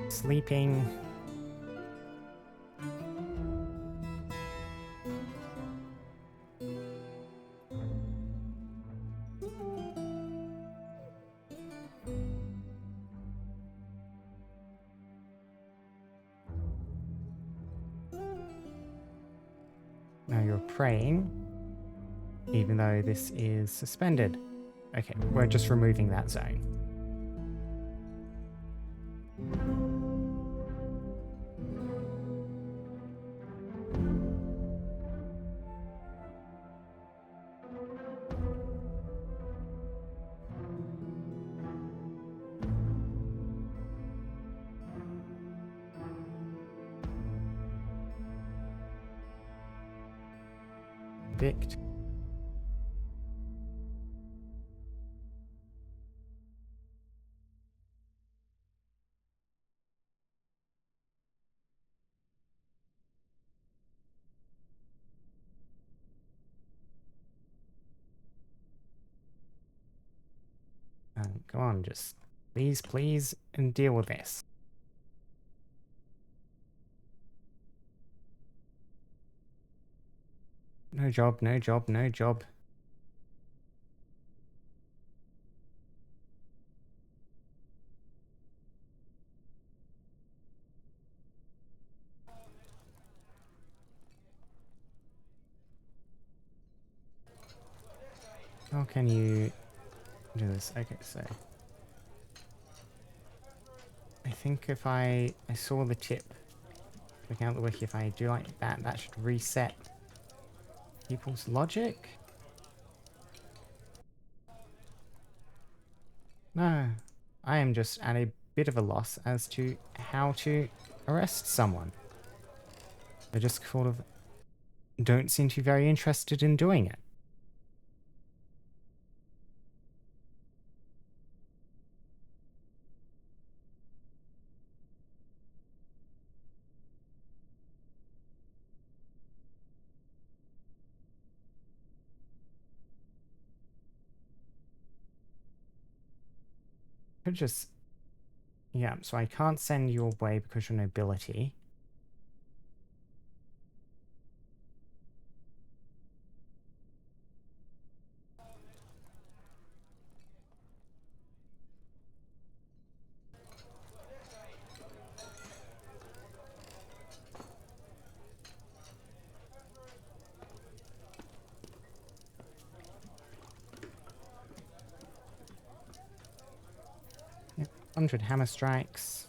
Sleeping. Now you're praying, even though this is suspended. Okay, we're just removing that zone. Vict. Go on, just please, please, and deal with this. No job, no job, no job. How can you do this? Okay, so I think if I saw the tip looking out the wiki, if I do like that, that should reset people's logic. No, I am just at a bit of a loss as to how to arrest someone. They just sort of don't seem to be very interested in doing it. Could just... Yeah, so I can't send you away because you're nobility. Yep, 100 hammer strikes.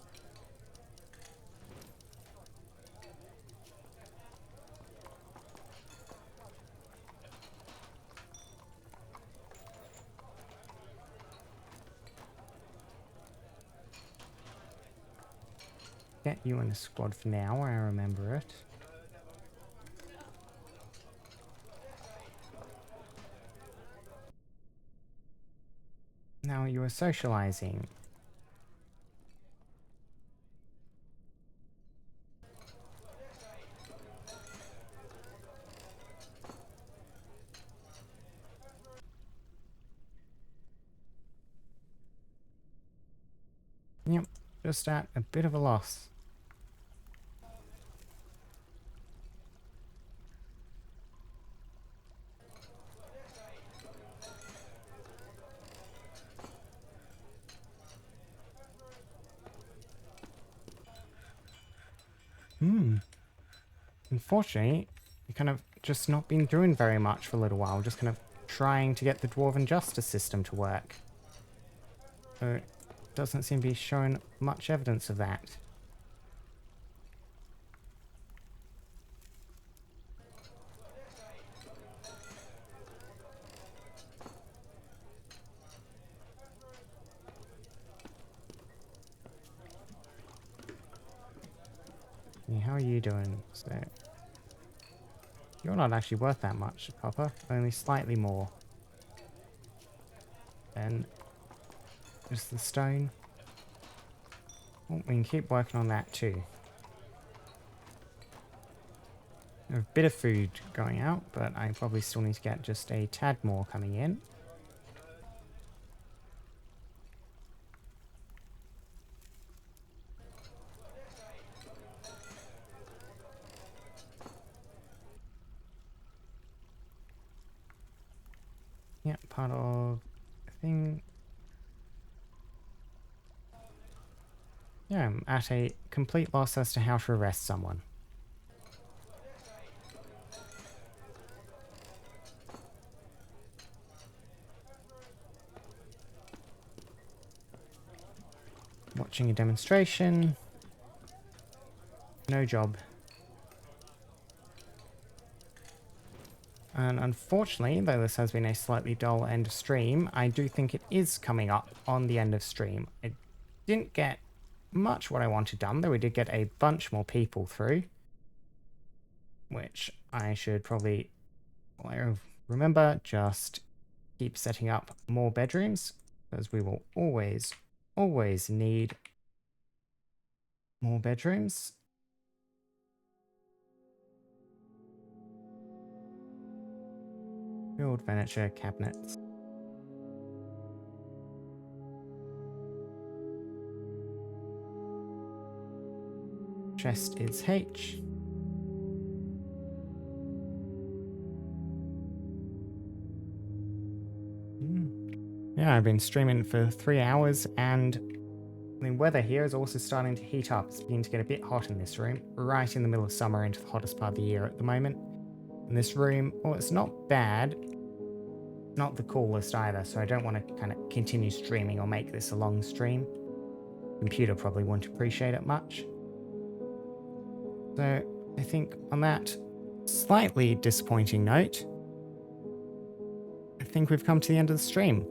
Get you in the squad for now, I remember it. Now you are socializing. Yep, just at a bit of a loss. Unfortunately, we kind of just not been doing very much for a little while, just kind of trying to get the Dwarven justice system to work. So it doesn't seem to be showing much evidence of that. Yeah, how are you doing? So you're not actually worth that much, Copper. Only slightly more. Then just the stone. Oh, we can keep working on that too. A bit of food going out, but I probably still need to get just a tad more coming in. Yeah, part of the thing. Yeah, I'm at a complete loss as to how to arrest someone. Watching a demonstration. No job. And unfortunately, though this has been a slightly dull end of stream, I do think it is coming up on the end of stream. I didn't get much what I wanted done, though we did get a bunch more people through. Which I should probably remember, just keep setting up more bedrooms, because we will always need more bedrooms. Build furniture cabinets. Chest is H. Yeah, I've been streaming for 3 hours, and the weather here is also starting to heat up. It's beginning to get a bit hot in this room, right in the middle of summer into the hottest part of the year at the moment. And this room, well, it's not bad, not the coolest either, so I don't want to kind of continue streaming or make this a long stream. Computer probably won't appreciate it much. So I think on that slightly disappointing note, I think we've come to the end of the stream.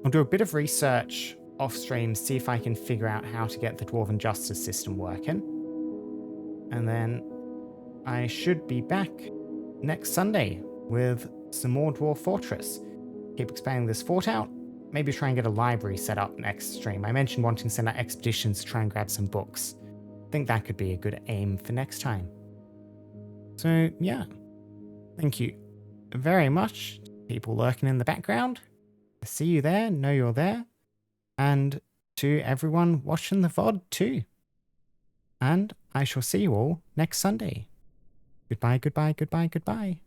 I'll do a bit of research off stream, see if I can figure out how to get the Dwarven justice system working. And then I should be back next Sunday with some more Dwarf Fortress. Keep expanding this fort out. Maybe try and get a library set up next stream. I mentioned wanting to send out expeditions to try and grab some books. I think that could be a good aim for next time. So yeah, thank you very much, people lurking in the background. I see you there, know you're there. And to everyone watching the VOD too. And I shall see you all next Sunday. Goodbye, goodbye, goodbye, goodbye.